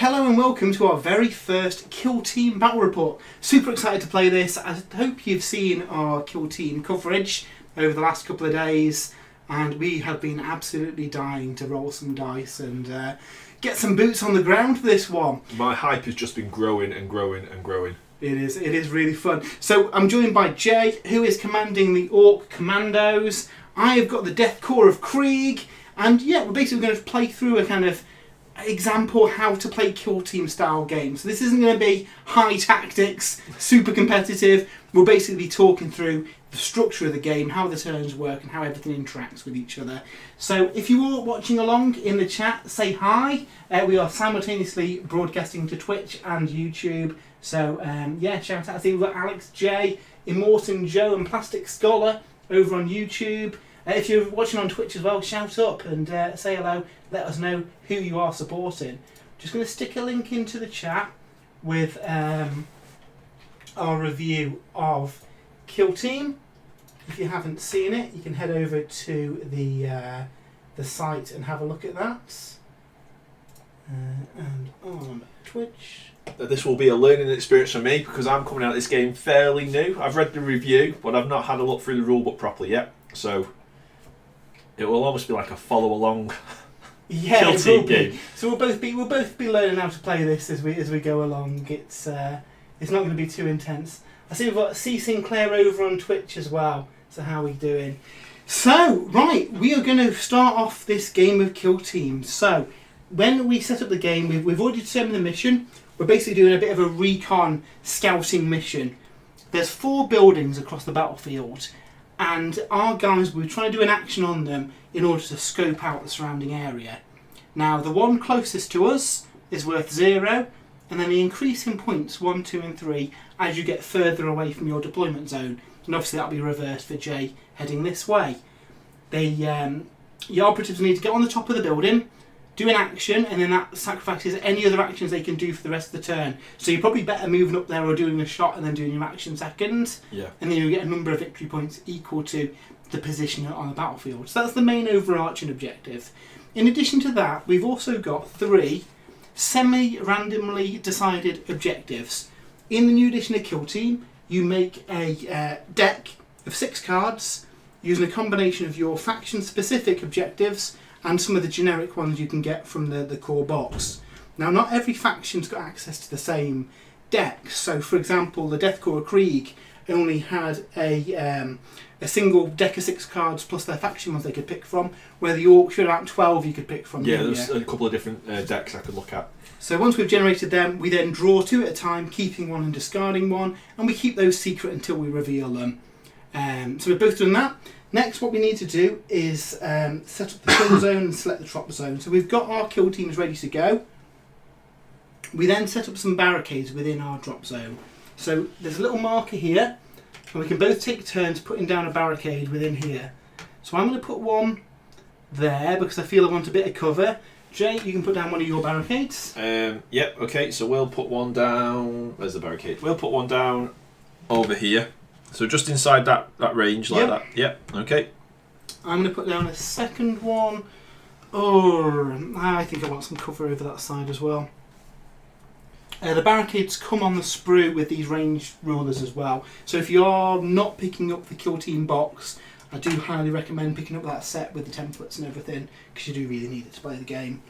hello and welcome to our very first Kill Team Battle Report. Super excited to play this. I hope you've seen our Kill Team coverage over the last couple of days, and we have been absolutely dying to roll some dice and get some boots on the ground for this one. My hype has just been growing and growing and growing. It is really fun. So I'm joined by Jay, who is commanding the Ork Kommandos. I have got the Death Korps of Krieg, and yeah, we're basically going to play through a kind of example how to play kill team style games. So this isn't going to be high tactics, super competitive. We'll basically be talking through the structure of the game, how the turns work and how everything interacts with each other. So if you are watching along in the chat, say hi. We are simultaneously broadcasting to Twitch and YouTube. So yeah, shout out. I think we've got Alex J, Immortan Joe and Plastic Scholar over on YouTube. If you're watching on Twitch as well, shout up and say hello. Let us know who you are supporting. Just going to stick a link into the chat with our review of Kill Team. If you haven't seen it, you can head over to the site and have a look at that. And on Twitch. This will be a learning experience for me because I'm coming out of this game fairly new. I've read the review, but I've not had a look through the rulebook properly yet. So it will almost be like a follow-along Kill Team game. So we'll both be learning how to play this as we go along. It's not going to be too intense. I see we've got C Sinclair over on Twitch as well. So how are we doing? So right, we are going to start off this game of Kill Team. So when we set up the game, we've already determined the mission. We're basically doing a bit of a recon scouting mission. There's 4 buildings across the battlefield, and our guys, we're trying to do an action on them in order to scope out the surrounding area. Now, the one closest to us is worth 0, and then they increase in points 1, 2 and 3 as you get further away from your deployment zone. And obviously that'll be reversed for Jay heading this way. Your operatives need to get on the top of the building, do an action, and then that sacrifices any other actions they can do for the rest of the turn. So you're probably better moving up there or doing a shot and then doing your action second. Yeah. And then you get a number of victory points equal to the position on the battlefield. So that's the main overarching objective. In addition to that, we've also got 3 semi-randomly decided objectives. In the new edition of Kill Team, you make a deck of 6 cards using a combination of your faction-specific objectives and some of the generic ones you can get from the core box. Now, not every faction's got access to the same deck. So, for example, the Death Korps of Krieg only had a single deck of 6 cards plus their faction ones they could pick from, where the Orcs had about 12 you could pick from. Yeah, there's a couple of different decks I could look at. So once we've generated them, we then draw 2 at a time, keeping 1 and discarding 1, and we keep those secret until we reveal them. So we've both done that. Next, what we need to do is set up the kill zone and select the drop zone. So we've got our kill teams ready to go. We then set up some barricades within our drop zone. So there's a little marker here, and we can both take turns putting down a barricade within here. So I'm going to put one there because I feel I want a bit of cover. Jay, you can put down one of your barricades. Yep, okay, so we'll put one down. Where's the barricade? We'll put one down over here. So just inside that range, like that. Yep, okay. I'm going to put down a second one. Oh, I think I want some cover over that side as well. The barricades come on the sprue with these range rulers as well. So if you are not picking up the Kill Team box, I do highly recommend picking up that set with the templates and everything, because you do really need it to play the game.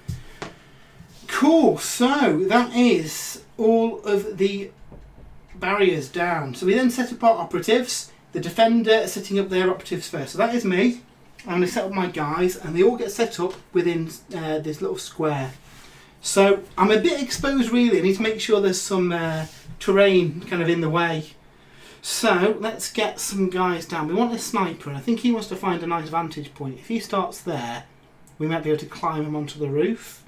Cool, so that is all of the barriers down. So we then set up our operatives. The defender setting up their operatives first. So that is me. I'm going to set up my guys, and they all get set up within this little square. So I'm a bit exposed really. I need to make sure there's some terrain kind of in the way. So let's get some guys down. We want a sniper, and I think he wants to find a nice vantage point. If he starts there, we might be able to climb him onto the roof.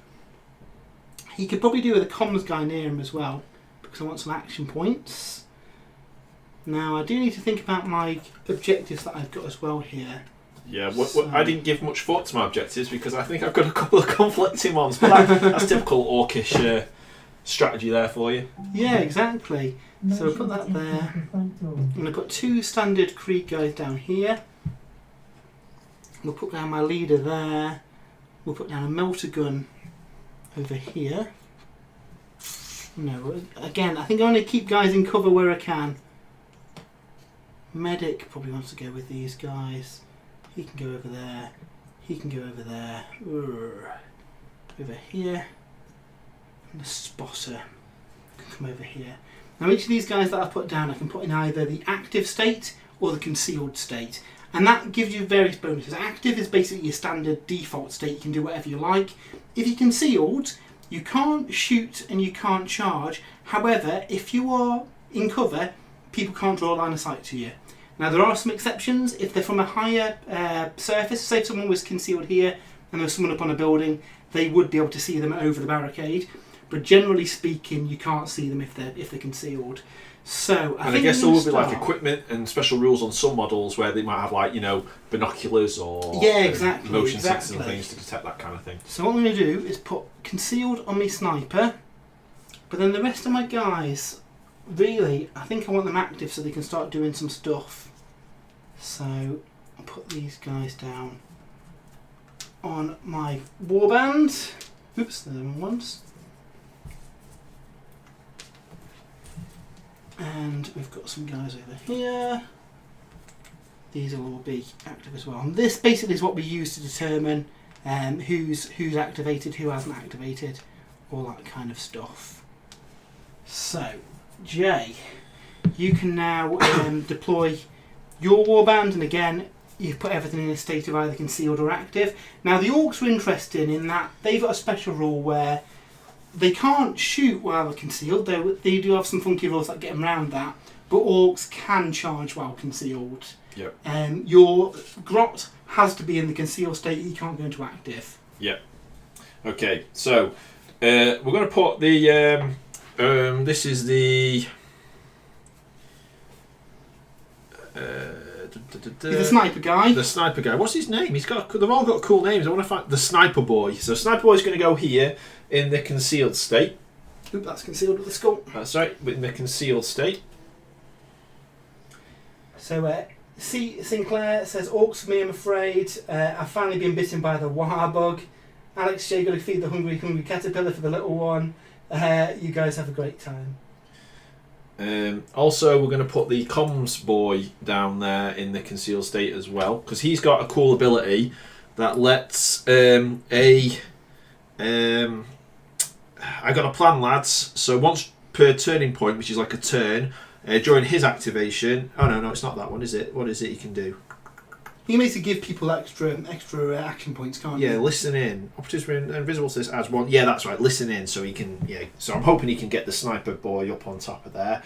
He could probably do with a comms guy near him as well, because I want some action points. Now I do need to think about my objectives that I've got as well here. Yeah, I didn't give much thought to my objectives because I think I've got a couple of conflicting ones, but that's typical orcish strategy there for you. Yeah, exactly. So we'll put that there. I'm going to put 2 standard Krieg guys down here. We'll put down my leader there. We'll put down a melter gun over here. No, again, I think I want to keep guys in cover where I can. Medic probably wants to go with these guys. He can go over there. He can go over there. Over here. And the spotter can come over here. Now each of these guys that I've put down, I can put in either the active state or the concealed state. And that gives you various bonuses. Active is basically your standard default state. You can do whatever you like. If you're concealed, you can't shoot and you can't charge. However, if you are in cover, people can't draw a line of sight to you. Now there are some exceptions. If they're from a higher surface, say if someone was concealed here and there was someone up on a building, they would be able to see them over the barricade. But generally speaking, you can't see them if they're concealed. So I guess there will be like equipment and special rules on some models where they might have like, you know, binoculars or motion sensors and things to detect that kind of thing. So what I'm going to do is put concealed on my sniper, but then the rest of my guys, really, I think I want them active so they can start doing some stuff. So I'll put these guys down on my warband. Oops, they're the wrong ones. And we've got some guys over here. These will all be active as well. And this basically is what we use to determine who's activated, who hasn't activated, all that kind of stuff. So, Jay, you can now deploy your warband, and again, you've put everything in a state of either concealed or active. Now, the Orks are interesting in that they've got a special rule where they can't shoot while they're concealed. They do have some funky rules that get them around that, but Orks can charge while concealed. Yep. Your grot has to be in the concealed state. You can't go into active. Yep. Okay, so we're going to put the this is the the sniper guy. The sniper guy. What's his name? They've all got cool names. I want to find the sniper boy. So sniper boy is going to go here in the concealed state. Oop, that's concealed with the skull. That's right, in the concealed state. So Sinclair says, "Orks for me, I'm afraid. I've finally been bitten by the Wah bug. Alex J, got to feed the hungry caterpillar for the little one. You guys have a great time." Also, we're going to put the comms boy down there in the concealed state as well, because he's got a cool ability that lets I got a plan, lads. So once per turning point, which is like a turn, during his activation. Oh no, it's not that one, is it? What is it you can do? You can basically give people extra action points, can't you? Yeah, listen in. Operatives invisible says adds one. Yeah, that's right. Listen in, so he can. Yeah, so I'm hoping he can get the sniper boy up on top of there.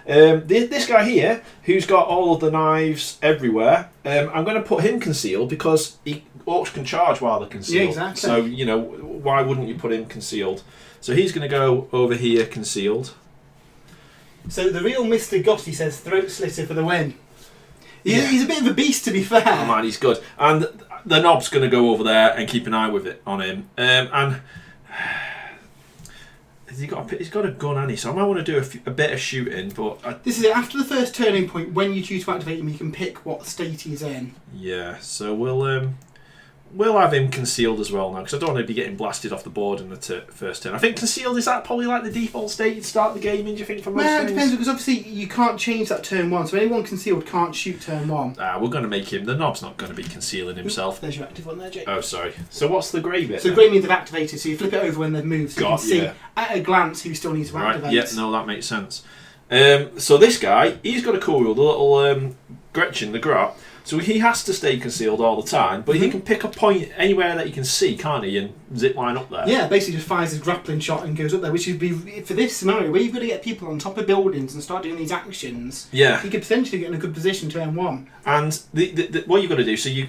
This guy here, who's got all of the knives everywhere, I'm going to put him concealed because Orks can charge while they're concealed. Yeah, exactly. So you know, why wouldn't you put him concealed? So he's going to go over here concealed. So the real Mr. Gotti says throat slitter for the win. He's a bit of a beast, to be fair. Oh man, he's good. And the knob's going to go over there and keep an eye with it on him. And he's got a gun, hasn't he? So I might want to do a bit of shooting, but this is it. After the first turning point, when you choose to activate him, you can pick what state he's in. Yeah. So we'll have him concealed as well now, because I don't want to be getting blasted off the board in the first turn. I think concealed, is that probably like the default state you'd start the game in, do you think, for most things? It depends, because obviously you can't change that turn one, so anyone concealed can't shoot turn one. We're going to make him, the knob's not going to be concealing himself. There's your active one there, Jake. Oh, sorry. So what's the grey bit? So grey means they've activated, so you flip it over when they've moved, so you can see at a glance who still needs to activate. Yeah, no, that makes sense. So this guy, he's got a cool rule, the little Gretchen, the grot. So he has to stay concealed all the time, but he can pick a point anywhere that he can see, can't he, and zip line up there. Yeah, basically just fires his grappling shot and goes up there, which would be, for this scenario, where you've got to get people on top of buildings and start doing these actions, yeah, you could potentially get in a good position turn one. And what you've got to do, so you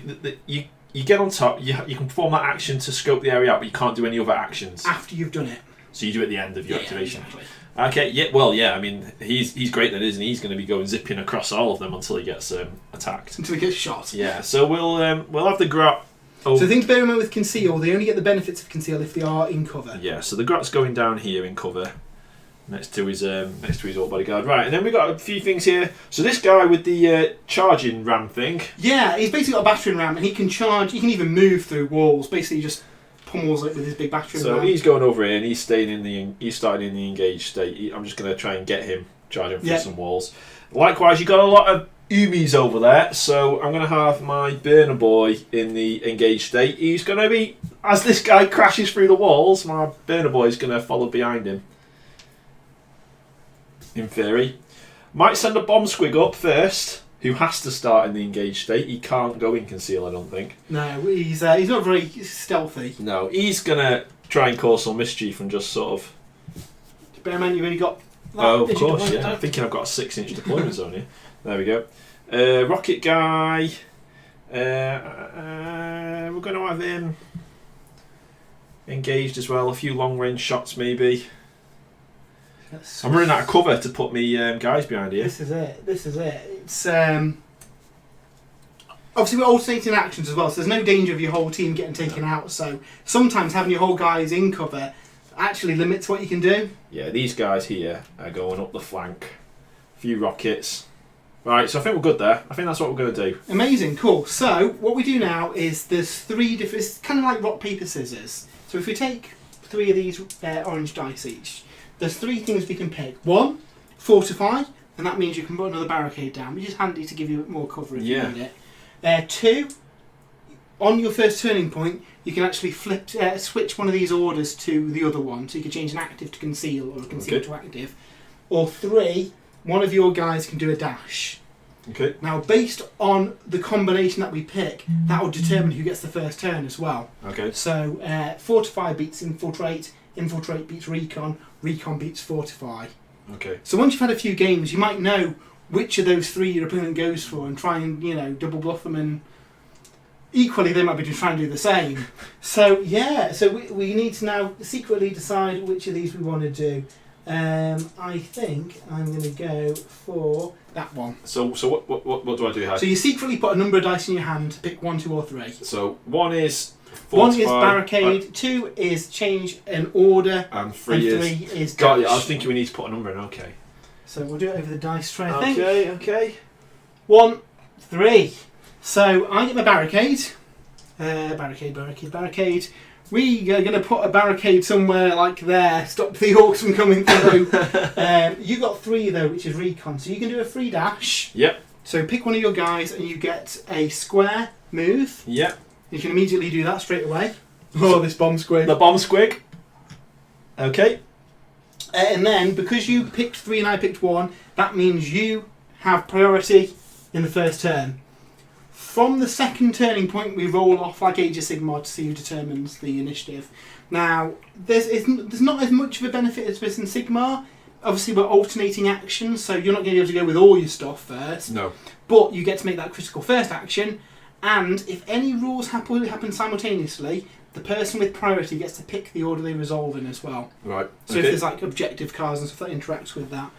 get on top, you can perform that action to scope the area out, but you can't do any other actions. After you've done it. So you do it at the end of your activation. Exactly. Okay, yeah, well, yeah, I mean, he's great then, isn't he? He's going to be going zipping across all of them until he gets attacked. Until he gets shot. Yeah, so we'll have the grot. So the thing to bear in mind with conceal, they only get the benefits of conceal if they are in cover. Yeah, so the grot's going down here in cover, next to his old bodyguard. Right, and then we've got a few things here. So this guy with the charging ram thing. Yeah, he's basically got a battering ram, and he can charge. He can even move through walls. Basically, just pummels it with his big battery. So he's going over here and he's starting in the engaged state. I'm just going to try and get him charging through some walls. Likewise, you've got a lot of Umis over there, so I'm going to have my burner boy in the engaged state. He's going to be, as this guy crashes through the walls, my burner boy is going to follow behind him. In theory. Might send a bomb squig up first, who has to start in the engaged state. He can't go in conceal, I don't think. No, he's not very stealthy. No, he's going to try and cause some mischief and just sort of... Bear in mind, you've only got... Oh, of course, yeah. I'm thinking I've got a 6-inch deployment zone here. There we go. Rocket guy. We're going to have him engaged as well. A few long-range shots, maybe. I'm running out of cover to put me guys behind here. This is it. It's obviously we're alternating actions as well, so there's no danger of your whole team getting taken out. So sometimes having your whole guys in cover actually limits what you can do. Yeah, these guys here are going up the flank. A few rockets. Right, so I think we're good there. I think that's what we're going to do. Amazing, cool. So what we do now is there's 3 different... It's kind of like rock, paper, scissors. So if we take 3 of these orange dice each, there's 3 things we can pick. 1, fortify, and that means you can put another barricade down, which is handy to give you more cover if you need it. 2, on your first turning point, you can actually switch one of these orders to the other one. So you can change an active to conceal or a conceal to active. Or 3, one of your guys can do a dash. Okay. Now, based on the combination that we pick, that will determine who gets the first turn as well. Okay. So, fortify beats infiltrate, infiltrate beats recon, recon beats fortify. Okay. So once you've had a few games, you might know which of those 3 your opponent goes for and try and, double bluff them, and equally they might be trying to do the same. So, we need to now secretly decide which of these we want to do. I think I'm going to go for that one. So what do I do here? So you secretly put a number of dice in your hand to pick 1, 2 or 3. So 1 is fortify, 1 is barricade, 2 is change an order, and 3 is got dash. it. I was thinking we need to put a number in. Okay. So we'll do it over the dice tray, I think. Okay. 1, 3. So I get my barricade. Barricade. We are going to put a barricade somewhere like there, stop the orcs from coming through. You got 3 though, which is recon, so you can do a free dash. Yep. So pick one of your guys and you get a square move. Yep. You can immediately do that straight away. Oh, this bomb squig. The bomb squig. Okay. And then, because you picked 3 and I picked 1, that means you have priority in the first turn. From the second turning point, we roll off like Age of Sigmar to see who determines the initiative. Now, there's not as much of a benefit as this in Sigmar. Obviously, we're alternating actions, so you're not going to be able to go with all your stuff first. No. But you get to make that critical first action, and if any rules happen simultaneously, the person with priority gets to pick the order they resolve in as well. Right. So if there's like objective cards and stuff that interacts with that.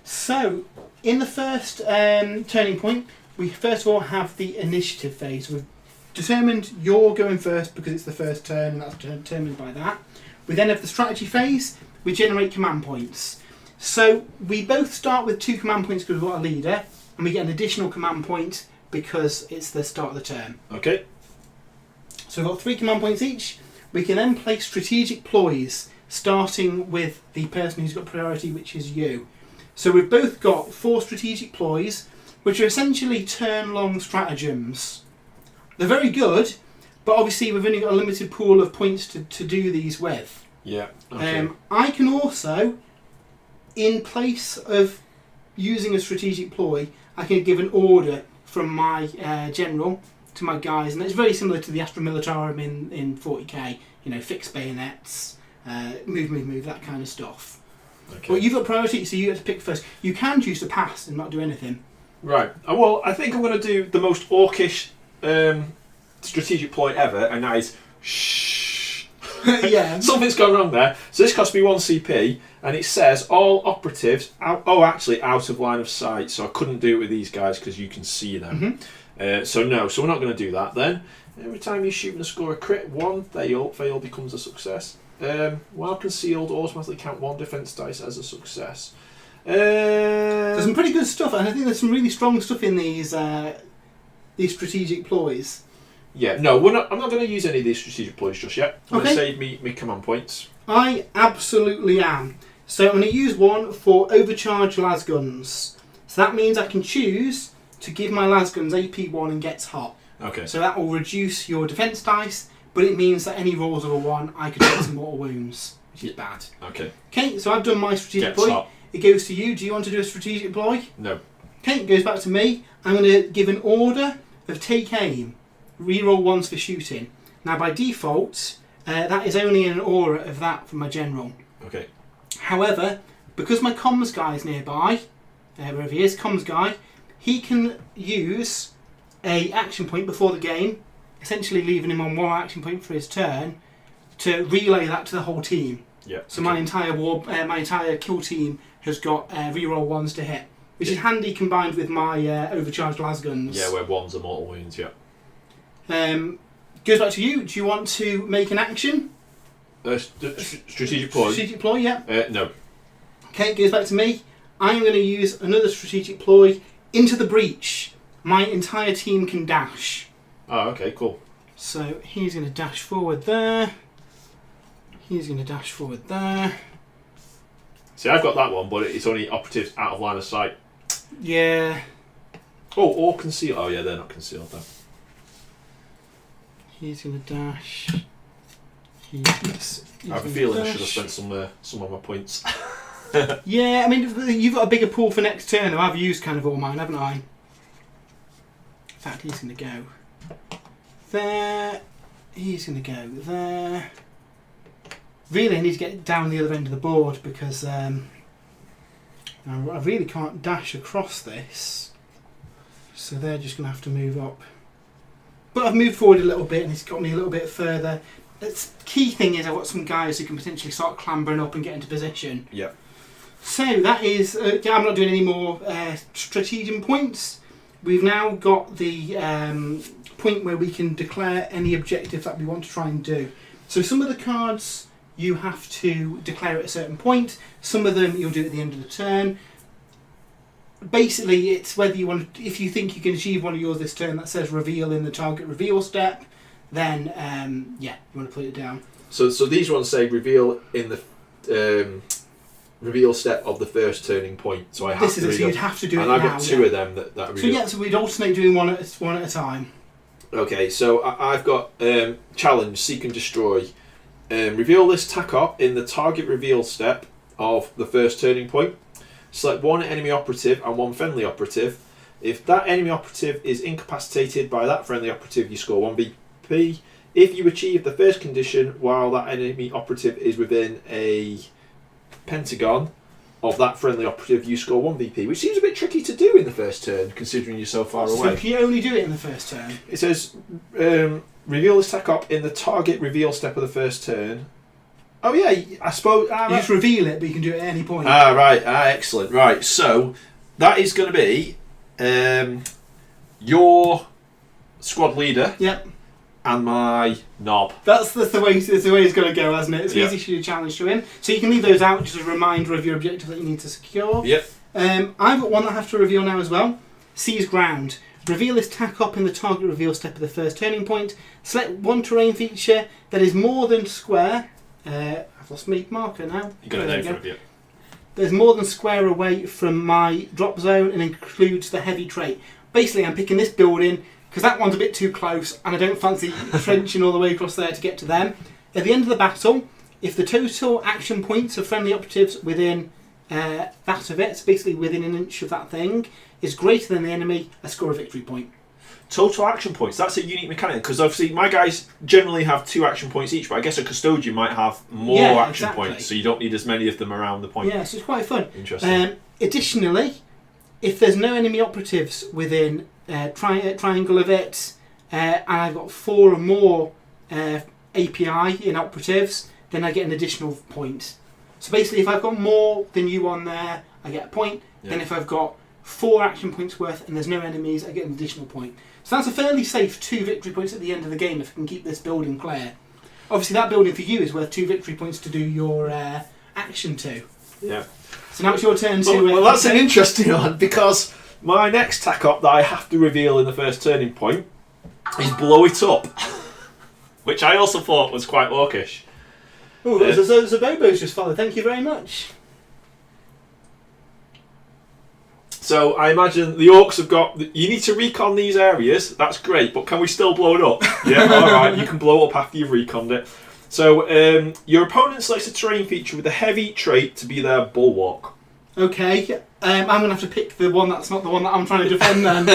So, in the first turning point, we first of all have the initiative phase. We've determined you're going first because it's the first turn and that's determined by that. We then have the strategy phase. We generate command points. So we both start with 2 command points because we've got a leader, and we get an additional command point because it's the start of the turn. Okay. So we've got 3 command points each. We can then place strategic ploys, starting with the person who's got priority, which is you. So we've both got 4 strategic ploys, which are essentially turn-long stratagems. They're very good, but obviously we've only got a limited pool of points to do these with. Yeah. Okay. I can also, in place of using a strategic ploy, I can give an order from my general to my guys, and it's very similar to the Astra Militarum in 40k. Fix bayonets, move, that kind of stuff. Okay. But you've got priority, so you get to pick first. You can choose to pass and not do anything. Right. Well, I think I'm going to do the most orcish strategic ploy ever, and that is shh. Yeah. Something's gone wrong there. So this cost me 1 CP, and it says all operatives out of line of sight. So I couldn't do it with these guys because you can see them. Mm-hmm. So we're not going to do that then. Every time you shoot and score a crit, 1 fail becomes a success. While concealed, automatically count 1 defense dice as a success. There's some pretty good stuff, and I think there's some really strong stuff in these strategic ploys. Yeah, no, I'm not going to use any of these strategic ploys just yet. I'm going to save me command points. I absolutely am. So I'm going to use one for overcharge las guns. So that means I can choose to give my las guns AP 1 and gets hot. Okay. So that will reduce your defense dice, but it means that any rolls of a 1, I could take some mortal wounds, which is bad. Okay. Okay, so I've done my strategic Gets ploy. hot. It goes to you. Do you want to do a strategic ploy? No. Okay, it goes back to me. I'm going to give an order of take aim. Reroll 1s for shooting. Now by default, that is only an aura of that from my general. Okay. However, because my comms guy is nearby, wherever he is, comms guy, he can use a action point before the game, essentially leaving him on 1 action point for his turn, to relay that to the whole team. Yeah. So my entire kill team has got reroll 1s to hit, which is handy combined with my overcharged las guns. Yeah, where 1s are mortal wounds. Yeah. Goes back to you. Do you want to make an action? Strategic ploy. Strategic ploy, yeah. No. Okay, goes back to me. I'm going to use another strategic ploy into the breach. My entire team can dash. Oh, okay, cool. So he's going to dash forward there. He's going to dash forward there. See, I've got that one, but it's only operatives out of line of sight. Yeah. Oh, or concealed. Oh, yeah, they're not concealed though. He's going to dash. I have a feeling I should have spent some of my points. Yeah, I mean, you've got a bigger pool for next turn, though. I've used kind of all mine, haven't I? In fact, he's going to go there. He's going to go there. Really, I need to get down the other end of the board because I really can't dash across this. So they're just going to have to move up. But I've moved forward a little bit and it's got me a little bit further. The key thing is I've got some guys who can potentially start clambering up and get into position. Yeah. So that is, I'm not doing any more strategic points. We've now got the point where we can declare any objective that we want to try and do. So some of the cards you have to declare at a certain point. Some of them you'll do at the end of the turn. Basically, it's whether you want to, if you think you can achieve one of yours this turn that says reveal in the target reveal step, then yeah, you want to put it down. So these ones say reveal in the reveal step of the first turning point. So I have this to. Is it, so you'd have to do it and now. I've got two of them that reveal. So yeah, so we'd alternate doing one at a time. Okay, so I've got challenge, seek and destroy. Reveal this tac-op in the target reveal step of the first turning point. Select one enemy operative and one friendly operative. If that enemy operative is incapacitated by that friendly operative, you score 1 BP. If you achieve the first condition while that enemy operative is within a pentagon of that friendly operative, you score 1 BP, which seems a bit tricky to do in the first turn, considering you're so far away. So can you only do it in the first turn? It says, reveal this tac-op in the target reveal step of the first turn. Oh yeah, I suppose... you just reveal it, but you can do it at any point. Right, excellent. Right, so that is going to be your squad leader. Yep. And my knob. That's the way it's going to go, hasn't it? It's easy to do a challenge to win. So you can leave those out, just a reminder of your objective that you need to secure. Yep. I've got one that I have to reveal now as well. Seize ground. Reveal this tac-op in the target reveal step of the first turning point. Select one terrain feature that is more than square. I've lost my marker now. You got it there for it, yeah. There's more than square away from my drop zone and includes the heavy trait. Basically, I'm picking this building because that one's a bit too close and I don't fancy trenching all the way across there to get to them. At the end of the battle, if the total action points of friendly operatives within that of it, so basically within an inch of that thing, is greater than the enemy, I score a victory point. Total action points, that's a unique mechanic, because obviously my guys generally have 2 action points each, but I guess a custodian might have more action points, so you don't need as many of them around the point. Yeah, so it's quite fun. Interesting. Additionally, if there's no enemy operatives within triangle of it, and I've got 4 or more API in operatives, then I get an additional point. So basically, if I've got more than you on there, I get a point. Yeah. Then if I've got 4 action points worth and there's no enemies, I get an additional point. So that's a fairly safe 2 victory points at the end of the game if I can keep this building clear. Obviously, that building for you is worth 2 victory points to do your action to. Yeah. So now it's your turn to... Well, that's an interesting one, because my next tac-op that I have to reveal in the first turning point is blow it up, which I also thought was quite orkish. Oh, Zabobo's just followed. Thank you very much. So I imagine the orcs have got. You need to recon these areas. That's great, but can we still blow it up? Yeah, all right. You can blow it up after you've reconned it. So your opponent selects a terrain feature with a heavy trait to be their bulwark. Okay, I'm going to have to pick the one that's not the one that I'm trying to defend then.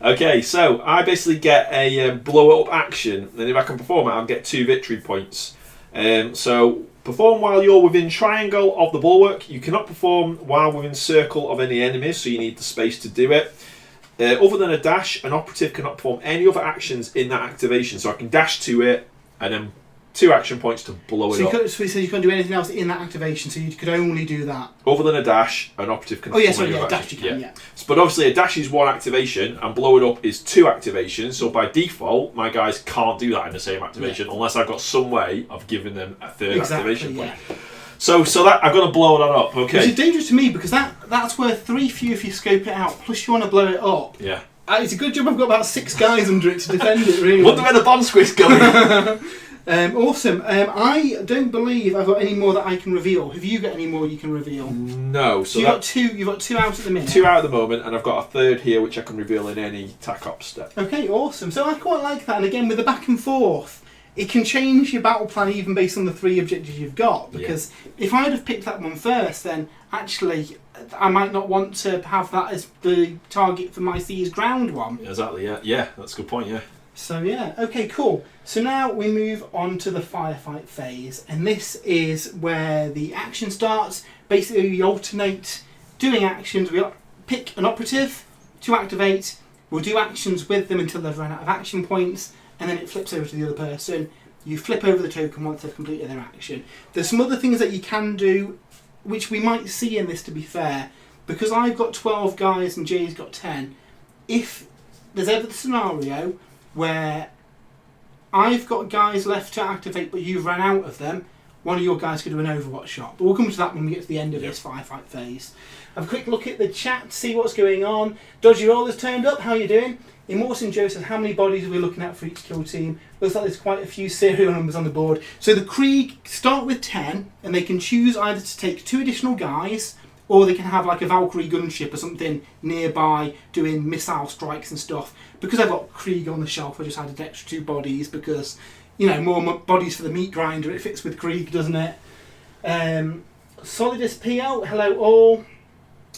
Okay, so I basically get a blow it up action, and if I can perform it, I'll get 2 victory points. So perform while you're within triangle of the bulwark. You cannot perform while within circle of any enemies, so you need the space to do it. Other than a dash, an operative cannot perform any other actions in that activation. So I can dash to it, and then 2 action points to blow it up. So you can't do anything else in that activation, so you could only do that. Other than a dash, an operative can perform any other dash action. you can, yeah. But obviously a dash is 1 activation, and blow it up is 2 activations, so by default, my guys can't do that in the same activation, unless I've got some way of giving them a 3rd activation point. So that I've got to blow that up, okay. Which is dangerous to me, because that's worth 3 few if you scope it out, plus you want to blow it up. Yeah. It's a good job I've got about 6 guys under it to defend it, really. Wonder where the bomb squid's going. Awesome. I don't believe I've got any more that I can reveal. Have you got any more you can reveal? No. So you've got 2 out at the minute. 2 out at the moment, and I've got a 3rd here which I can reveal in any tac op step. Okay, awesome. So I quite like that. And again, with the back and forth, it can change your battle plan even based on the 3 objectives you've got. Because if I'd have picked that one first, then actually I might not want to have that as the target for my seized ground one. Exactly. Yeah. That's a good point. Yeah. So yeah, okay, cool. So now we move on to the firefight phase, and this is where the action starts. Basically, we alternate doing actions. We pick an operative to activate. We'll do actions with them until they've run out of action points, and then it flips over to the other person. You flip over the token once they've completed their action. There's some other things that you can do, which we might see in this, to be fair. Because I've got 12 guys and Jay's got 10, if there's ever the scenario where I've got guys left to activate but you've ran out of them, one of your guys could do an overwatch shot. But we'll come to that when we get to the end of this firefight phase. Have a quick look at the chat to see what's going on. Dodgy Roller's turned up, how are you doing? Immortan Joe says, how many bodies are we looking at for each kill team? Looks like there's quite a few serial numbers on the board. So the Krieg start with 10, and they can choose either to take 2 additional guys, or they can have like a Valkyrie gunship or something nearby doing missile strikes and stuff. Because I've got Krieg on the shelf, I just added extra 2 bodies because, more bodies for the meat grinder. It fits with Krieg, doesn't it? Solidus PL, hello all.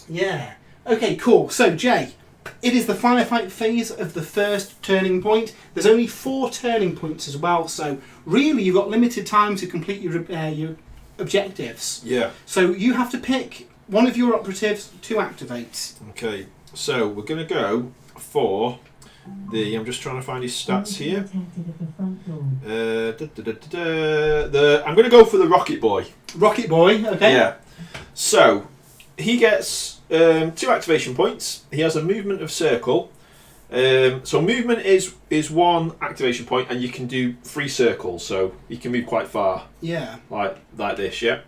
Yeah. Okay, cool. So, Jay, it is the firefight phase of the first turning point. There's only 4 turning points as well, so really you've got limited time to complete your objectives. Yeah. So you have to pick one of your operatives to activate. Okay, so we're going to go for I'm just trying to find his stats here. I'm going to go for the Rocket Boy. Rocket Boy, okay. Yeah. So he gets 2 activation points. He has a movement of circle. So movement is 1 activation point, and you can do 3 circles, so you can move quite far. Yeah. Like this, yeah.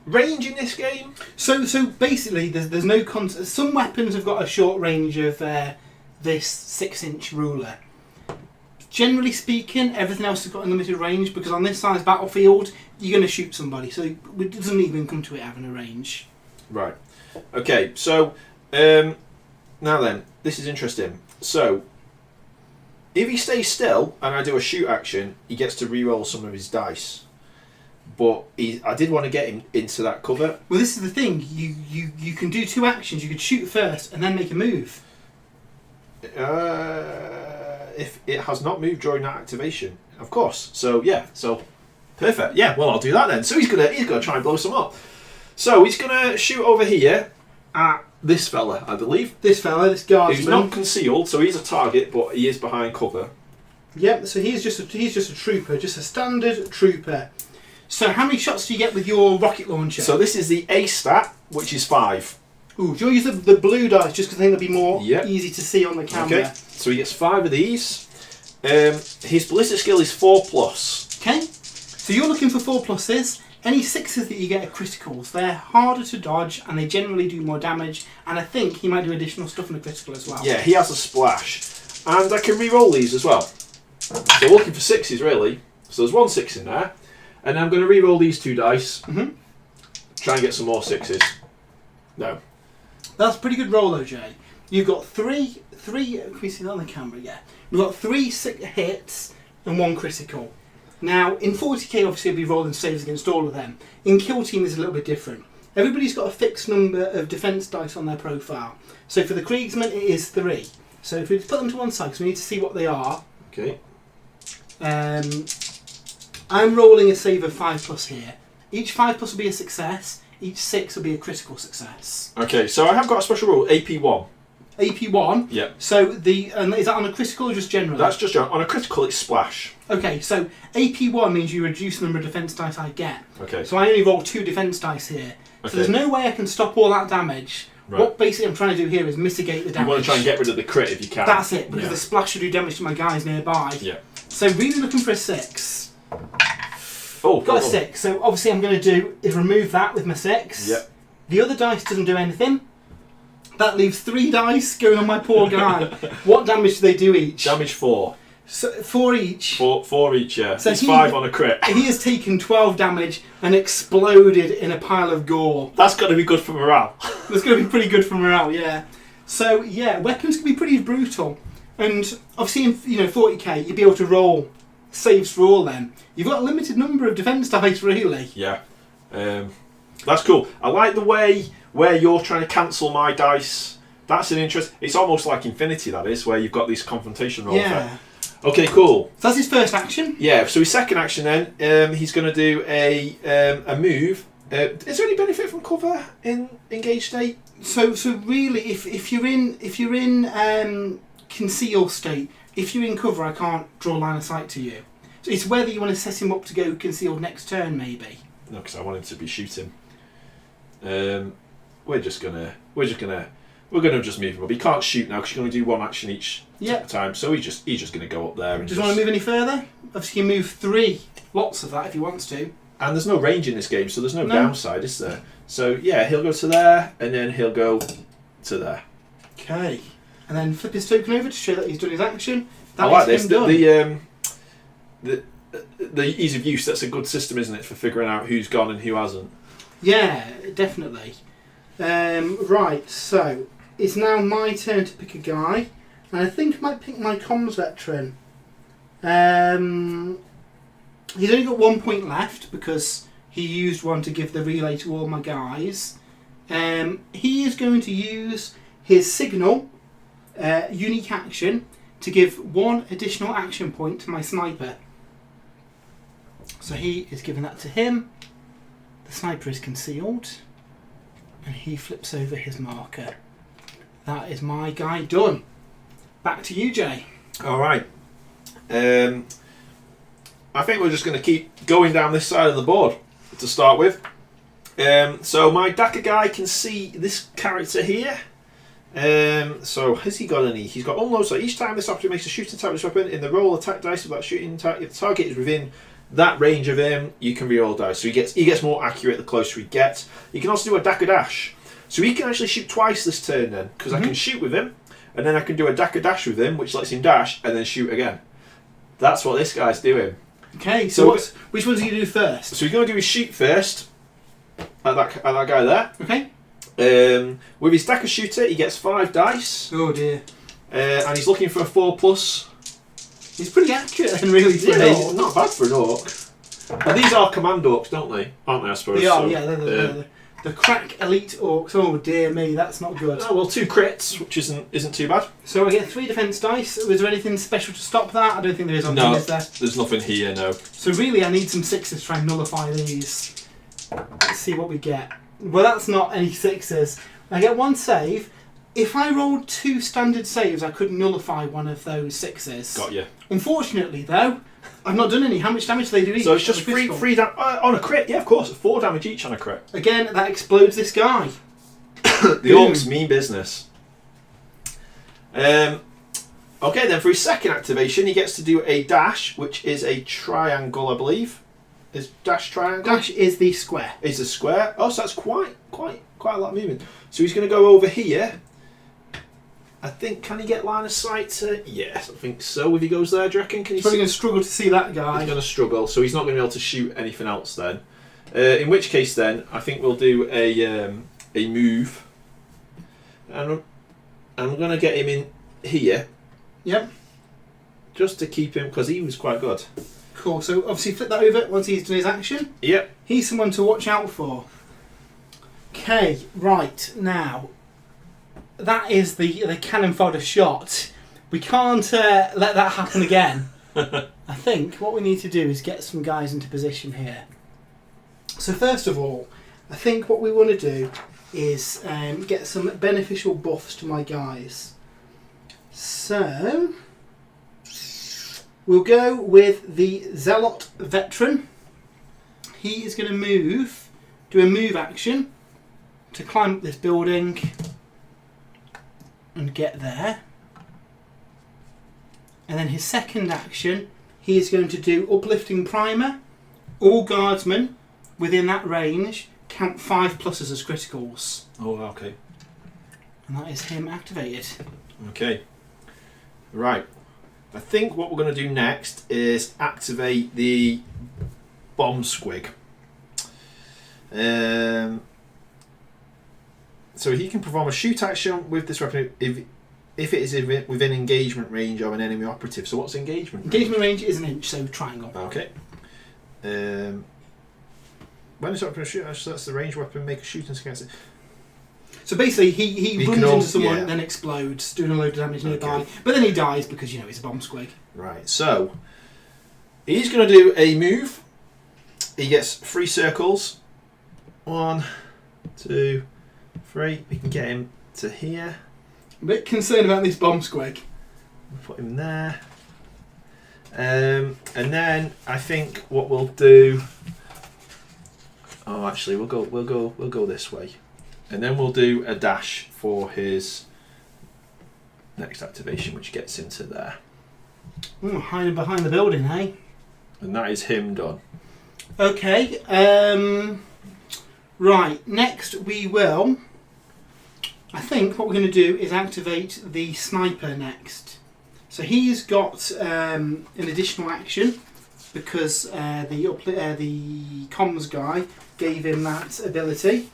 Range in this game? So basically, there's no some weapons have got a short range of this 6-inch ruler. Generally speaking, everything else has got a limited range because on this size battlefield, you're going to shoot somebody, so it doesn't even come to it having a range. Right. Okay. So now then, this is interesting. So if he stays still and I do a shoot action, he gets to re-roll some of his dice. But I did want to get him into that cover. Well, this is the thing. You can do 2 actions. You could shoot first and then make a move. If it has not moved during that activation, of course. So yeah. So perfect. Yeah. Well, I'll do that then. So he's gonna try and blow some up. So he's gonna shoot over here at this fella, I believe. This guardsman. He's not concealed, so he's a target, but he is behind cover. Yep. So he's just a trooper, just a standard trooper. So how many shots do you get with your rocket launcher? So this is the A stat, which is 5. Ooh, do you want to use the blue dice just because I think it'll be more easy to see on the camera? Okay. So he gets 5 of these. His ballistic skill is 4+. Okay. So you're looking for 4+s. Any 6s that you get are criticals. They're harder to dodge and they generally do more damage. And I think he might do additional stuff in the critical as well. Yeah, he has a splash. And I can re-roll these as well. So looking for 6s really. So there's 1 6 in there. And I'm going to re-roll these 2 dice. Try and get some more 6s. No. That's a pretty good roll though, Jay. You've got three, can we see that on the camera? Yeah. We've got 3 hits and 1 critical. Now, in 40k, obviously, you'll be rolling saves against all of them. In Kill Team, it's a little bit different. Everybody's got a fixed number of defence dice on their profile. So for the Kriegsmen, it is 3. So if we put them to one side, because we need to see what they are. Okay. I'm rolling a save of 5+ here. Each 5+ will be a success. Each 6 will be a critical success. Okay, so I have got a special rule, AP1. AP1? Yeah. So is that on a critical or just generally? That's just on a critical, it's splash. Okay, so AP1 means you reduce the number of defence dice I get. Okay. So I only roll 2 defence dice here. Okay. So there's no way I can stop all that damage. Right. What basically I'm trying to do here is mitigate the damage. You want to try and get rid of the crit if you can. That's it, because the splash should do damage to my guys nearby. Yeah. So really looking for a 6. Oh, got a 6. So obviously I'm going to do is remove that with my 6. Yeah. The other dice doesn't do anything. That leaves 3 dice going on my poor guy. What damage do they do each? Damage 4. So 4 each. 4 each, yeah. So it's 5 on a crit. He has taken 12 damage and exploded in a pile of gore. That's got to be good for morale. That's going to be pretty good for morale, yeah. So yeah, weapons can be pretty brutal, and obviously in 40k you'd be able to roll saves for all them. You've got a limited number of defence dice, really. Yeah, that's cool. I like the way where you're trying to cancel my dice. That's an interest. It's almost like Infinity, that is, where you've got this confrontation roll. Yeah. Okay, cool. So that's his first action. Yeah. So his second action then, he's going to do a move. Is there any benefit from cover in engaged state? So really, if you're in conceal state, if you're in cover, I can't draw line of sight to you. So it's whether you want to set him up to go concealed next turn, maybe. No, because I want him to be shooting. We're gonna just move him up. He can't shoot now because you're going to do 1 action each time. So he's just going to go up there. And does he want to move any further? Obviously, he can move 3 lots of that if he wants to. And there's no range in this game, so there's no downside, is there? So yeah, he'll go to there, and then he'll go to there. Okay, and then flip his token over to show that he's done his action. That I like this. him done. The ease of use. That's a good system, isn't it, for figuring out who's gone and who hasn't? Yeah, definitely. Right, so it's now my turn to pick a guy, and I think I might pick my comms veteran. He's only got 1 point left because he used one to give the relay to all my guys. He is going to use his signal, unique action, to give 1 additional action point to my sniper. So he is giving that to him. The sniper is concealed, and he flips over his marker. That is my guy done. Back to you, Jay. All right. I think we're just going to keep going down this side of the board to start with. So my Daka guy can see this character here. So has he got any? He's got unload. So each time this operator makes a shooting attack with this weapon, in the roll attack dice of that shooting attack, if the target is within that range of him, you can reroll dice. So he gets more accurate the closer he gets. You can also do a Daka dash. So he can actually shoot twice this turn then, because I can shoot with him, and then I can do a Daka dash with him, which lets him dash and then shoot again. That's what this guy's doing. Okay, so which ones do you do first? So he's going to do his shoot first at that guy there. Okay. With his Daka shooter, he gets 5 dice. Oh dear. And he's looking for a 4+. He's pretty accurate then, really. Yeah, not bad for an orc. And these are command orcs, don't they? Aren't they, I suppose? They are, yeah. They're the crack elite orcs. Oh dear me, that's not good. Oh, well, 2 crits, which isn't too bad. So I get 3 defence dice. Was there anything special to stop that? I don't think there is on No, is there? there's nothing here, no. So really I need some 6s to try and nullify these. Let's see what we get. Well, that's not any 6s. I get 1 save. If I rolled 2 standard saves, I could nullify one of those 6s. Got you. Unfortunately, though, I've not done any. How much damage do they do each? So it's just 3 on a crit. Yeah, of course. 4 damage each on a crit. Again, that explodes this guy. The orcs mean business. Okay, then for his second activation, he gets to do a dash, which is a triangle, I believe. Is dash triangle? Dash is the square. Is a square. Oh, so that's quite a lot of movement. So he's going to go over here, I think, can he get line of sight to... Yes, I think so. If he goes there, do you reckon? Can he He's probably going to struggle to see that guy. He's going to struggle, so he's not going to be able to shoot anything else then. In which case then, I think we'll do a move. And I'm going to get him in here. Yep. Just to keep him, because he was quite good. Cool, so obviously flip that over once he's done his action. Yep. He's someone to watch out for. Okay, right, now, that is the cannon fodder shot. We can't let that happen again. I think what we need to do is get some guys into position here. So first of all, I think what we want to do is get some beneficial buffs to my guys. So, we'll go with the Zealot Veteran. He is going to do a move action to climb up this building and get there. And then his second action, he is going to do Uplifting Primer. All guardsmen within that range count 5 pluses as criticals. Oh, okay. And that is him activated. Okay. Right. I think what we're going to do next is activate the Bomb Squig. So he can perform a shoot action with this weapon if it is within engagement range of an enemy operative. So what's engagement range? Engagement range is an inch, so triangle. Okay. When it's up to a shoot, that's the range weapon, make a shooting against it. So basically, he runs into someone and then explodes, doing a load of damage nearby. Okay. But then he dies because, he's a bomb squig. Right, so he's going to do a move. He gets 3 circles. 1, 2, 3. We can get him to here. A bit concerned about this bomb squig. Put him there. And then I think what we'll do. Oh, actually, we'll go this way, and then we'll do a dash for his next activation, which gets into there. Ooh, hiding behind the building, hey? And that is him done. Okay. Right. Next, we will. I think what we're going to do is activate the sniper next. So he's got an additional action because the comms guy gave him that ability.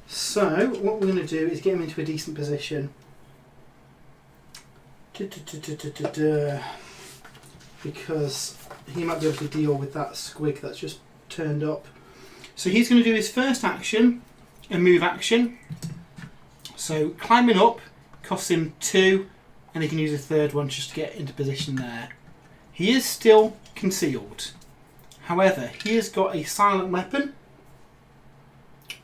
So what we're going to do is get him into a decent position. Because he might be able to deal with that squig that's just turned up. So he's going to do his first action, a move action. So climbing up costs him 2, and he can use a third one just to get into position there. He is still concealed. However, he has got a silent weapon.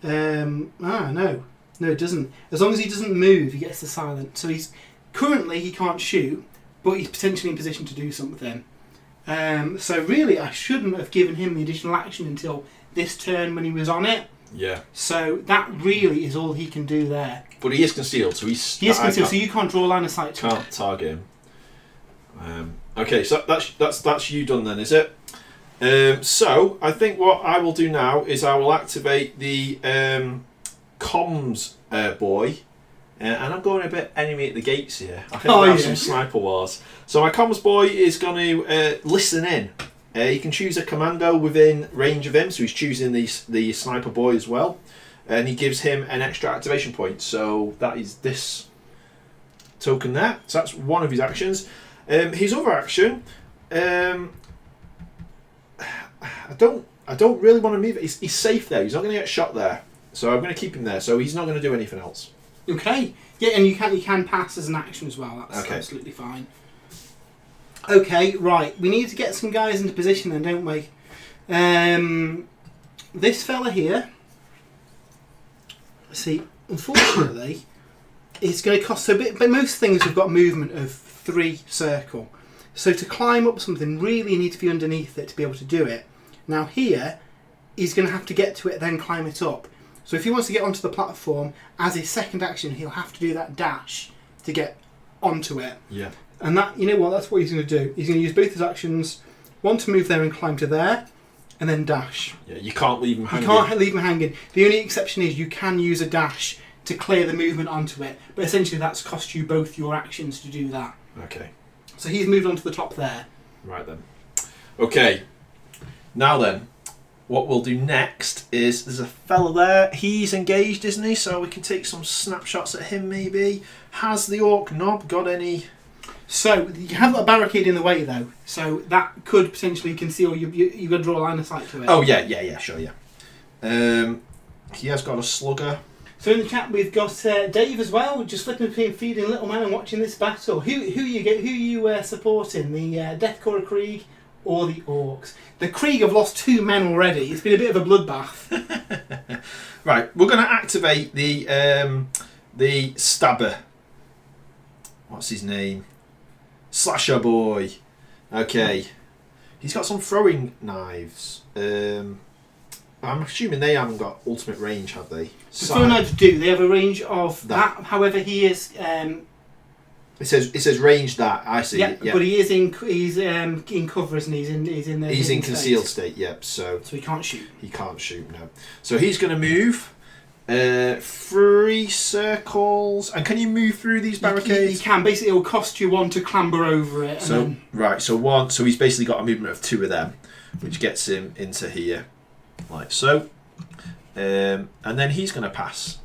No, it doesn't. As long as he doesn't move, he gets the silent. So currently he can't shoot, but he's potentially in position to do something. So really, I shouldn't have given him the additional action until this turn when he was on it. Yeah. So that really is all he can do there. But he is concealed, so he is concealed, so you can't draw a line of sight to him. Can't target him. Okay, so that's you done then, is it? So I think what I will do now is I will activate the comms boy, and I'm going a bit enemy at the gates here. I think we'll have some sniper wars. So my comms boy is going to listen in. He can choose a commando within range of him, so he's choosing the sniper boy as well, and he gives him an extra activation point. So that is this token there. So that's one of his actions. His other action. I don't really want to move it. He's safe there. He's not going to get shot there. So I'm going to keep him there. So he's not going to do anything else. Okay. Yeah, and you can pass as an action as well. That's okay. Absolutely fine. Okay, right. We need to get some guys into position then, don't we? This fella here. See, unfortunately, it's going to cost a bit. But most things have got movement of 3 circle. So to climb up something, really you need to be underneath it to be able to do it. Now here, he's going to have to get to it, then climb it up. So if he wants to get onto the platform, as his second action, he'll have to do that dash to get onto it. Yeah. And that, that's what he's going to do. He's going to use both his actions, one to move there and climb to there, and then dash. Yeah, you can't leave him hanging. You can't leave him hanging. The only exception is you can use a dash to clear the movement onto it. But essentially that's cost you both your actions to do that. Okay. So he's moved on to the top there. Right then. Okay. Now then, what we'll do next is there's a fella there. He's engaged, isn't he? So we can take some snapshots at him maybe. Has the Ork Knob got any? So you have got a barricade in the way though, so that could potentially conceal you. You've got to draw a line of sight to it. Oh yeah, sure, yeah. He has got a slugger. So in the chat we've got Dave as well, just flipping between feeding little man and watching this battle. Who you supporting? The Death Korps of Krieg or the Orks? The Krieg have lost 2 men already. It's been a bit of a bloodbath. Right, we're going to activate the stabber. What's his name? Slasher boy. Okay. He's got some throwing knives. I'm assuming they haven't got ultimate range, have they? The throwing knives do. They have a range of that. However, he is. It says range that. I see. Yeah, yeah. But he is in cover, isn't he? He's in concealed state. Yep. So he can't shoot. He can't shoot. No. So he's going to move. 3 circles, and can you move through these barricades? You can. Basically, it will cost you 1 to clamber over it. So right, so 1. So he's basically got a movement of 2 of them, which gets him into here, like so. And then he's going to pass.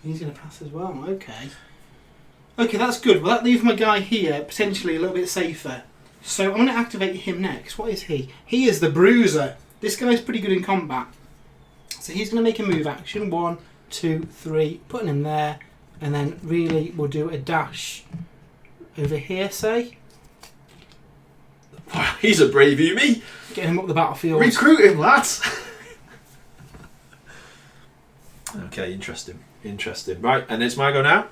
He's going to pass as well. Okay. Okay, that's good. Well, that leaves my guy here potentially a little bit safer. So I'm going to activate him next. What is he? He is the Bruiser. This guy's pretty good in combat. So he's going to make a move action. 1, 2, 3. Putting him there. And then really we'll do a dash over here, say. Wow, he's a brave Umi. Get him up the battlefield. Recruit him, lads. Okay, interesting. Right, and it's my go now.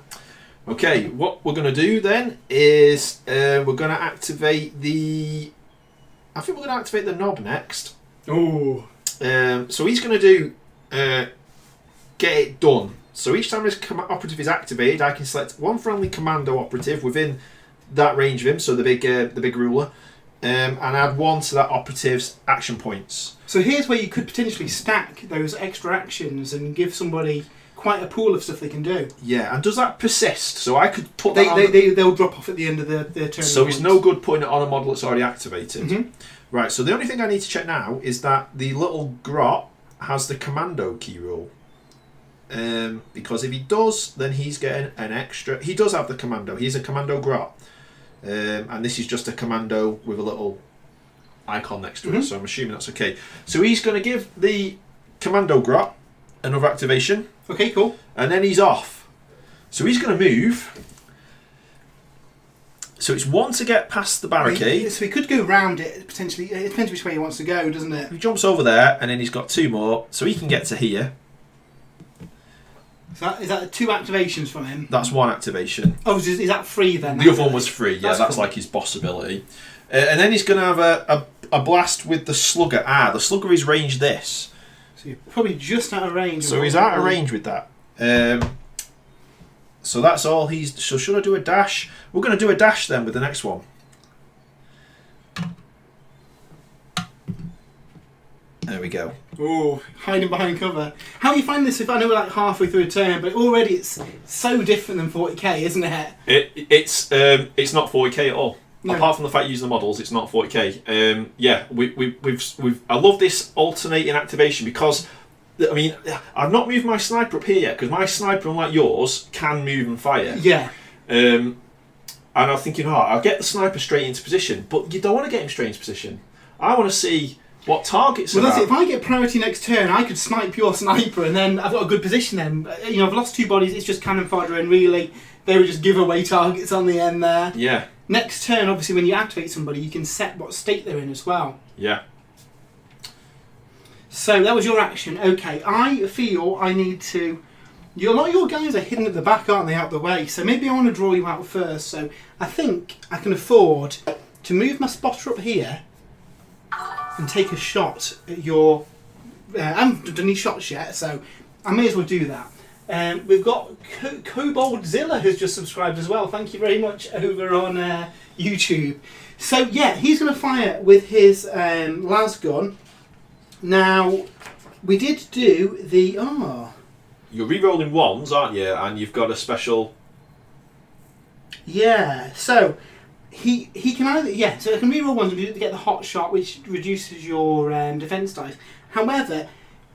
Okay, what we're going to do then is we're going to activate the... I think we're going to activate the knob next. Oh. So he's going to do get it done. So each time this operative is activated, I can select 1 friendly commando operative within that range of him, so the big ruler, and add 1 to that operative's action points. So here's where you could potentially stack those extra actions and give somebody quite a pool of stuff they can do. Yeah, and does that persist? So I could put that on... They'll drop off at the end of their turn. So it's no good putting it on a model that's already activated. Mm-hmm. Right, so the only thing I need to check now is that the little grot has the commando key rule. Because if he does, then he's getting an extra... He does have the commando. He's a commando grot. And this is just a commando with a little icon next to it, so I'm assuming that's okay. So he's going to give the commando grot another activation. Okay, cool. And then he's off. So he's going to move... So it's 1 to get past the barricade. So he could go round it, potentially. It depends which way he wants to go, doesn't it? He jumps over there, and then he's got 2 more, so he can get to here. Is that 2 activations from him? That's 1 activation. Oh, is that 3 then? The other one was free, yeah, that's cool. like his boss ability. And then he's going to have a blast with the slugger. The slugger is range this. So you're probably just out of range. So he's out of range with that. So that's all he's... So should I do a dash? We're going to do a dash then with the next one. There we go. Oh, hiding behind cover. How do you find this? If I know we're like halfway through a turn, but already it's so different than 40k, isn't it? It's not 40k at all. No. Apart from the fact using the models, it's not 40k. Yeah, we've. I love this alternating activation because, I mean, I've not moved my sniper up here yet because my sniper, unlike yours, can move and fire. Yeah. And I'm thinking, I'll get the sniper straight into position, but you don't want to get him straight into position. I want to see what targets. Well, that's it. If I get priority next turn, I could snipe your sniper, and then I've got a good position. Then I've lost 2 bodies. It's just cannon fodder, and really, they were just giveaway targets on the end there. Yeah. Next turn, obviously, when you activate somebody, you can set what state they're in as well. Yeah. So that was your action. Okay, I feel I need to... A lot of your guys are hidden at the back, aren't they, out the way? So maybe I want to draw you out first. So I think I can afford to move my spotter up here and take a shot at your... I haven't done any shots yet, so I may as well do that. We've got Koboldzilla who's just subscribed as well. Thank you very much over on YouTube. So yeah, he's going to fire with his las gun. Now, we did do the... you're re-rolling ones, aren't you? And you've got a special. Yeah. So he can either so I can re-roll ones and get the hot shot, which reduces your defense dice. However,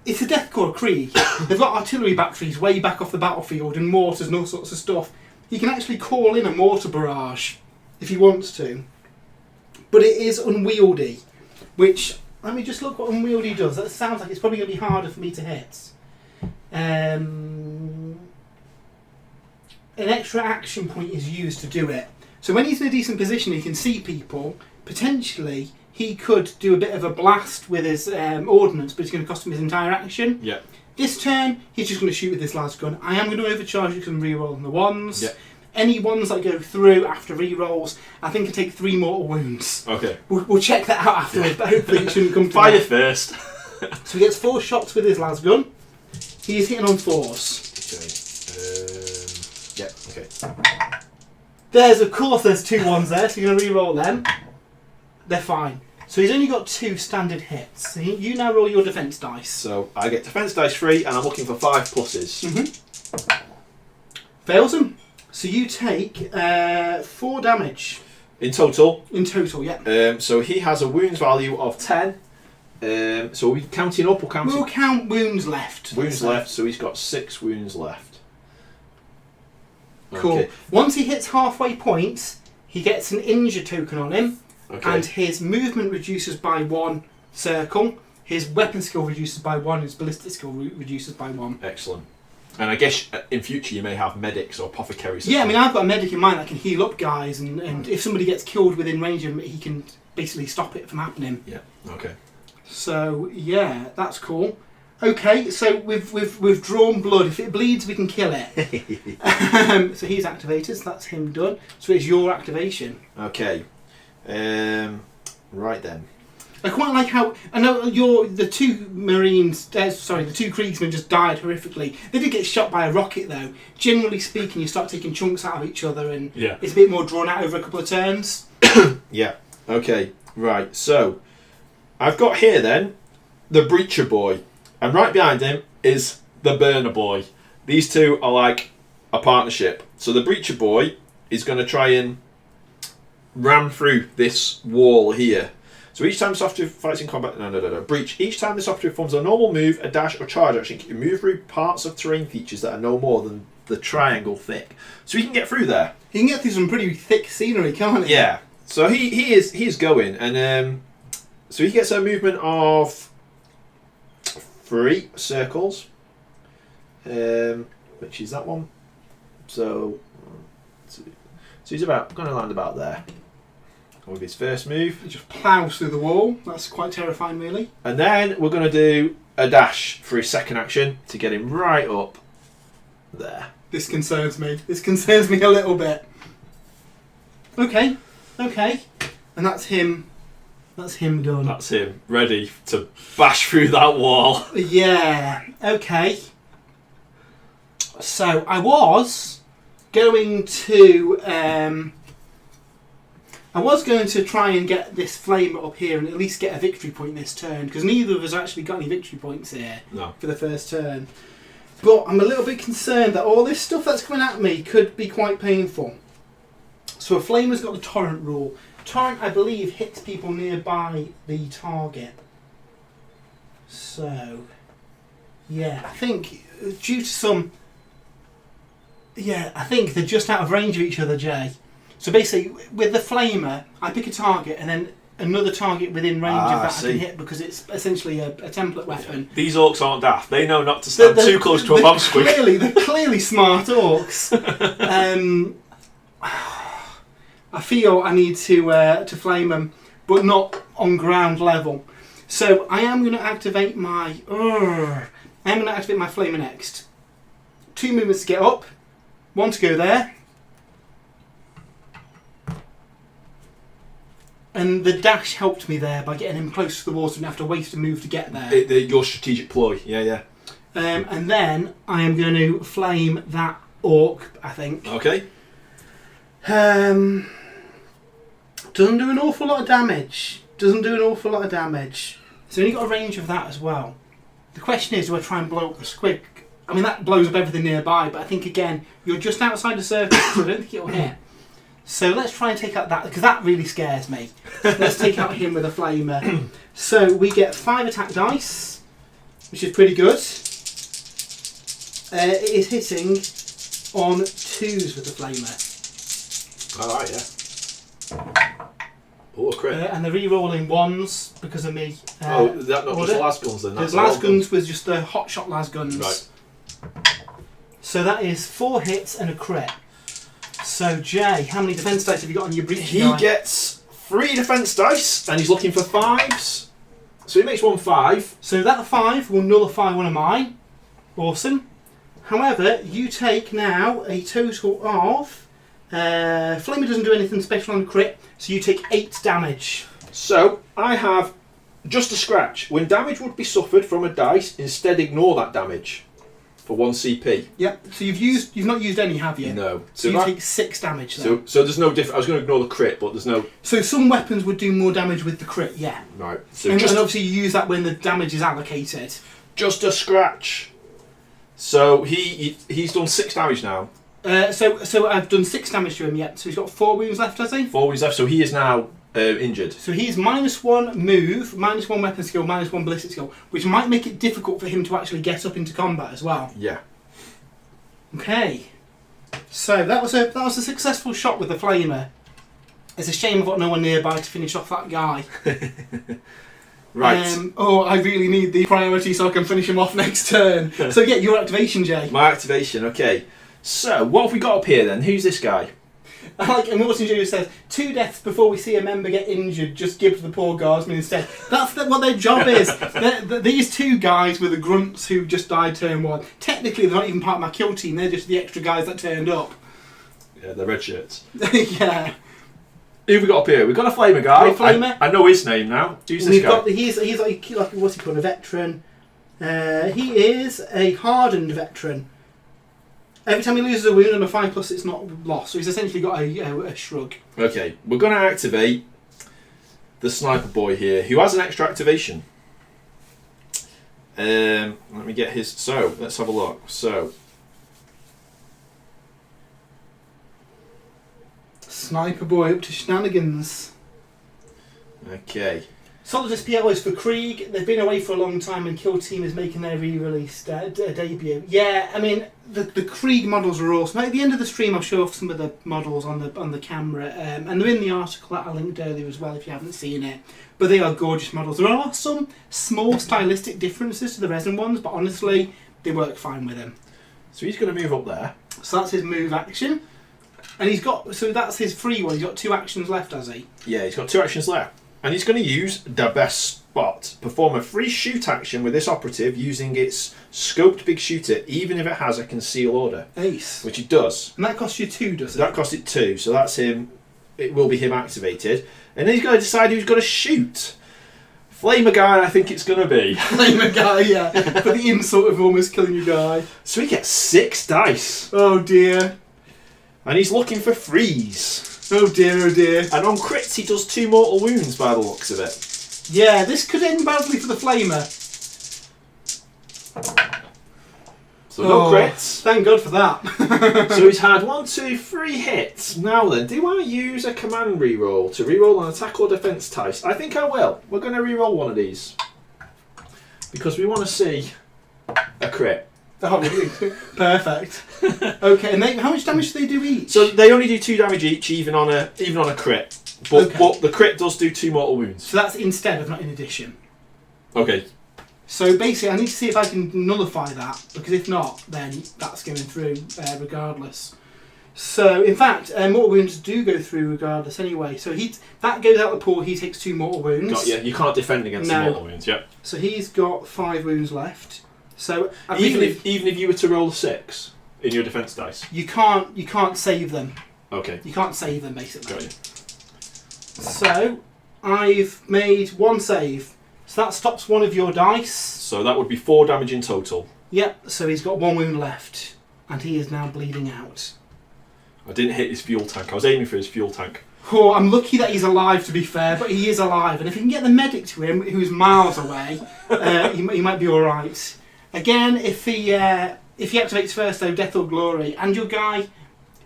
it's a Death Korps of Krieg. They've got artillery batteries way back off the battlefield and mortars and all sorts of stuff. He can actually call in a mortar barrage if he wants to, but it is unwieldy. Which, let me just look what unwieldy does. That sounds like it's probably going to be harder for me to hit. An extra action point is used to do it. So when he's in a decent position, he can see people. Potentially, he could do a bit of a blast with his ordnance, but it's going to cost him his entire action. Yeah. This turn, he's just going to shoot with his last gun. I am going to overcharge because I'm re-rolling the ones. Yeah. Any ones that go through after re-rolls, I think I take 3 mortal wounds. Okay. We'll check that out afterwards, but hopefully it shouldn't come to Fire that. first. So he gets 4 shots with his las gun. He is hitting on 4s. Okay. Yeah. Okay. There's, of course, there's 2 ones there, so you're going to re-roll them. They're fine. So he's only got 2 standard hits. So you now roll your defense dice. So I get defense dice 3, and I'm looking for 5 pluses. Fails him. So you take 4 damage. In total. In total, yeah. So he has a wounds value of 10. So are we counting up or counting? We'll count wounds left. Wounds left, so he's got 6 wounds left. Cool. Okay. Once he hits halfway point, he gets an injure token on him, Okay. and his movement reduces by 1 circle. His weapon skill reduces by 1. His ballistic skill reduces by 1. Excellent. And I guess in future you may have medics or apothecaries. Yeah, I mean, I've got a medic in mind that can heal up guys, and if somebody gets killed within range of him, he can basically stop it from happening. Yeah. Okay. So yeah, that's cool. Okay, so we've drawn blood. If it bleeds, we can kill it. So he's activated. So that's him done. So it's your activation. Okay. Right then. I quite like how I know the 2 Marines. The 2 Kriegsmen just died horrifically. They did get shot by a rocket though. Generally speaking, you start taking chunks out of each other, and it's a bit more drawn out over a couple of turns. Yeah. Okay. Right. So I've got here then the Breacher Boy, and right behind him is the Burner Boy. These 2 are like a partnership. So the Breacher Boy is going to try and ram through this wall here. So each time this operative fights in combat, breach. Each time this operative performs a normal move, a dash, or charge action, you can move through parts of terrain features that are no more than the triangle thick. So he can get through there. He can get through some pretty thick scenery, can't he? Yeah. So he is going, and so he gets a movement of 3 circles, which is that one. So he's about going to land about there with his first move. He just ploughs through the wall. That's quite terrifying, really. And then we're going to do a dash for his second action to get him right up there. This concerns me. This concerns me a little bit. Okay. And that's him. That's him done. That's him ready to bash through that wall. Yeah. Okay. So I was going to try and get this flame up here and at least get a victory point this turn, because neither of us actually got any victory points here for the first turn. But I'm a little bit concerned that all this stuff that's coming at me could be quite painful. So a flamer's got the torrent rule. Torrent, I believe, hits people nearby the target. So, yeah, I think due to some... Yeah, I think they're just out of range of each other, Jay. So basically, with the flamer, I pick a target and then another target within range of that I can hit, because it's essentially a template weapon. Yeah. These orcs aren't daft. They know not to stand too close to a bomb squig. They're clearly smart orcs. I feel I need to flame them, but not on ground level. So I am going to activate my... flamer next. 2 movements to get up. 1 to go there. And the dash helped me there by getting him close to the water and have to waste a move to get there. Your strategic ploy, yeah. And then I am going to flame that orc, I think. Okay. Doesn't do an awful lot of damage. It's only got a range of that as well. The question is, do I try and blow up the squig I mean, that blows up everything nearby, but I think, again, you're just outside the circle, so I don't think it'll hit. So let's try and take out that, because that really scares me. Let's take out him with a flamer. So we get 5 attack dice, which is pretty good. It is hitting on 2s with the flamer. Alright, yeah. Oh, a crit. And they're re-rolling 1s because of me. That not order. just las guns then? The las guns was just the hot shot las guns. Right. So that is 4 hits and a crit. So Jay, how many defense dice have you got on your breach? He gets 3 defense dice, and he's looking for 5s. So he makes 1 5. So that 5 will nullify one of mine. Awesome. However, you take now a total of... Flamer doesn't do anything special on crit, so you take 8 damage. So I have just a scratch. When damage would be suffered from a dice, instead ignore that damage for 1 CP. Yep. So you've not used any, have you? No. So you take 6 damage then. So there's no difference. I was going to ignore the crit, but there's no... So some weapons would do more damage with the crit, yeah. Right. So And just obviously you use that when the damage is allocated. just a scratch. So he's done 6 damage now. So I've done 6 damage to him yet. So he's got 4 wounds left, has he? 4 wounds left. So he is now injured. So he's -1 move, -1 weapon skill, -1 ballistic skill, which might make it difficult for him to actually get up into combat as well. Yeah. Okay. So that was a successful shot with the flamer. It's a shame I've got no one nearby to finish off that guy. Right. I really need the priority so I can finish him off next turn. So yeah, your activation, Jay. My activation. Okay. So what have we got up here then? Who's this guy? And Morton Jr. says, 2 deaths before we see a member get injured, just give to the poor guardsmen instead. That's what their job is. These 2 guys were the grunts who just died turn 1. Technically, they're not even part of my kill team, they're just the extra guys that turned up. Yeah, the red shirts. Yeah. Who have we got up here? We've got a flamer guy. Flamer. I know his name now. Who's this guy? He's like what's he called? A veteran. He is a hardened veteran. Every time he loses a wound on a 5+, it's not lost. So he's essentially got a shrug. Okay, we're going to activate the sniper boy here, who has an extra activation. Let me get his... So, let's have a look. So... Sniper boy up to shenanigans. Okay. Solidus PL is for Krieg. They've been away for a long time, and Kill Team is making their re-release debut. Yeah, I mean the Krieg models are awesome. At the end of the stream, I'll show off some of the models on the camera, and they're in the article that I linked earlier as well if you haven't seen it. But they are gorgeous models. There are some small stylistic differences to the resin ones, but honestly, they work fine with them. So he's going to move up there. So that's his move action, and so that's his free one. He's got 2 actions left, has he? Yeah, he's got 2 actions left. And he's going to use the best spot. Perform a free shoot action with this operative using its scoped big shooter, even if it has a conceal order. Ace. Which it does. And that costs you 2, does it? That costs it 2, so that's him. It will be him activated. And then he's got to decide who's going to shoot. Flamer guy, I think it's going to be. Flamer guy, yeah. For the insult of almost killing your guy. So he gets 6 dice. Oh dear. And he's looking for freeze. Oh dear, oh dear. And on crits he does 2 mortal wounds by the looks of it. Yeah, this could end badly for the flamer. So no crits. Thank God for that. So he's had 1, 2, 3 hits. Now then, do I use a command reroll to reroll an attack or defense dice? I think I will. We're going to reroll one of these. Because we want to see a crit. Oh, really? Perfect. Okay, and how much damage do they do each? So they only do 2 damage each, even on a crit. But the crit does do 2 mortal wounds. So that's instead of, not in addition. Okay. So basically, I need to see if I can nullify that, because if not, then that's going through regardless. So, in fact, mortal wounds do go through regardless anyway. So that goes out the pool. He takes 2 mortal wounds. Got you. You can't defend against the mortal wounds. Yep. So he's got 5 wounds left. So even if you were to roll a 6 in your defense dice, you can't save them. Okay. You can't save them basically. Got you. So I've made 1 save. So that stops one of your dice. So that would be 4 damage in total. Yep. So he's got 1 wound left, and he is now bleeding out. I didn't hit his fuel tank. I was aiming for his fuel tank. Oh, I'm lucky that he's alive, to be fair, but he is alive, and if you can get the medic to him, who's miles away, he might be all right. Again, if he if he activates first, though, Death or Glory, and your guy,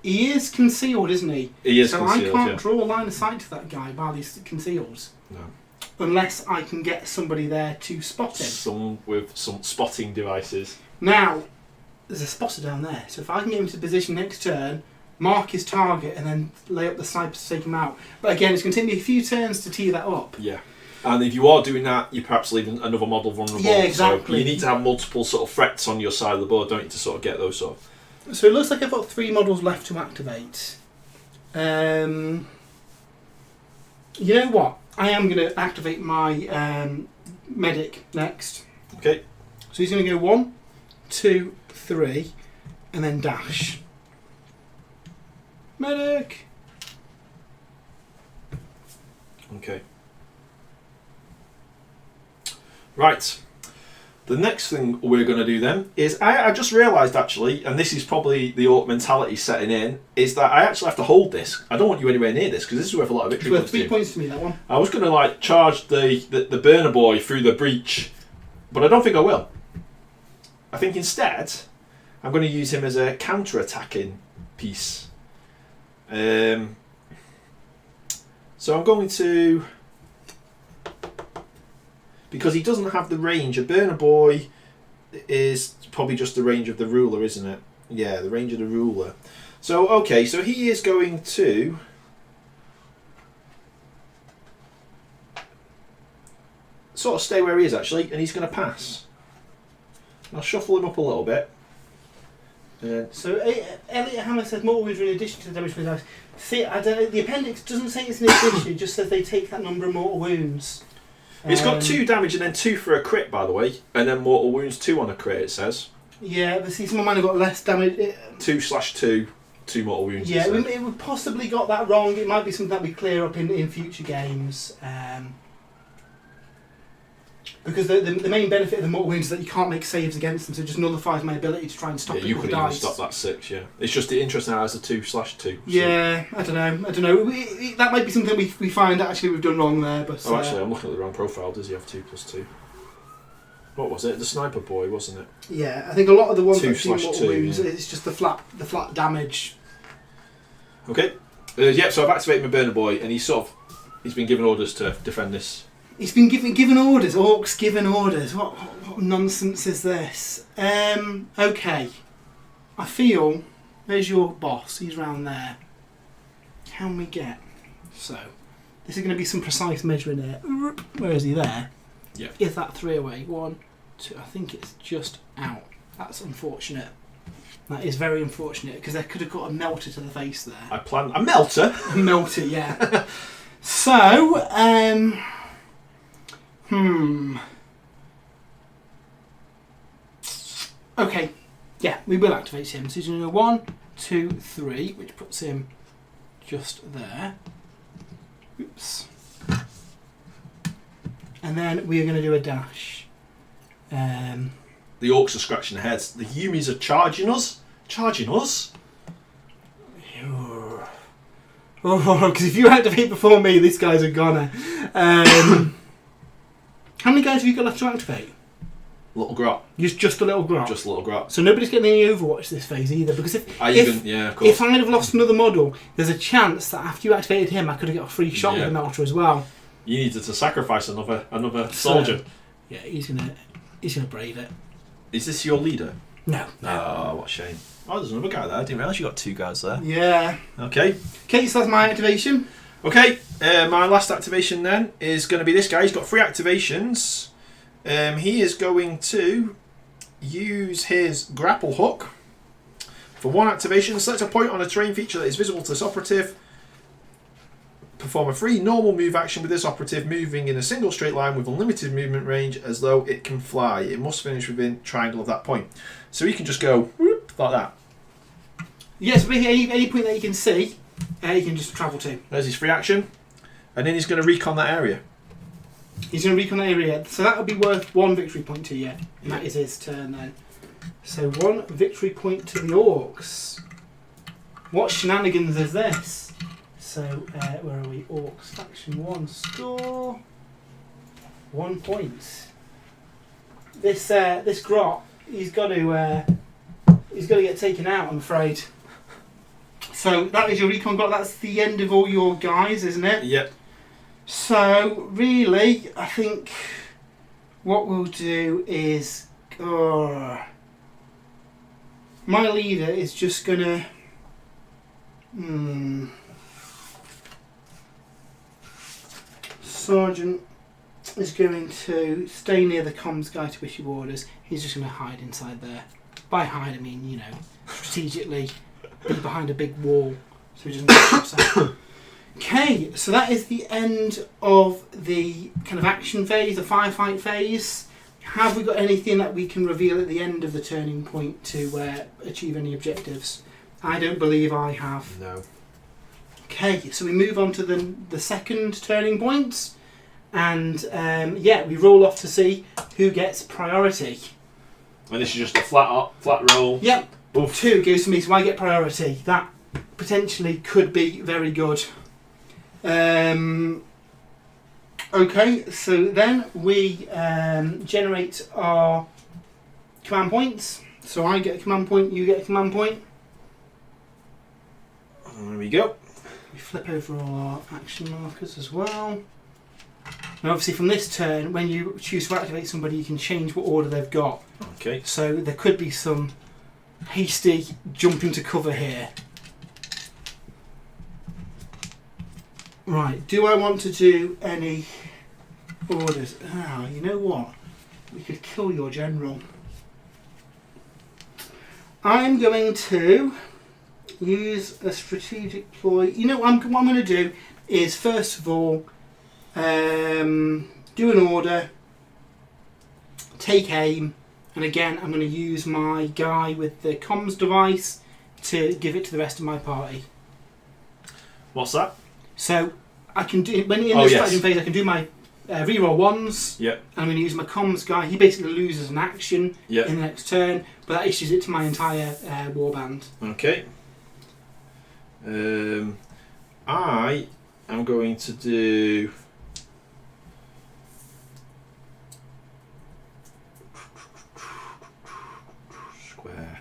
he is concealed, isn't he? He is so concealed, I can't draw a line of sight to that guy while he's concealed. No. Unless I can get somebody there to spot him. Someone with some spotting devices. Now, there's a spotter down there, so if I can get him to position next turn, mark his target, and then lay up the snipers to take him out. But again, it's going to take me a few turns to tee that up. Yeah. And if you are doing that, you're perhaps leaving another model vulnerable. Yeah, exactly. So you need to have multiple sort of threats on your side of the board, don't you, to sort of get those sort of... So it looks like I've got 3 models left to activate. You know what? I am going to activate my medic next. Okay. So he's going to go 1, 2, 3, and then dash. Medic! Okay. Right. The next thing we're going to do then is, I just realised actually, and this is probably the Ork mentality setting in, is that I actually have to hold this. I don't want you anywhere near this because this is worth a lot of victory It's points. worth 3 points to me, that one. I was going to like charge the burner boy through the breach, but I don't think I will. I think instead I'm going to use him as a counter-attacking piece. So I'm going to, because he doesn't have the range, a burner boy is probably just the range of the ruler, isn't it? Yeah, the range of the ruler. So okay, so he is going to sort of stay where he is actually, and he's going to pass. I'll shuffle him up a little bit. So Elliot Hammer says mortal wounds are in addition to the damage with dice. See, I don't know, the appendix doesn't say it's an addition, it just says they take that number of mortal wounds. It's got 2 damage and then 2 for a crit, by the way, and then mortal wounds 2 on a crit. It says. Yeah, but see, some of mine have got less damage. 2/2, 2 mortal wounds. Yeah, it would possibly got that wrong. It might be something that we clear up in future games. Because the main benefit of the mortal wounds is that you can't make saves against them, so it just nullifies my ability to try and stop it you with could the even dice. stop that 6. Yeah, it's just interesting how it's a 2/2. So. Yeah, I don't know. That might be something we find actually we've done wrong there. But actually, I'm looking at the wrong profile. Does he have 2/2? What was it? The sniper boy, wasn't it? Yeah, I think a lot of the ones that do mortal 2/2, wounds, yeah. it's just the flat damage. Okay. So I've activated my burner boy, and he's been given orders to defend this. He's been given orders. Orcs given orders. What nonsense is this? Okay. I feel. There's your boss. He's round there. Can we get? So, this is going to be some precise measuring here. Where is he there? Yeah. Is that 3 away? 1, 2. I think it's just out. That's unfortunate. That is very unfortunate because they could have got a melter to the face there. I planned a melter. Melter, yeah. So, Okay, yeah, we will activate him. So he's going to go 1, 2, 3, which puts him just there. Oops. And then we are going to do a dash. The orcs are scratching their heads. The Yumis are charging us. Oh, because if you activate before me, these guys are goner. How many guys have you got left to activate? Little grot. Just a little grot. Just a little grot. So nobody's getting any Overwatch this phase either, because if of course. if I had have lost another model, there's a chance that after you activated him, I could have got a free shot with the melter as well. You needed to sacrifice another soldier. Yeah, he's gonna brave it. Is this your leader? No. Oh, what a shame. Oh, there's another guy there. I didn't realise you got 2 guys there. Yeah. Okay. Okay, so that's my activation. Okay, my last activation then is going to be this guy. He's got 3 activations. He is going to use his grapple hook for 1 activation. Select a point on a terrain feature that is visible to this operative. Perform a free normal move action with this operative moving in a single straight line with unlimited movement range as though it can fly. It must finish within triangle of that point. So he can just go whoop, like that. Yes, but any point that you can see, he can just travel to. There's his free action. And then he's going to recon that area. He's going to recon the area. So that would be worth 1 victory point to you. And that is his turn then. So 1 victory point to the Orcs. What shenanigans is this? So, where are we? Orcs faction 1 score 1 point. This grot, he's got to he's got to get taken out, I'm afraid. So that is your recon block. That's the end of all your guys, isn't it? Yep. So really, I think what we'll do is, my leader is just gonna. Sergeant is going to stay near the comms guy to issue orders. He's just going to hide inside there. By hide, I mean, you know, strategically be behind a big wall so he doesn't get shots out. Okay, so that is the end of the kind of action phase, the firefight phase. Have we got anything that we can reveal at the end of the turning point to achieve any objectives? I don't believe I have. No. Okay, so we move on to the second turning point, and we roll off to see who gets priority. And this is just a flat roll. Yep, Oof. 2 goes to me, so I get priority. That potentially could be very good. Okay, so then we generate our command points. So I get a command point, you get a command point. There we go. We flip over all our action markers as well. Now obviously from this turn, when you choose to activate somebody, you can change what order they've got. Okay. So there could be some hasty jumping to cover here. Right, do I want to do any orders? You know what? We could kill your general. I'm going to use a strategic ploy. You know what I'm going to do is, first of all, do an order, take aim, and again I'm going to use my guy with the comms device to give it to the rest of my party. What's that? So I can do, when in the strategy phase, I can do my reroll ones. Yep. I'm going to use my comms guy. He basically loses an action Yep. in the next turn, but that issues it to my entire warband. Okay. I am going to do square.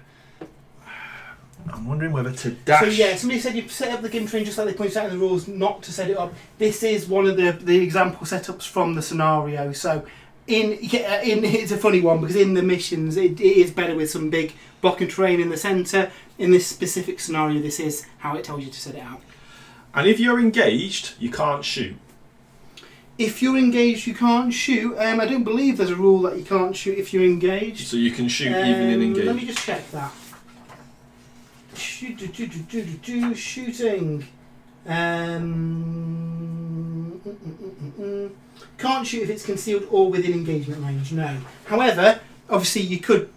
I'm wondering whether to dash. So yeah, somebody said you set up the game train just like they pointed out in the rules, not to set it up. This is one of the example setups from the scenario. So it's a funny one because in the missions it is better with some big block and terrain in the centre. In this specific scenario, this is how it tells you to set it out. And if you're engaged, you can't shoot. If you're engaged, you can't shoot. I don't believe there's a rule that you can't shoot if you're engaged. So you can shoot even in engaged. Let me just check that. Shooting. Can't shoot if it's concealed or within engagement range, no. However, obviously you could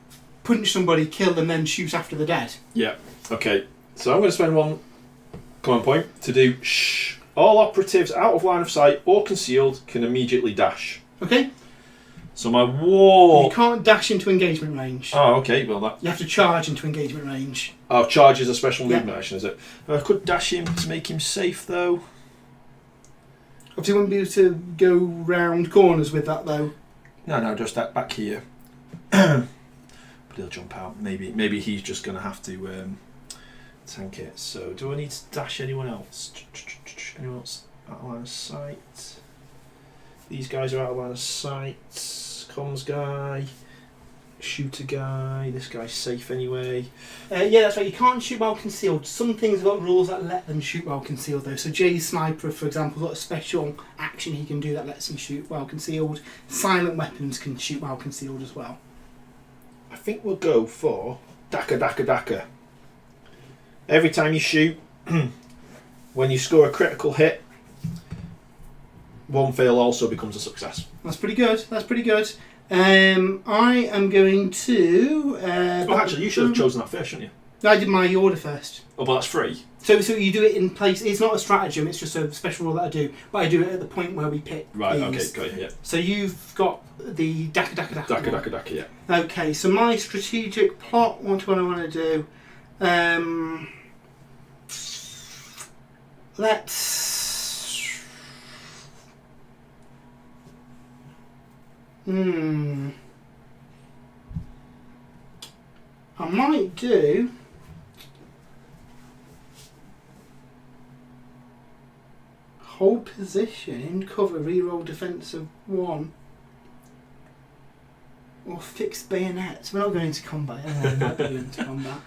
punch somebody, kill them, then shoot after they're dead. Yeah. Okay. So I'm going to spend 1 command point to do shh. All operatives out of line of sight or concealed can immediately dash. Okay. So my war... You can't dash into engagement range. Oh, okay. Well, that... You have to charge into engagement range. Oh, charge is a special Yeah. movement action, is it? I could dash him to make him safe, though. Obviously, you wouldn't be able to go round corners with that, though. No, just that back here. But he'll jump out. Maybe he's just going to have to tank it. So, do I need to dash anyone else? Anyone else out of line of sight? These guys are out of line of sight. Comms guy. Shooter guy. This guy's safe anyway. Yeah, that's right. You can't shoot while concealed. Some things have got rules that let them shoot while concealed, though. So Jay's sniper, for example, has got a special action he can do that lets him shoot while concealed. Silent weapons can shoot while concealed as well. I think we'll go for Daka. Every time you shoot, when you score a critical hit, 1 fail also becomes a success. That's pretty good. I am going to... Actually, you should have chosen that first, shouldn't you? I did my order first. Oh, but that's free. So you do it in place. It's not a stratagem. It's just a special rule that I do. But I do it at the point where we pick Right. these. Okay. Got it. Yeah. So you've got the Daka. Daka. Yeah. Okay. So my strategic plot. What do I want to do? Let's. I might do... hold position in cover, reroll defense of 1. Or fixed bayonets. We're not going into combat. Oh, we might be going into combat.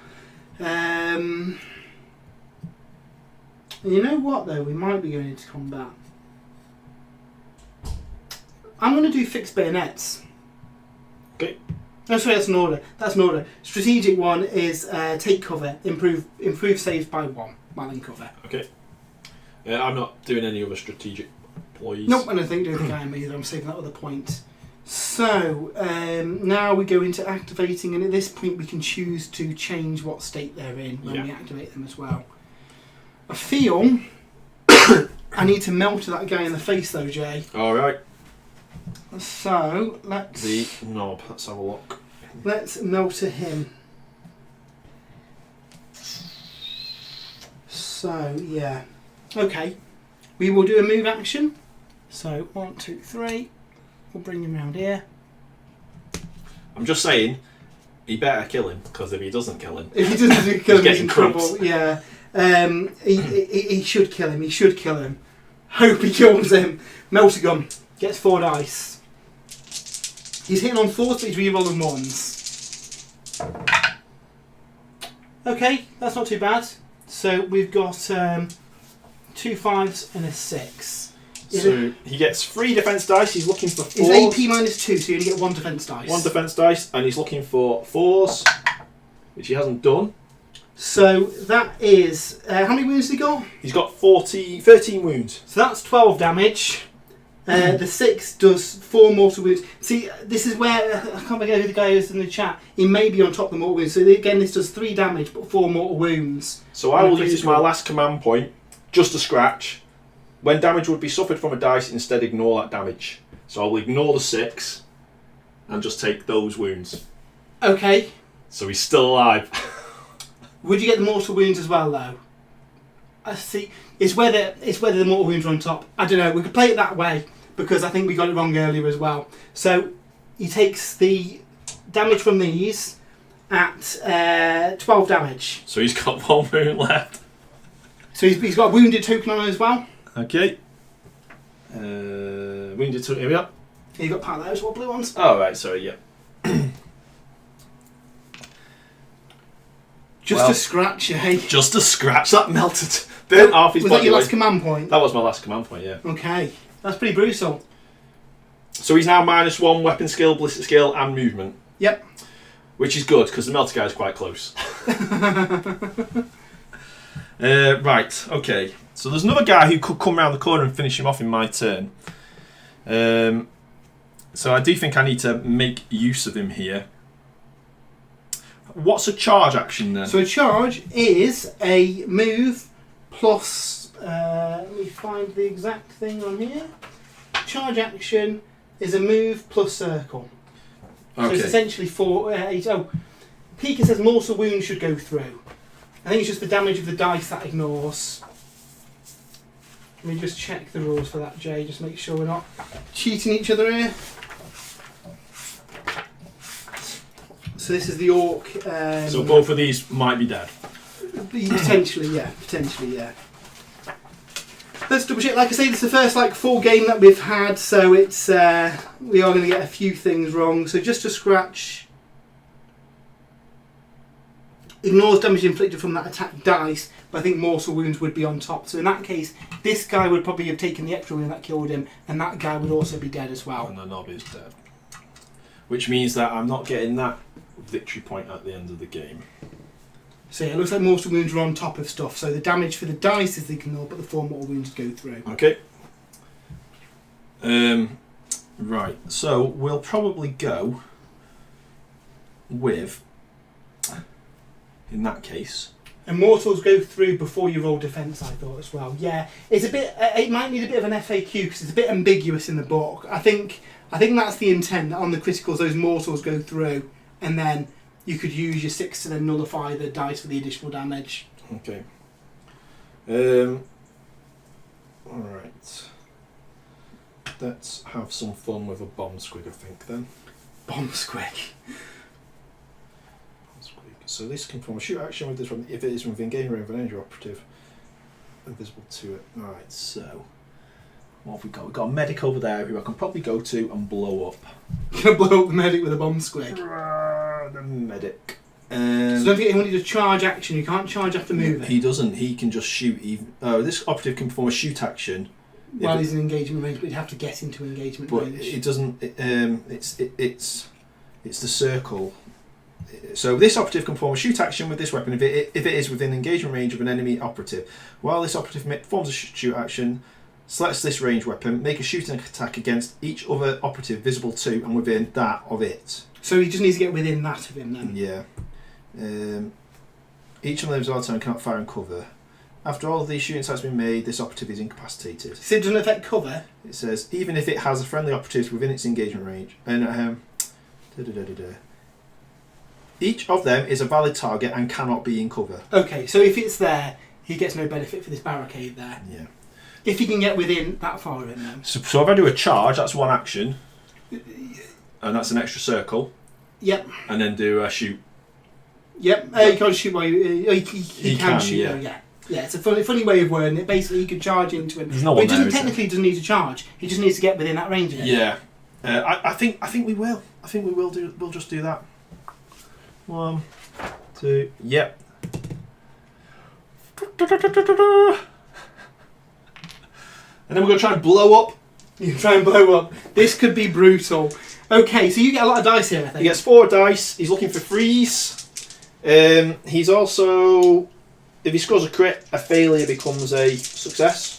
You know what though? We might be going into combat. I'm going to do fixed bayonets. Okay. No, sorry, that's an order. That's an order. Strategic one is take cover, improve saves by 1 while in cover. Okay. I'm not doing any other strategic ploys. Nope, I don't think doing the game either. I'm saving that other point. So now we go into activating, and at this point we can choose to change what state they're in when we activate them as well. I feel I need to melt that guy in the face though, Jay. All right. So let's the knob. Let's have a look. Let's melter him. So yeah, okay. We will do a move action. So 1, 2, 3. We'll bring him round here. I'm just saying, he better kill him, because if he doesn't kill him, if he doesn't kill him, he's in crumps. trouble. Yeah, he should kill him. He should kill him. Hope he kills him. Melter gun gets 4 dice. He's hitting on 4s, but he's re-rolling 1s. Okay, that's not too bad. So we've got 2 5s and a 6. So he gets 3 defense dice. He's looking for 4s. It's AP -2, so you only get 1 defense dice. 1 defense dice, and he's looking for 4s, which he hasn't done. So that is how many wounds has he got? He's got 13 wounds. So that's 12 damage. The 6 does 4 mortal wounds. See, this is where I can't remember who the guy is in the chat. He may be on top of the mortal wounds. So again, this does 3 damage, but 4 mortal wounds. So I will use my last command point just to scratch. When damage would be suffered from a dice, instead ignore that damage. So I'll ignore the 6 and just take those wounds. Okay. So he's still alive. Would you get the mortal wounds as well, though? I see. It's whether the mortal wounds are on top. I don't know. We could play it that way because I think we got it wrong earlier as well. So he takes the damage from these at 12 damage. So he's got 1 wound left. So he's got a wounded token on as well. Okay. Wounded token. Here we are. You got part of those. What blue ones? Oh right. Sorry. Yeah. Just a scratch, eh? Just a scratch. That melted. Burnt off his body. Was that your last command point? That was my last command point, yeah. Okay. That's pretty brutal. So he's now -1 weapon skill, ballistic skill, and movement. Yep. Which is good, because the melter guy is quite close. Right, okay. So there's another guy who could come round the corner and finish him off in my turn. So I do think I need to make use of him here. What's a charge action then? So a charge is a move plus... let me find the exact thing on here. Charge action is a move plus circle. Okay. So it's essentially 8... Oh, Pika says mortal wounds should go through. I think it's just the damage of the dice that ignores. Let me just check the rules for that, Jay. Just make sure we're not cheating each other here. So this is the Ork. So both of these might be dead. Potentially, yeah. Potentially, yeah. Let's double check. Like I say, this is the first full game that we've had, so it's we are going to get a few things wrong. So just to scratch. Ignores damage inflicted from that attack dice, but I think mortal wounds would be on top. So in that case, this guy would probably have taken the extra wound that killed him, and that guy would also be dead as well. And the knob is dead. Which means that I'm not getting that victory point at the end of the game. So yeah, it looks like mortal wounds are on top of stuff. So the damage for the dice is ignored, but the 4 mortal wounds go through. Okay. Right, so we'll probably go with... in that case. And mortals go through before you roll defense, I thought as well. Yeah, it's a bit. It might need a bit of an FAQ because it's a bit ambiguous in the book. I think that's the intent, that on the criticals those mortals go through, and then you could use your 6 to then nullify the dice for the additional damage. Okay. All right. Let's have some fun with a bomb squig, I think then. Bomb squig. Squig. So this can perform a shoot action with this one if it is within game range of an energy operative invisible to it. Alright, so what have we got? We've got a medic over there who I can probably go to and blow up. You're going to blow up the medic with a bomb squig. The medic. So don't forget, he wanted a charge action. You can't charge after moving. He doesn't. He can just shoot. This operative can perform a shoot action while he's in engagement range, but he'd have to get into engagement range. But it doesn't. It's the circle. So this operative can perform a shoot action with this weapon if it is within engagement range of an enemy operative. While this operative performs a shoot action, selects this range weapon, make a shooting attack against each other operative visible to and within that of it. So he just needs to get within that of him then? Yeah. Each of them all the time cannot fire and cover. After all of these shooting attacks have been made, this operative is incapacitated. So it doesn't affect cover? It says, even if it has a friendly operative within its engagement range. And each of them is a valid target and cannot be in cover. Okay, so if it's there, he gets no benefit for this barricade there. Yeah. If he can get within that far in then. So if I do a charge, that's one action. And that's an extra circle. Yep. And then do a shoot. Yep. You can't shoot while he can shoot. Yeah. Though, yeah. Yeah, it's a funny way of wording it. Basically, he could charge into him. There's no one but he there, technically doesn't need to charge. He just needs to get within that range again. Yeah. I think we will. I think we will do. We'll just do that. 1, 2. Yep. And then we're going to try and blow up. You try and blow up. This could be brutal. Okay, so you get a lot of dice here, I think. He gets 4 dice. He's looking for freeze. He's also, if he scores a crit, a failure becomes a success.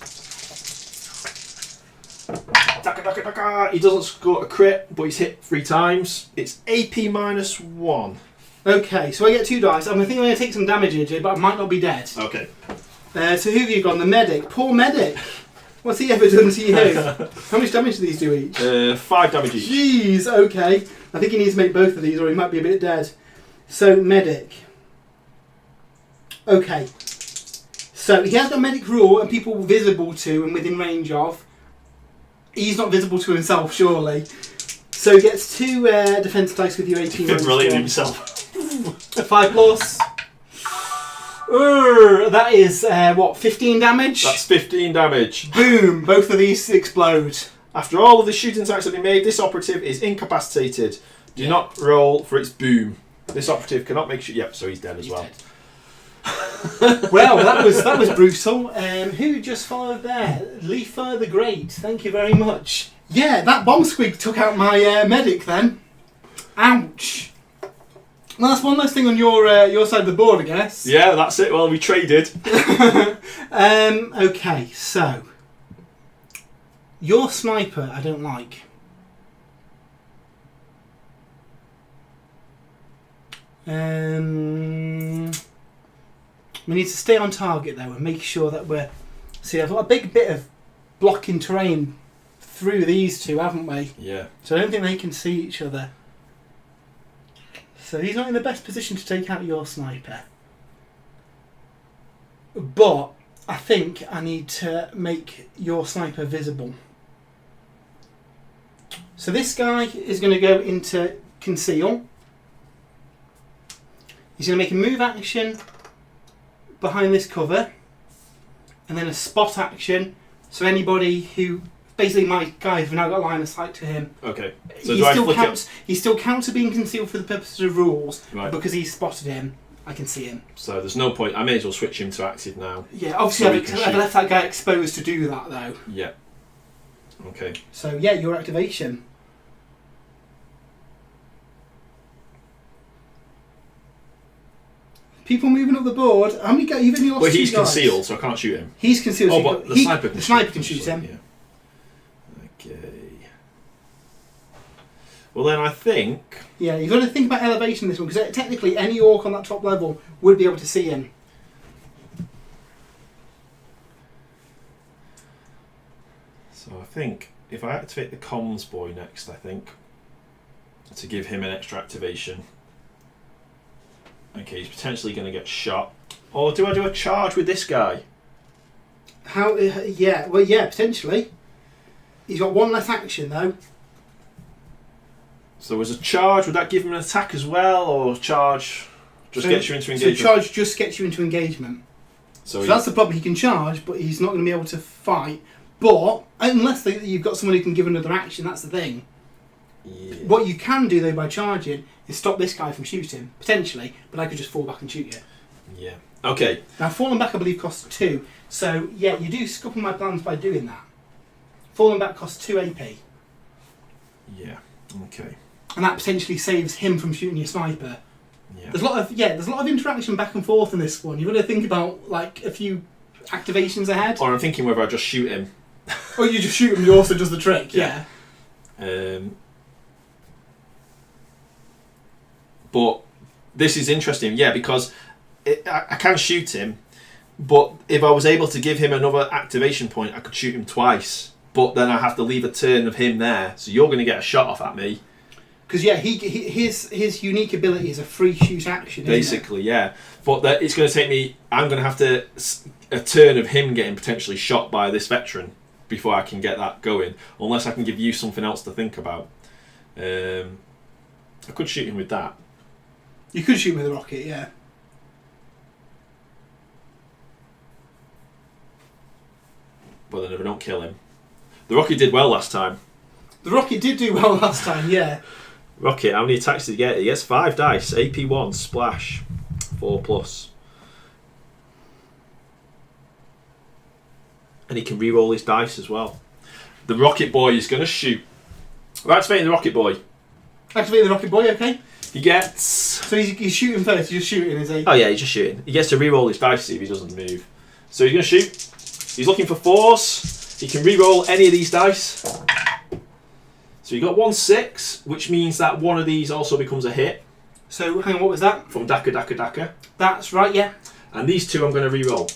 He doesn't score a crit, but he's hit 3 times. It's AP -1. Okay, so I get 2 dice. I'm going to take some damage here, but I might not be dead. Okay. So who have you gone? The medic. Poor medic. What's he ever done to you? How much damage do these do each? 5 damage each. Jeez, okay. I think he needs to make both of these or he might be a bit dead. So, medic. Okay. So, he has got medic rule and people visible to and within range of. He's not visible to himself, surely. So, he gets 2 defense dice with your 18 range. Brilliant himself. 5 plus. That is, 15 damage? That's 15 damage. Boom! Both of these explode. After all of the shooting attacks have been made, this operative is incapacitated. Do not roll for its boom. This operative cannot make Yep, so he's dead as well. Dead. Well, that was brutal. Who just followed there? Leafer the Great. Thank you very much. Yeah, that bomb squig took out my medic then. Ouch. Well, that's one less thing on your side of the board, I guess. Yeah, that's it. Well, we traded. Okay, so your sniper, I don't like. We need to stay on target though and make sure that we're. See, I've got a big bit of blocking terrain through these two, haven't we? Yeah. So I don't think they can see each other. So he's not in the best position to take out your sniper. But I think I need to make your sniper visible. So this guy is going to go into conceal. He's going to make a move action behind this cover. And then a spot action. So anybody who... Basically, my guys have now got a line of sight to him. Okay. So He still counts as being concealed for the purposes of rules, right. Because he's spotted him. I can see him. So there's no point. I may as well switch him to active now. Yeah, obviously I've left that guy exposed to do that though. Yeah. Okay. So yeah, your activation. People moving up the board. How many guys? You've only lost 2 guys. Well, he's concealed, so I can't shoot him. He's concealed. Oh, but the sniper can shoot him. Yeah. Okay. Well, then I think... Yeah, you've got to think about elevation in this one, because technically any orc on that top level would be able to see him. So I think if I activate the comms boy next, I think, to give him an extra activation. Okay, he's potentially going to get shot. Or do I do a charge with this guy? How? Yeah, well, yeah, potentially. He's got 1 less action though. So as a charge, would that give him an attack as well, or charge? Just gets you into engagement. So charge just gets you into engagement. So that's the problem. He can charge, but he's not going to be able to fight. But unless you've got someone who can give another action, that's the thing. Yeah. What you can do though by charging is stop this guy from shooting potentially, but I could just fall back and shoot you. Yeah. Okay. Now falling back, I believe, costs 2. So yeah, you do scupper my plans by doing that. Falling back costs 2 AP. Yeah. Okay. And that potentially saves him from shooting your sniper. Yeah. There's a lot of interaction back and forth in this one. You've got to think about like a few activations ahead. Or I'm thinking whether I just shoot him. Or you just shoot him, he also does the trick. Yeah. But this is interesting, yeah, because I can shoot him, but if I was able to give him another activation point, I could shoot him twice. But then I have to leave a turn of him there, so you're going to get a shot off at me. Because yeah, his unique ability is a free shoot action. Basically, yeah. But it's going to take me. I'm going to have to a turn of him getting potentially shot by this veteran before I can get that going. Unless I can give you something else to think about. I could shoot him with that. You could shoot him with a rocket, yeah. But then if I don't kill him, the rocket did well last time. The rocket did do well last time, yeah. Rocket, how many attacks did he get? He gets 5 dice. AP 1, splash, 4+. And he can re-roll his dice as well. The rocket boy is going to shoot. We're activating the rocket boy. Activate the rocket boy, okay. He gets... So he's shooting first, he's just shooting, is he? Oh yeah, he's just shooting. He gets to re-roll his dice to see if he doesn't move. So he's going to shoot. He's looking for 4s. He can re-roll any of these dice. So you got 1 6, which means that one of these also becomes a hit. So hang on, what was that? From Daka Daka Daka. That's right, yeah. And these 2 I'm going to re-roll.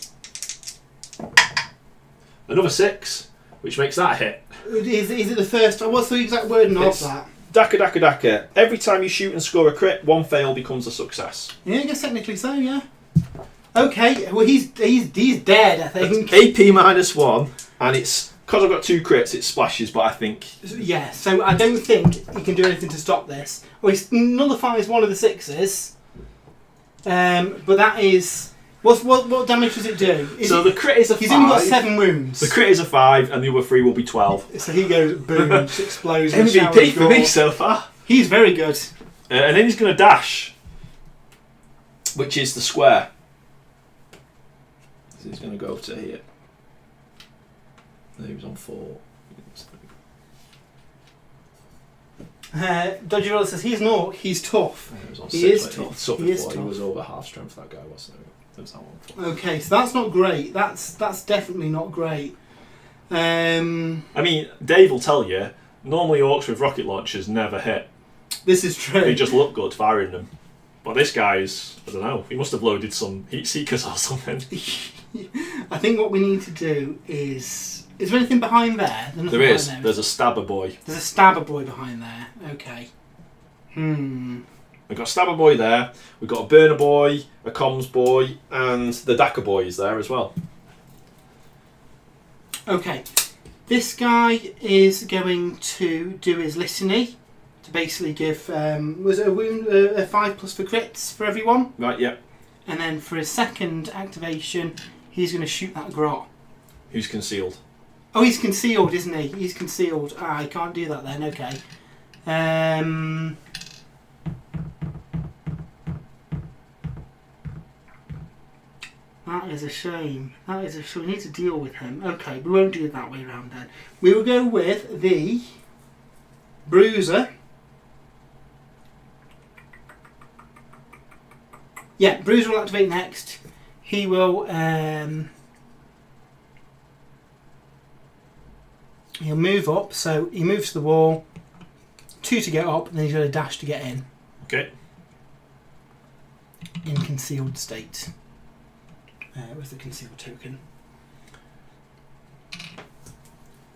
Another 6, which makes that a hit. Is it the first? What's the exact wording of that? Daka Daka Daka. Every time you shoot and score a crit, 1 fail becomes a success. Yeah, I guess technically so, yeah. Okay, well he's dead, I think. It's AP -1, and it's because I've got 2 crits, it splashes, but I think... Yeah, so I don't think he can do anything to stop this. Well, he nullifies one of the 6s, but that is... What damage does it do? So the crit is a 5. He's only got 7 wounds. The crit is a 5, and the other 3 will be 12. So he goes boom, just explodes. in a shower MVP of for me gore. so far. He's very good. And then he's going to dash, which is the square. So he's going to go to here. He was on 4. Dodgy Roller says he's an orc, he's tough. He was on He 6, is right? tough. Suffered He is for. He tough. was over half strength, that guy, wasn't he? There was that one. Okay, so that's not great. That's definitely not great. I mean, Dave will tell you, normally orcs with rocket launchers never hit. This is true. They just look good firing them. But this guy's, I don't know, he must have loaded some heat seekers or something. I think what we need to do is there anything behind there? There is. There's a stabber boy. There's a stabber boy behind there. Okay. We've got a stabber boy there. We've got a burner boy, a comms boy, and the Daka boy is there as well. Okay. This guy is going to do his listening to basically give was it a wound a 5+ for crits for everyone, Right, yeah. and then for his second activation he's going to shoot that grot. Who's concealed? Oh, he's concealed, isn't he? He's concealed. I can't do that then. Okay. That is a shame. That is a shame. We need to deal with him. Okay, we won't do it that way around then. We will go with the Bruiser. Yeah, Bruiser will activate next. He will... he'll move up, so he moves to the wall. 2 to get up, and then he's going to dash to get in. Okay. In concealed state. Where's the concealed token?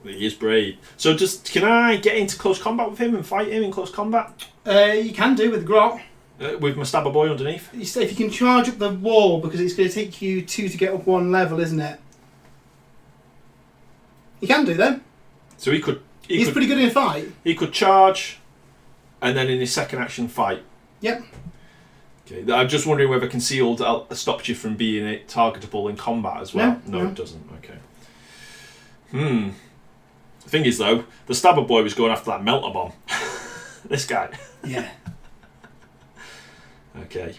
He is brave. So can I get into close combat with him and fight him in close combat? You can do with Grot. With my stabber boy underneath? If you can charge up the wall, because it's going to take you 2 to get up 1 level, isn't it? You can do then. So He's pretty good in a fight. He could charge, and then in his second action fight. Yep. Okay, I'm just wondering whether concealed stops you from being targetable in combat as well. No, No. it doesn't. Okay. The thing is, though, the stabber boy was going after that melter bomb. This guy. Yeah. Okay.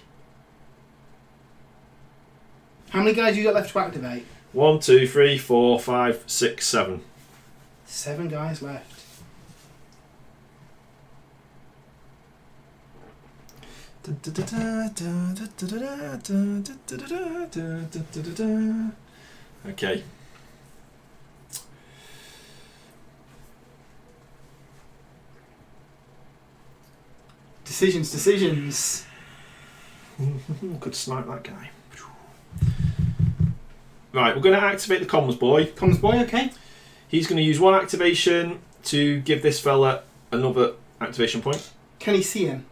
How many guys you got left to activate? 1, 2, 3, 4, 5, 6, 7. 7 guys left. Okay. Decisions. Could snipe that guy. Right, we're going to activate the comms boy. Comms boy, okay. He's going to use 1 activation to give this fella another activation point. Can he see him?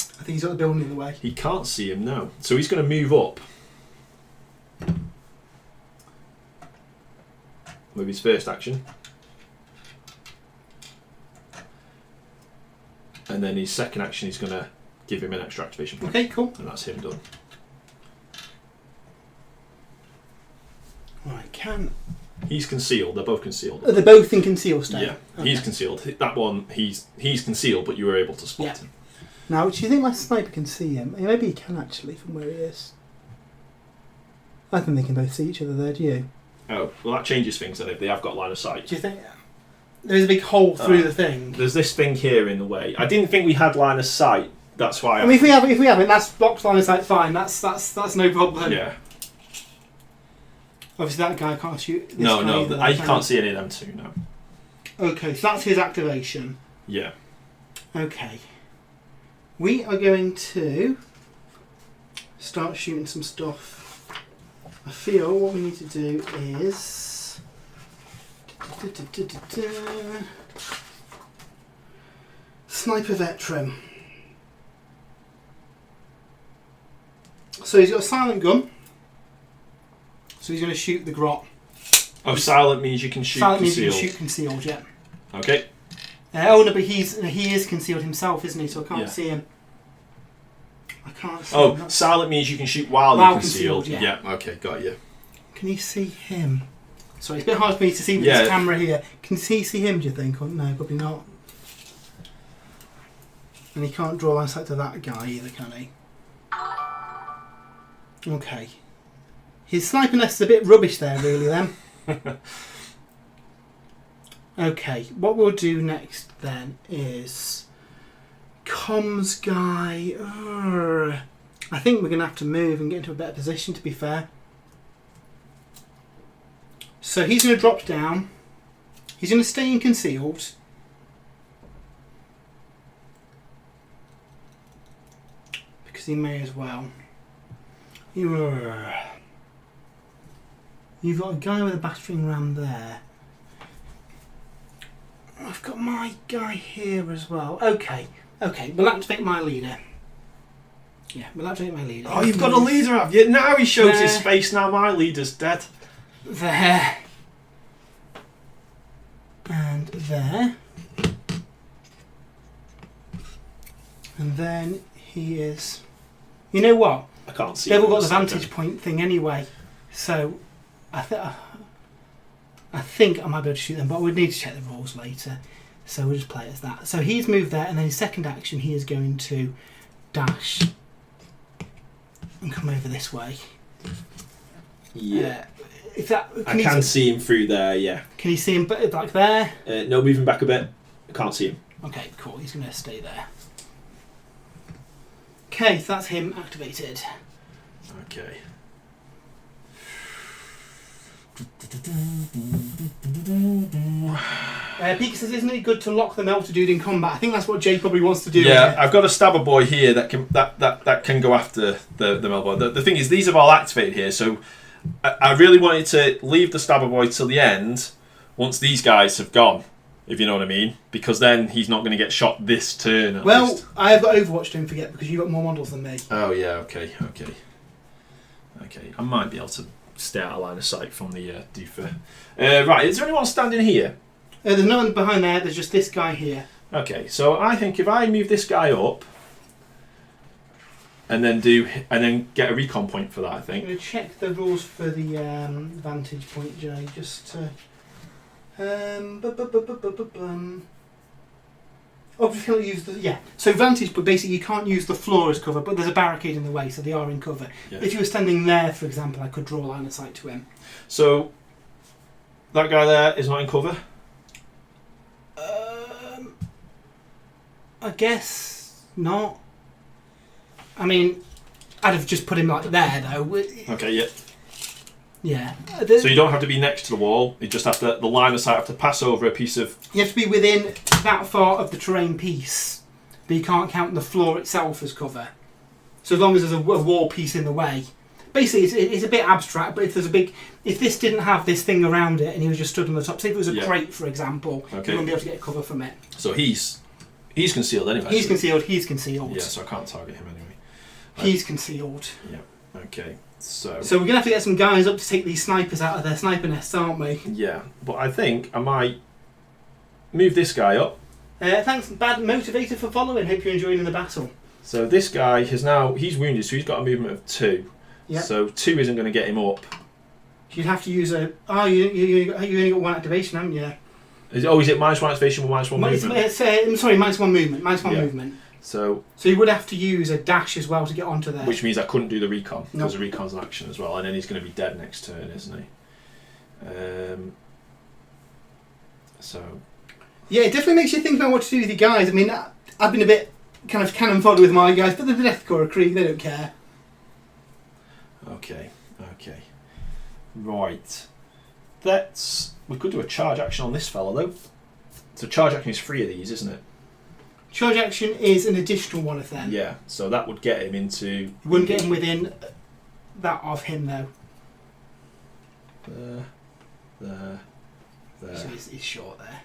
I think he's got the building in the way. He can't see him now, so he's going to move up with his first action, and then his second action he's going to give him an extra activation point. Okay, cool. And that's him done. Right, can... He's concealed. They're both concealed. They're both in conceal state? Yeah, Okay. he's concealed. That one, he's concealed, but you were able to spot Yeah. him. Now, do you think my sniper can see him? Maybe he can actually from where he is. I think they can both see each other there, do you? Oh, well, that changes things then if they have got line of sight. Do you think... There's a big hole through the thing. There's this thing here in the way. I didn't think we had line of sight. That's why. I mean, if we have it, that's box line of sight fine. That's no problem. Yeah. Obviously, that guy can't shoot. This No, guy no, either, I can can't he? see any of them two. No. Okay, so that's his activation. Yeah. Okay. We are going to start shooting some stuff. I feel what we need to do is... Sniper veteran. So he's got a silent gun. So he's going to shoot the grot. Oh, silent means you can shoot Silent means you concealed. can shoot concealed, yeah. Okay. Oh no, but he is concealed himself, isn't he? So I can't Yeah. see him. I can't see him. Oh, That's- silent means you can shoot while While you're concealed. concealed, Yeah. Okay, got you. Can he see him? Sorry, it's a bit hard for me to see with Yeah. this camera here. Can he see him, do you think? Or, no, probably not. And he can't draw line of sight to that guy either, can he? Okay. His sniper nest is a bit rubbish there, really, then. Okay, what we'll do next, then, is... Comms guy... I think we're going to have to move and get into a better position, to be fair. So he's going to drop down. He's going to stay in concealed. Because he may as well. You've got a guy with a battering ram there. I've got my guy here as well. Okay, we'll activate my leader. Yeah, we'll activate my leader. Oh, you've got a leader, have you? Now he shows his face. Now my leader's dead. There. And there. And then he is... You know what? I can't see. They've all him got in the second. vantage point thing anyway. So, I think I might be able to shoot them, but we'd need to check the rules later. So we'll just play it as that. So he's moved there, and then his second action, he is going to dash and come over this way. Yeah. If that, I can see him through there, yeah. Can you see him like there? No, moving back a bit. I can't see him. Okay, cool. He's going to stay there. Okay, so that's him activated. Okay. Pika says, isn't it good to lock the melter dude in combat? I think that's what Jay probably wants to do. Yeah, I've got a stabber boy here that can go after the melboy. The thing is, these have all activated here, so I really wanted to leave the stabber boy till the end once these guys have gone, if you know what I mean, because then he's not going to get shot this turn. At Well, least. I have got Overwatch, don't forget, because you've got more models than me. Oh yeah, okay. I might be able to stay out of line of sight from the doofer. Right, is there anyone standing here? There's no one behind there, there's just this guy here. Okay, so I think if I move this guy up, and then get a recon point for that. I I'm think. going to check the rules for the vantage point, Jay, just to... Obviously, can't use the... Yeah, so vantage point, basically you can't use the floor as cover, but there's a barricade in the way, so they are in cover. Yeah. If you were standing there, for example, I could draw a line of sight to him. So, that guy there is not in cover? I guess not. I mean, I'd have just put him like there, though. Okay, yeah. Yeah. So you don't have to be next to the wall. You just have to, the line of sight have to pass over a piece of... You have to be within that far of the terrain piece, but you can't count the floor itself as cover. So as long as there's a wall piece in the way. Basically, it's a bit abstract, but if this didn't have this thing around it and he was just stood on the top, say if it was a crate, for example, you wouldn't be able to get cover from it. So he's concealed anyway. He's concealed. Yeah, so I can't target him anyway. He's concealed. Yeah. Okay. So we're going to have to get some guys up to take these snipers out of their sniper nests, aren't we? Yeah, but I think I might move this guy up. Thanks, Bad Motivator, for following. Hope you're enjoying the battle. So this guy he's wounded, so he's got a movement of 2. Yeah. So 2 isn't going to get him up. You'd have to use a... Oh, you only got 1 activation, haven't you? Is it -1 activation or -1 movement? I'm sorry, -1 movement. -1 movement. So you would have to use a dash as well to get onto there. Which means I couldn't do the recon, because Nope. the recon's an action as well, and then he's going to be dead next turn, isn't he? So... Yeah, it definitely makes you think about what to do with your guys. I mean, I've been a bit kind of cannon fodder with my guys, but the Death Korps of Krieg, they don't care. Okay. Right. We could do a charge action on this fella, though. So charge action is 3 of these, isn't it? Charge action is an additional one of them. Yeah, so that would get him into... You wouldn't get him within that of him, though. There. So he's short there.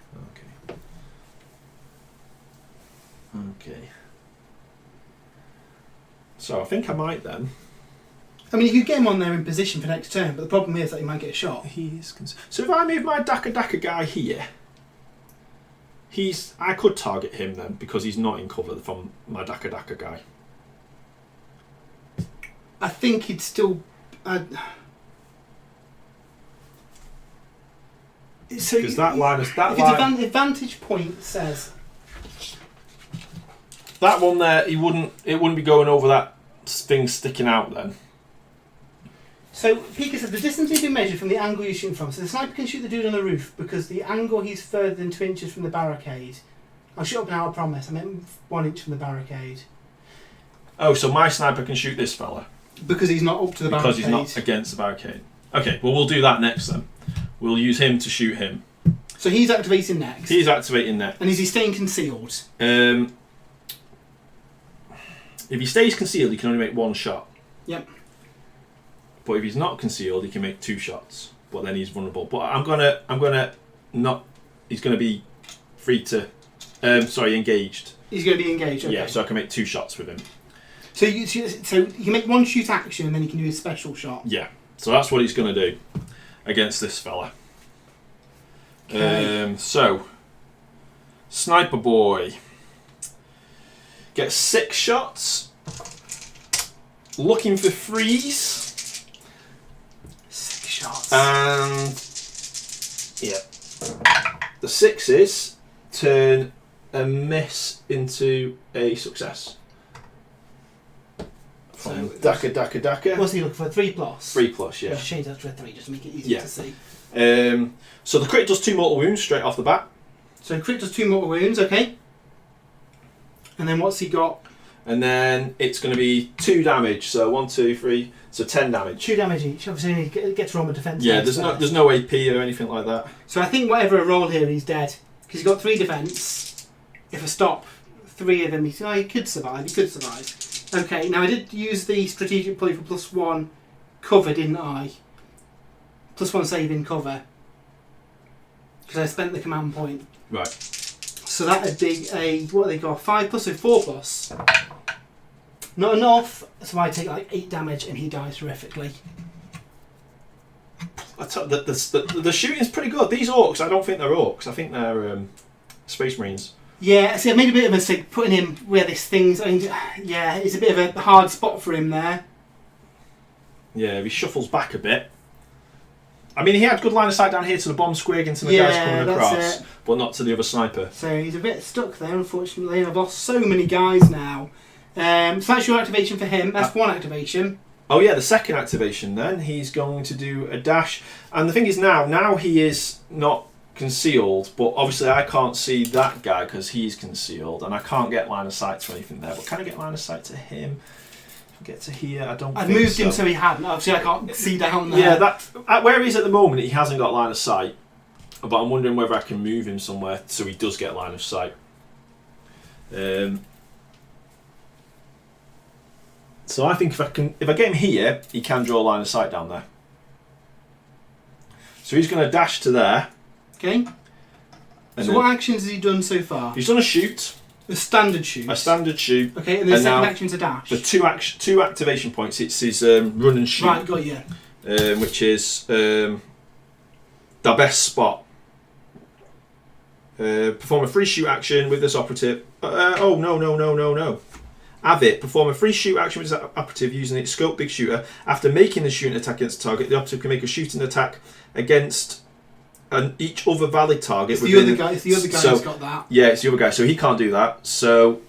Okay. So I think I might then... I mean, you could get him on there in position for next turn, but the problem is that he might get a shot. So if I move my Daka guy here... I could target him then, because he's not in cover from my Daka guy. I think he'd still... Because that line is... If vantage point says... That one there, it wouldn't be going over that thing sticking out then. So, Pika says, the distance you can measure from the angle you're shooting from. So the sniper can shoot the dude on the roof because the angle he's further than 2 inches from the barricade. I'll shoot up now, I promise. I meant 1 inch from the barricade. Oh, so my sniper can shoot this fella? Because he's not up to the barricade. Because he's not against the barricade. Okay, well we'll do that next then. We'll use him to shoot him. So he's activating next. He's activating next. And is he staying concealed? If he stays concealed, he can only make 1 shot. Yep. But if he's not concealed, he can make 2 shots. But then he's vulnerable. But I'm gonna not. He's gonna be free to. Engaged. He's going to be engaged. Okay. Yeah, so I can make 2 shots with him. So you can make 1 shoot action, and then he can do his special shot. Yeah. So that's what he's gonna do against this fella. Okay. So Sniper Boy gets 6 shots. Looking for freeze. 6 shots. And the 6s turn a miss into a success. From Daka. What's he looking for? 3+? 3+, yeah. Just change that to a 3, just to make it easier to see. So the crit does 2 mortal wounds straight off the bat. So crit does 2 mortal wounds, okay. And then what's he got? And then it's going to be 2 damage. So 1, 2, 3. So 10 damage. 2 damage each. Obviously, he gets roll a defense. Yeah, there's no AP or anything like that. So I think whatever I roll here, he's dead because he's got 3 defense. If I stop 3 of them, he could survive. He could survive. Okay. Now I did use the strategic pulley for +1 cover, didn't I? +1 save in cover because I spent the command point. Right. So that would be a, what they got, 5+, so 4+. Not enough, so I take like 8 damage and he dies horrifically. The shooting's pretty good. These orcs, I don't think they're orcs. I think they're Space Marines. Yeah, see, I made a bit of a mistake putting him where this thing's... I mean, yeah, it's a bit of a hard spot for him there. Yeah, if he shuffles back a bit. I mean, he had good line of sight down here to the bomb squig and to the guys coming across, but not to the other sniper. So he's a bit stuck there, unfortunately. I've lost so many guys now. So that's your activation for him. That's one activation. Oh yeah, the second activation then. He's going to do a dash. And the thing is now he is not concealed, but obviously I can't see that guy because he's concealed, and I can't get line of sight to anything there. But can I get line of sight to him? Get to here, I don't. I've moved him so he hadn't. Obviously, I can't see down there. Yeah, that where he's at the moment, he hasn't got line of sight. But I'm wondering whether I can move him somewhere so he does get line of sight. So I think if I get him here, he can draw a line of sight down there. So he's going to dash to there. Okay. So what actions has he done so far? He's done a shoot. A standard shoot. A standard shoot. Okay, and the second action's a dash. The two activation points. It's his run and shoot. Right, got you. Which is the best spot. Perform a free shoot action with this operative. No. Have it. Perform a free shoot action with this operative using its scope big shooter. After making the shooting attack against the target, the operative can make a shooting attack against each other valid target. It's the other guy who's got that. Yeah, it's the other guy. So he can't do that. So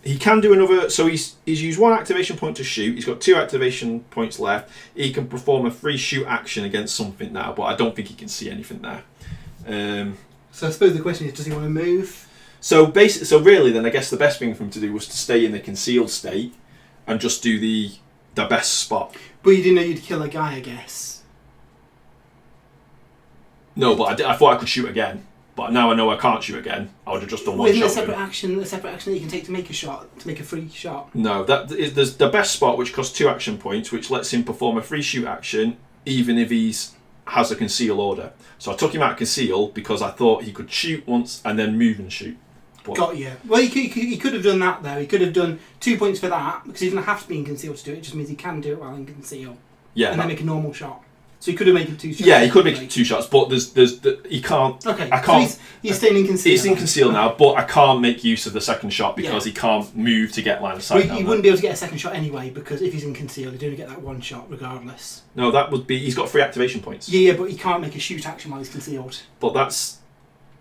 he can do another. So he's used one activation point to shoot. He's got 2 activation points left. He can perform a free shoot action against something now, but I don't think he can see anything there. So I suppose the question is, does he want to move? So really, then I guess the best thing for him to do was to stay in the concealed state and just do the best spot. But you didn't know you'd kill a guy, I guess. No, but I thought I could shoot again. But now I know I can't shoot again. I would have just done one shot. Isn't a separate action that you can take to make a shot, to make a free shot? No, there's the best spot, which costs 2 action points, which lets him perform a free shoot action, even if has a conceal order. So I took him out of conceal because I thought he could shoot once and then move and shoot. But got you. Well, he could have done that though. He could have done 2 points for that because he doesn't have to be in conceal to do it. It just means he can do it while in conceal. Yeah. And then make a normal shot. So he could have made it 2 shots. Yeah, he could make 2 shots, but he can't. Okay. I can't. So he's staying in conceal. He's in conceal now, but I can't make use of the second shot because he can't move to get line of sight. Well, he wouldn't be able to get a second shot anyway because if he's in conceal, he'd only get that 1 shot regardless. No, that would be. He's got 3 activation points. Yeah, but he can't make a shoot action while he's concealed. But that's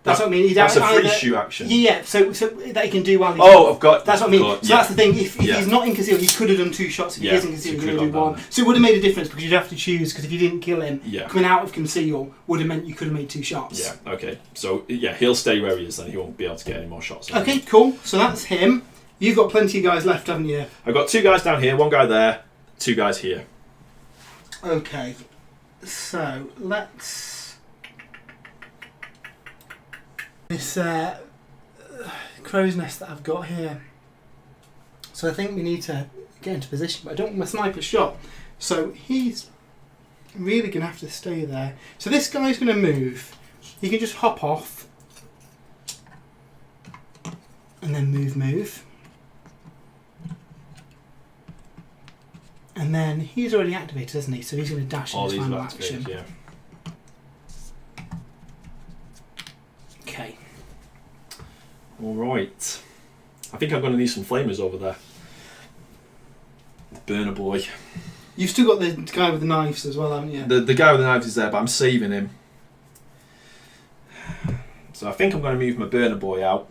what I mean. That's a free shoot action. Yeah, so that he can do while he's... Oh, I've got... That's what I mean. So that's the thing. If he's not in conceal, he could have done 2 shots. If he is in conceal, he could have done 1. So it would have made a difference because you'd have to choose, because if you didn't kill him, coming out of conceal would have meant you could have made 2 shots. Yeah, okay. So, yeah, he'll stay where he is then. He won't be able to get any more shots. Okay, cool. So that's him. You've got plenty of guys left, haven't you? I've got 2 guys down here, 1 guy there, 2 guys here. Okay. So, let's... This crow's nest that I've got here. So I think we need to get into position, but I don't want my sniper shot. So he's really going to have to stay there. So this guy's going to move. He can just hop off. And then move. And then he's already activated, isn't he? So he's going to dash in his final action. Yeah. Okay. Alright. I think I'm going to need some flamers over there. Burner boy. You've still got the guy with the knives as well, haven't you? The guy with the knives is there, but I'm saving him. So I think I'm going to move my burner boy out.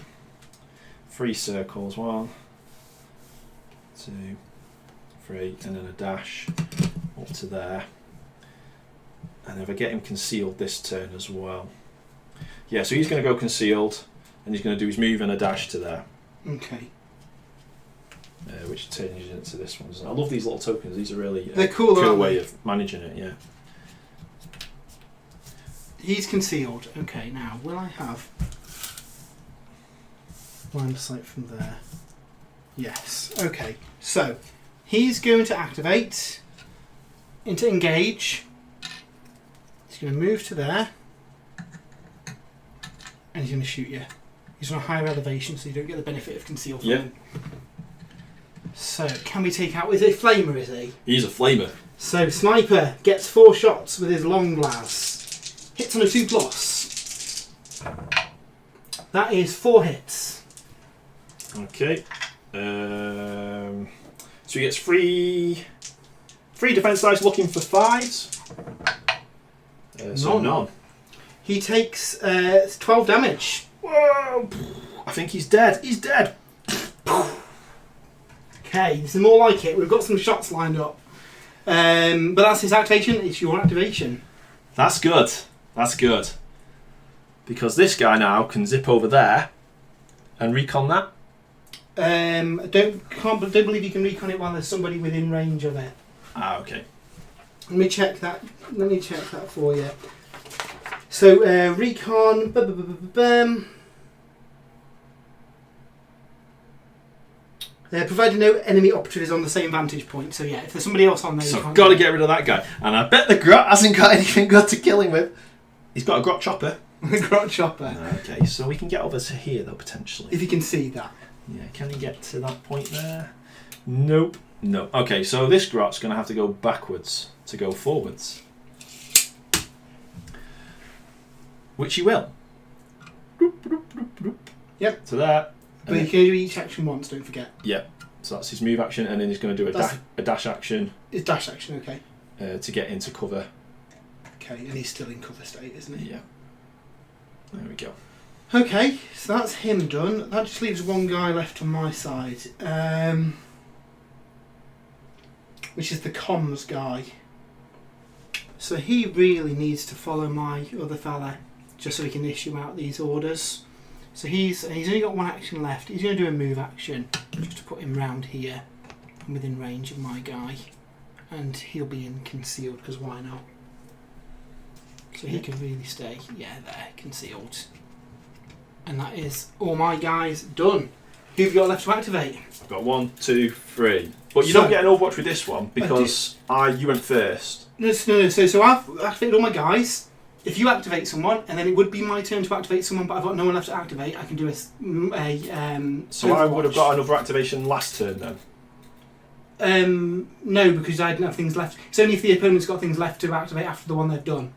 3 circles. 1, 2, 3, and then a dash up to there. And if I get him concealed this turn as well. Yeah, so he's going to go concealed, and he's going to do his move and a dash to there. Okay. Which changes into this one. I love these little tokens. These are really they're cool way of managing it. Yeah. He's concealed. Okay, now will I have line of sight from there? Yes. Okay. So he's going to activate into engage. He's going to move to there. And he's going to shoot you. He's on a higher elevation, so you don't get the benefit of conceal from him. So, can we take out... Is it a flamer, is he? He's a flamer. So, sniper gets 4 shots with his long blast. Hits on a 2+. That is 4 hits. Okay. So he gets 3 defense dice looking for 5s. So none. He takes 12 damage. Whoa! I think he's dead. He's dead. Okay, this is more like it. We've got some shots lined up. But that's his activation. It's your activation. That's good. That's good. Because this guy now can zip over there and recon that. Don't believe you can recon it while there's somebody within range of it. Ah, okay. Let me check that. Let me check that for you. So recon. Provided no enemy operative is on the same vantage point. So yeah, if there's somebody else on there, so I've got to get rid of that guy. And I bet the Grot hasn't got anything good to kill him with. He's got a Grot chopper. Grot chopper. Okay, so we can get over to here though potentially. If you can see that. Yeah, can he get to that point there? Nope. No. Okay, so this Grot's going to have to go backwards to go forwards. Which he will. Yep. To that. But you can do each action once, don't forget. Yep. So that's his move action, and then he's going to do a dash action. It's dash action, okay. To get into cover. Okay, and he's still in cover state, isn't he? Yeah. There we go. Okay, so that's him done. That just leaves one guy left on my side. Which is the comms guy. So he really needs to follow my other fella, just so he can issue out these orders. So he's only got 1 action left. He's going to do a move action, just to put him round here, within range of my guy. And he'll be in concealed, because why not? So he can really stay, yeah, there, concealed. And that is all my guys done. Who have you got left to activate? I've got 1, 2, 3. But you don't get an Overwatch with this one, because you went first. No. So I've activated all my guys. If you activate someone, and then it would be my turn to activate someone, but I've got no one left to activate, I can do a So I would have got another activation last turn then? No, because I didn't have things left. It's only if the opponent's got things left to activate after the one they've done.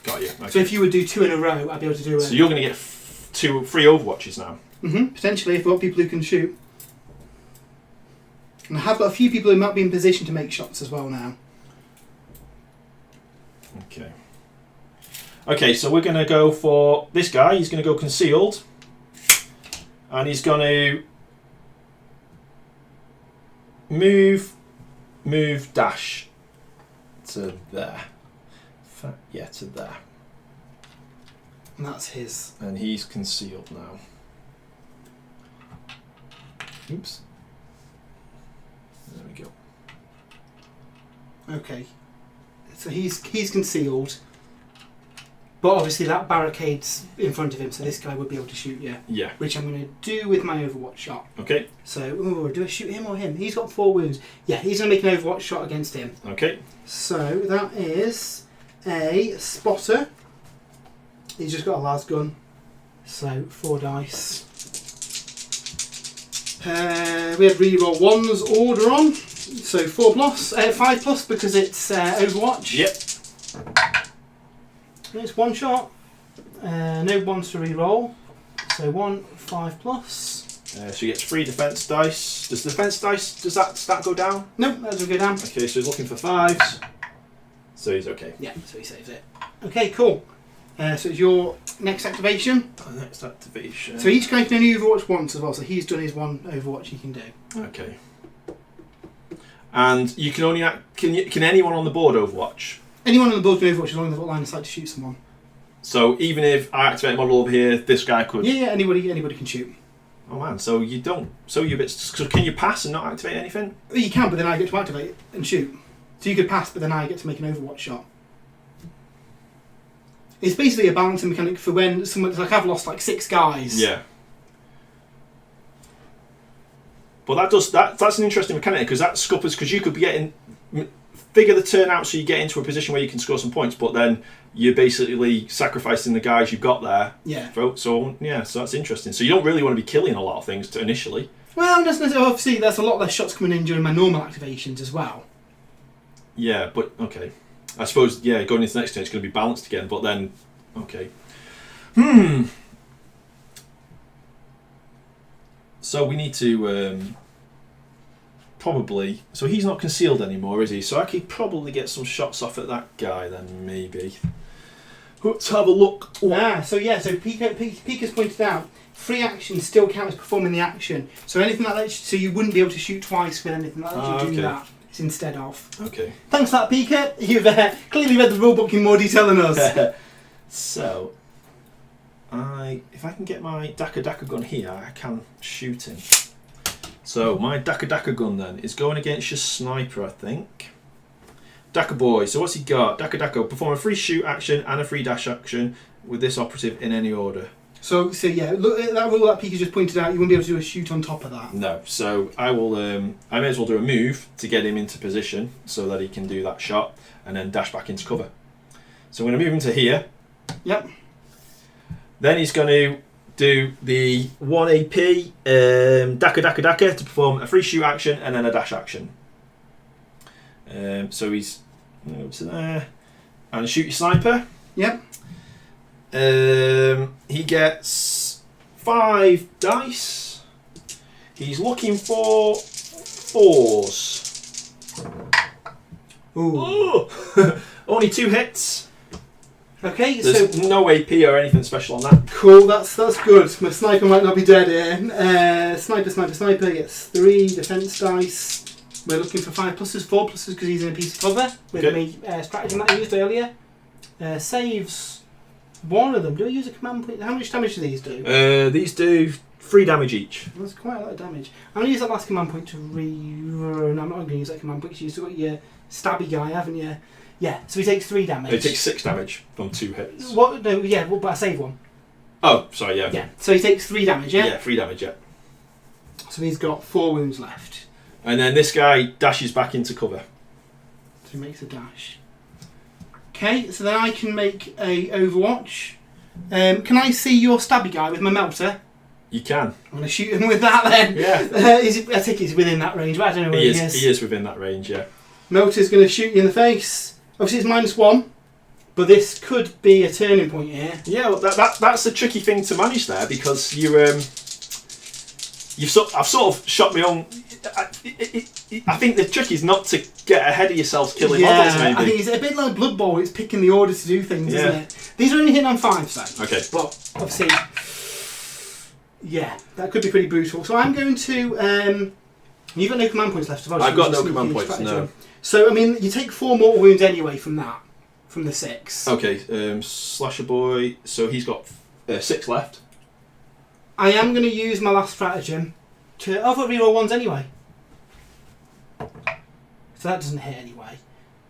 Got you. Okay. So if you would do 2 in a row, I'd be able to do it. So you're going to get 3 Overwatches now? Potentially, if we've got people who can shoot. And I have got a few people who might be in position to make shots as well now. Okay. Okay, so we're going to go for this guy. He's going to go concealed. And he's going to move, dash to there. Yeah, to there. And that's his. And he's concealed now. Oops. There we go. Okay. So he's concealed. But obviously that barricade's in front of him, so this guy would be able to shoot you. Yeah. Which I'm going to do with my Overwatch shot. Okay. So, do I shoot him or him? He's got 4 wounds. Yeah, he's going to make an Overwatch shot against him. Okay. So that is a spotter. He's just got a las gun. So 4 dice. We have reroll 1's order on. So 4 plus, 5 plus because it's Overwatch. Yep. It's 1 shot. No ones to reroll. So 1, 5 plus. So he gets 3 defense dice. Does the defense dice, does that stat go down? Nope, that doesn't go down. Okay, so he's looking for 5s. So he's okay. Yeah, so he saves it. Okay, cool. So it's your next activation. Next activation. So each guy can only Overwatch once as well, so he's done his 1 Overwatch he can do. Okay. And you can only can anyone on the board Overwatch? Anyone on the board can Overwatch as long as they've got line of sight to shoot someone. So even if I activate a model over here, this guy could. Yeah, anybody can shoot. Oh man, so you don't. So you bit. So can you pass and not activate anything? You can, but then I get to activate it and shoot. So you could pass, but then I get to make an Overwatch shot. It's basically a balancing mechanic for when someone's like, I've lost like 6 guys. Yeah. But that's an interesting mechanic because that scuppers because you could be getting figure the turn out so you get into a position where you can score some points, but then you're basically sacrificing the guys you've got there. Yeah. So that's interesting. So you don't really want to be killing a lot of things initially. Well, obviously there's a lot less shots coming in during my normal activations as well. Yeah, but okay. I suppose going into the next turn it's going to be balanced again, but then okay. So we need to probably. So he's not concealed anymore, is he? So I could probably get some shots off at that guy then, maybe. Let's have a look. So Pika's pointed out, free action still counts as performing the action. So anything like that, so you wouldn't be able to shoot twice with anything like that. You do that. It's instead of. Okay. Thanks for that, Pika. You've clearly read the rulebook in more detail than us. So, if I can get my Daka gun here, I can shoot him. So my Daka gun then is going against your sniper, I think. Daka boy, so what's he got? Daka, perform a free shoot action and a free dash action with this operative in any order. So yeah, look at that rule that Pika just pointed out. You wouldn't be able to do a shoot on top of that. No, so I will. I may as well do a move to get him into position so that he can do that shot and then dash back into cover. So I'm going to move him to here. Yep. Then he's going to do the 1 AP Daka to perform a free shoot action and then a dash action. So he's over to there and shoot your sniper. Yep. He gets 5 dice. He's looking for 4s. Ooh. Only 2 hits. Okay, There's no AP or anything special on that. Cool, that's good. My sniper might not be dead here. Sniper gets 3 defense dice. We're looking for 5 pluses, 4 pluses because he's in a piece of cover with me stratagem that I used earlier. Saves 1 of them. Do I use a command point? How much damage do these do? These do 3 damage each. That's quite a lot of damage. I'm going to use that last command point to No, I'm not going to use that command point because you've still got your stabby guy, haven't you? Yeah, so he takes 3 damage. He takes 6 damage from 2 hits. What? No, yeah, but I save 1. Oh, sorry, yeah. Yeah, so he takes 3 damage, yeah? Yeah, 3 damage, yeah. So he's got 4 wounds left. And then this guy dashes back into cover. So he makes a dash. Okay, so then I can make a Overwatch. Can I see your stabby guy with my melter? You can. I'm going to shoot him with that then. Yeah. I think he's within that range, but I don't know where he is. He is within that range, yeah. Melter's going to shoot you in the face. Obviously it's -1, but this could be a turning point here. Yeah, well, that's a tricky thing to manage there because I've sort of shot my own. I think the trick is not to get ahead of yourself killing models, maybe. I think it's a bit like Blood Bowl, it's picking the order to do things, isn't it? These are only hitting on 5s though. Okay. But obviously, yeah, that could be pretty brutal. So I'm going to. You've got no command points left, have you? I've got no command points, no. So, I mean, you take 4 mortal wounds anyway from that, from the 6. Okay, Slasher Boy, so he's got 6 left. I am going to use my last stratagem to... I've got reroll 1s anyway. So that doesn't hit anyway.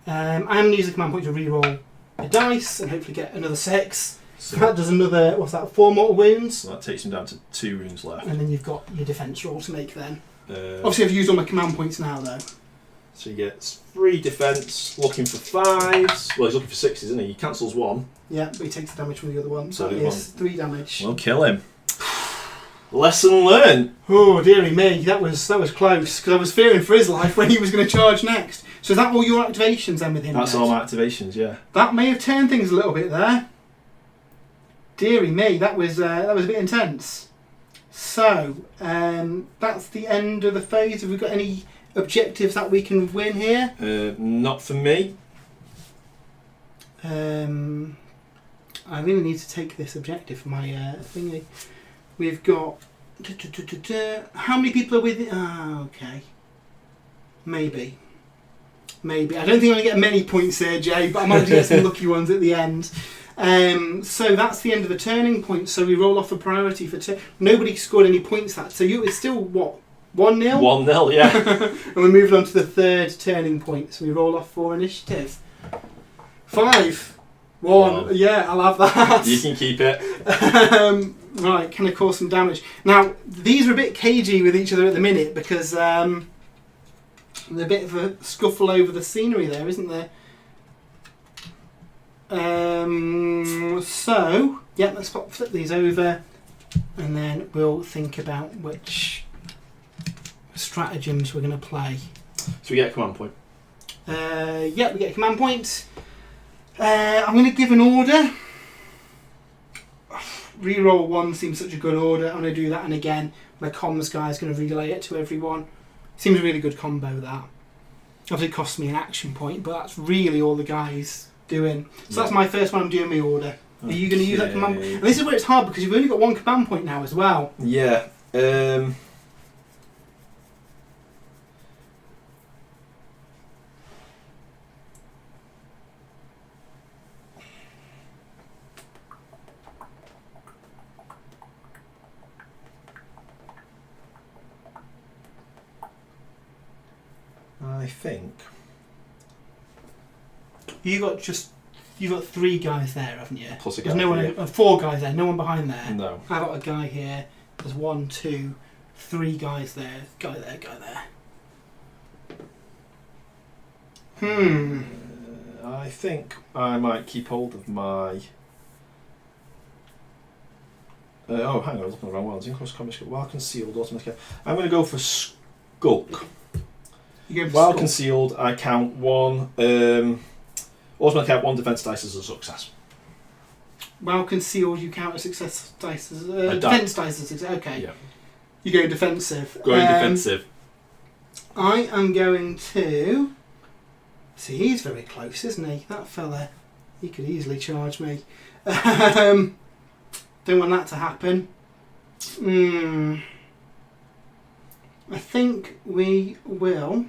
I'm going to use the command point to reroll a dice and hopefully get another 6. So that does another, 4 mortal wounds. So that takes him down to 2 wounds left. And then you've got your defense roll to make then. Obviously I've used all my command points now though. So he gets 3 defense, looking for 5s. Well, he's looking for 6s, isn't he? He cancels 1. Yeah, but he takes the damage from the other one. So that is 3 damage. We'll kill him. Lesson learned. Oh dearie me, that was close because I was fearing for his life when he was going to charge next. So is that all your activations then with him? That's all my activations, yeah. That may have turned things a little bit there. Dearie me, that was a bit intense. So that's the end of the phase. Have we got any objectives that we can win here? Not for me. I really need to take this objective for my thingy. We've got... How many people are with it? Okay. Maybe. I don't think I'm going to get many points there, Jay, but I might get some lucky ones at the end. So that's the end of the turning point. So we roll off a priority for... Nobody scored any points that. So it's still, what, 1-0? 1-0, yeah. And we're moving on to the 3rd turning point. So we roll off 4 initiative. 5. 1. Yeah, I'll have that. You can keep it. Right, can I cause some damage? Now, these are a bit cagey with each other at the minute because there's a bit of a scuffle over the scenery there, isn't there? So, yeah, let's flip these over and then we'll think about which stratagems we're going to play. So we get a command point. Yeah, we get a command point. I'm going to give an order. reroll 1 seems such a good order. I'm going to do that, and again, my comms guy is going to relay it to everyone. Seems a really good combo, that. Obviously it costs me an action point, but that's really all the guy's doing. So that's my first one I'm doing my order. Are you going to use that command? And this is where it's hard, because you've only got 1 command point now as well. Yeah. I think You got 3 guys there, haven't you? plus a guy. There's no one. 4 guys there. No one behind there. No. I've got a guy here. There's 1, 2, 3 guys there. Guy there. Guy there. I think I might keep hold of my. Hang on, I was looking around. Well, in close combat, well concealed, automatic. I'm going to go for Skulk. While concealed, I count 1. Automatic count 1 defense dice as a success. While concealed, you count a success dice as defense dice as a success. Okay. Yeah. You go defensive. Going defensive. I am going to. See, he's very close, isn't he? That fella. He could easily charge me. Don't want that to happen. I think we will.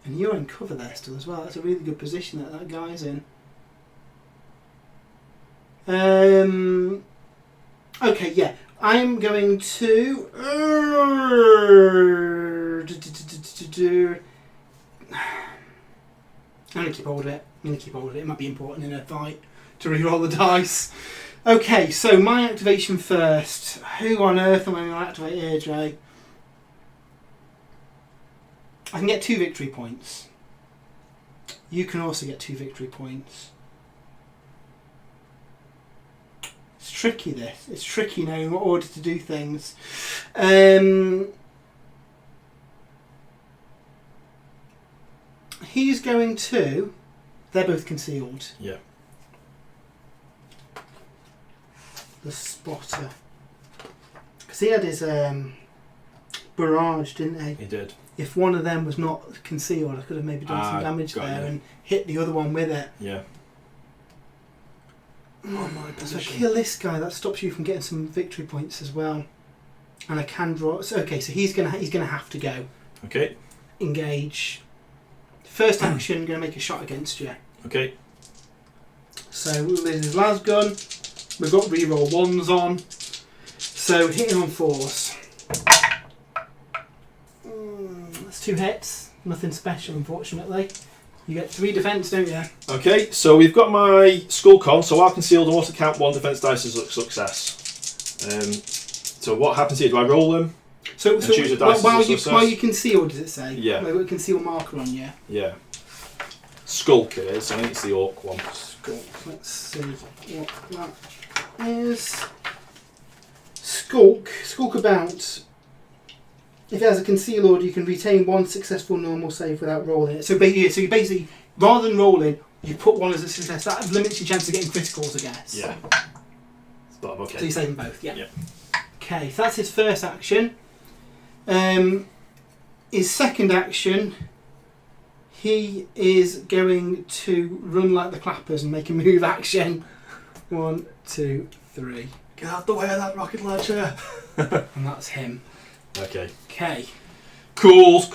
And you're in cover there still as well. That's a really good position that guy's in. Okay, yeah. I'm going to. I'm going to keep hold of it. It might be important in a fight to re-roll the dice. Okay, so my activation first. Who on earth am I going to activate here, Jay? I can get 2 victory points. You can also get 2 victory points. It's tricky, this. It's tricky knowing what order to do things. He's going to... They're both concealed. Yeah. The spotter. Because he had his barrage, didn't he? He did. If one of them was not concealed, I could have maybe done some damage there and hit the other one with it. Yeah. So kill this guy. That stops you from getting some victory points as well. And I can draw. So, okay, so he's gonna have to go. Okay. Engage. First action, gonna make a shot against you. Okay. So with his las gun, we've got reroll 1s on. So hitting on force. That's 2 hits. Nothing special, unfortunately. You get 3 defense, don't you? Okay, so we've got my Skulk on, so while concealed, I want to count 1 defense dice as a success. So what happens here? Do I roll them? So choose a dice while as you conceal, does it say? Yeah. Like a conceal marker on you? Yeah. Skulk it is. I think it's the Ork one. Skulk. Let's see what that is. Skulk about. If it has a conceal order, you can retain 1 successful normal save without rolling it. So you basically, rather than rolling, you put 1 as a success. That limits your chance of getting criticals, I guess. Yeah. But I'm okay. So you save them both, yeah. Yep. Okay, so that's his first action. His second action, he is going to run like the clappers and make a move action. 1, 2, 3. Get out the way of that rocket launcher. And that's him. Okay. Okay. Cools.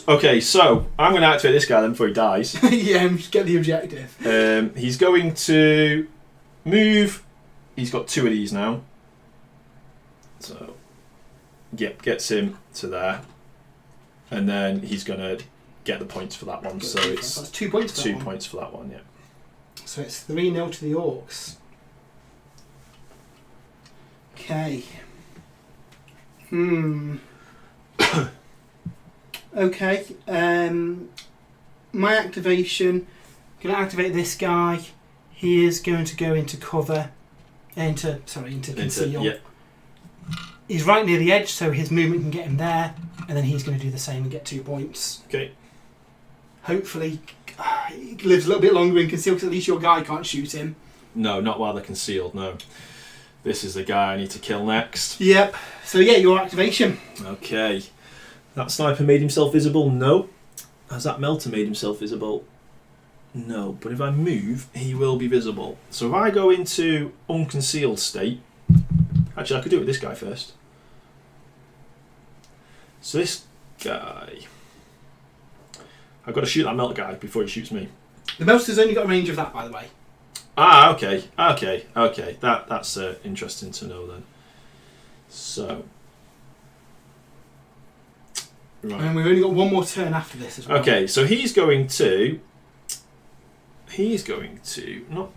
Okay, so I'm going to activate this guy then before he dies. Yeah, just get the objective. He's going to move. He's got 2 of these now. So, yep, gets him to there. And then he's going to get the points for that one. So it's that's 2 points for 2 that one. points for that one, yeah. So it's 3-0 to the Orcs. Okay. Okay. My activation. Going to activate this guy. He is going to go into cover. Into conceal. Yeah. He's right near the edge, so his movement can get him there, and then he's going to do the same and get 2 points. Okay. Hopefully, he lives a little bit longer in conceal, because at least your guy can't shoot him. No, not while they're concealed, no. This is the guy I need to kill next. Yep. So yeah, your activation. Okay. That sniper made himself visible? No. Has that melter made himself visible? No. But if I move, he will be visible. So if I go into unconcealed state... Actually, I could do it with this guy first. So this guy... I've got to shoot that melter guy before he shoots me. The melter's only got a range of that, by the way. Ah, okay. That's interesting to know then. So... Right. And we've only got one more turn after this as well. Okay, so he's going to not.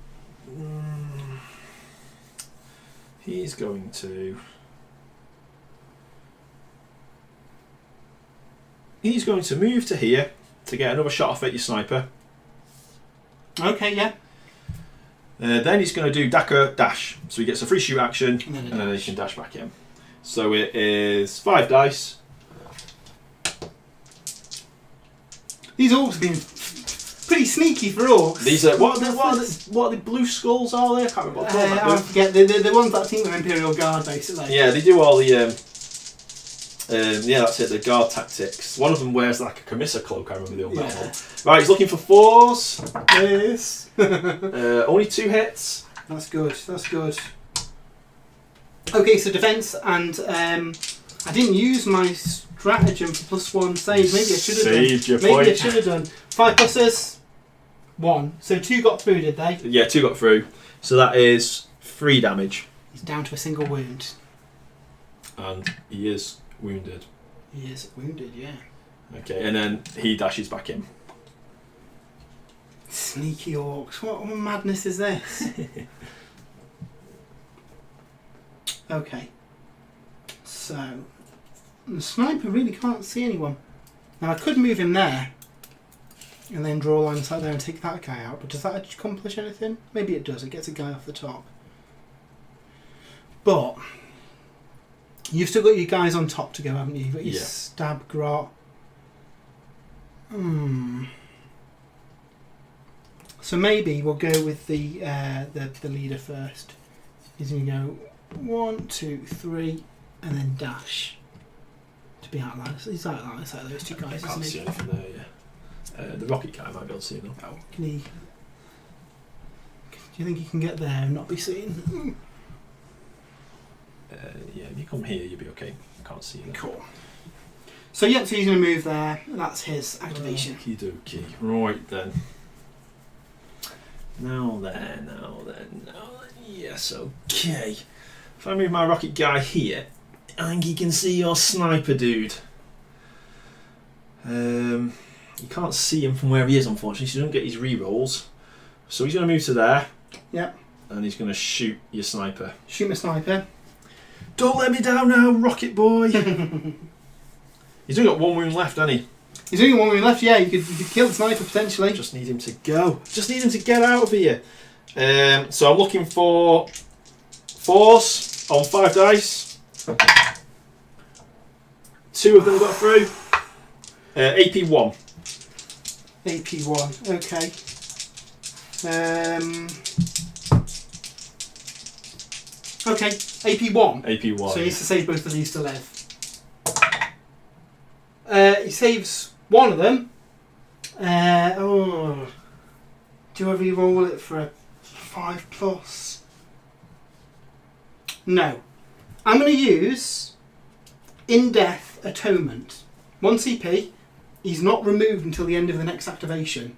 He's going to move to here to get another shot off at your sniper. Okay, yeah. Then he's going to do dash, so he gets a free shoot action, And then he can dash back in. So it is 5 dice. These orcs have been pretty sneaky for orcs. These are what are the blue skulls are they? I can't remember what they're called. I forget. They're the ones that I think are Imperial Guard, basically. Yeah, they do all the yeah, that's it, the guard tactics. One of them wears like a commissar cloak, I remember the old one. Right, he's looking for 4s. Yes. Only 2 hits. That's good, that's good. Okay, so defence, and I didn't use my stratagem for +1 save. Maybe I should have done. Saved your Maybe point. I should have done. 5 pluses, 1. So 2 got through, did they? Yeah, 2 got through. So that is 3 damage. He's down to a single wound. And he is wounded. He is wounded, yeah. Okay, and then he dashes back in. Sneaky orcs. What madness is this? Okay. So, the sniper really can't see anyone. Now I could move him there and then draw a line of sight there and take that guy out, but does that accomplish anything? Maybe it does. It gets a guy off the top. But you've still got your guys on top to go, haven't you? You've got your stab grot. So maybe we'll go with the leader first. He's going to go 1, 2, 3, and then dash to be out of line. So he's out of line. It's like those 2 guys, I can't see anything there. Yeah. The rocket guy might be able to see them. Oh, can he? Do you think he can get there and not be seen? Yeah, if you come here, you'll be okay. I can't see you. Cool. So yeah, so he's going to move there. That's his activation. Okie dokie. Right then. Now then. Yes, okay. If I move my rocket guy here, I think he can see your sniper dude. You can't see him from where he is, unfortunately, so you don't get his rerolls. So he's going to move to there. Yep. And he's going to shoot your sniper. Shoot my sniper. Don't let me down now, rocket boy. He's only got 1 wound left, hasn't he? He's only 1 wound left. Yeah, you could kill the sniper potentially. Just need him to go. Just need him to get out of here. So I'm looking for 4s on 5 dice. 2 of them got through. AP 1. AP 1. Okay. Okay. AP 1. AP 1. So he needs to save both of these to live. He saves one of them. Do I re-roll it for a 5+? No. I'm going to use in-death atonement. 1 CP. He's not removed until the end of the next activation.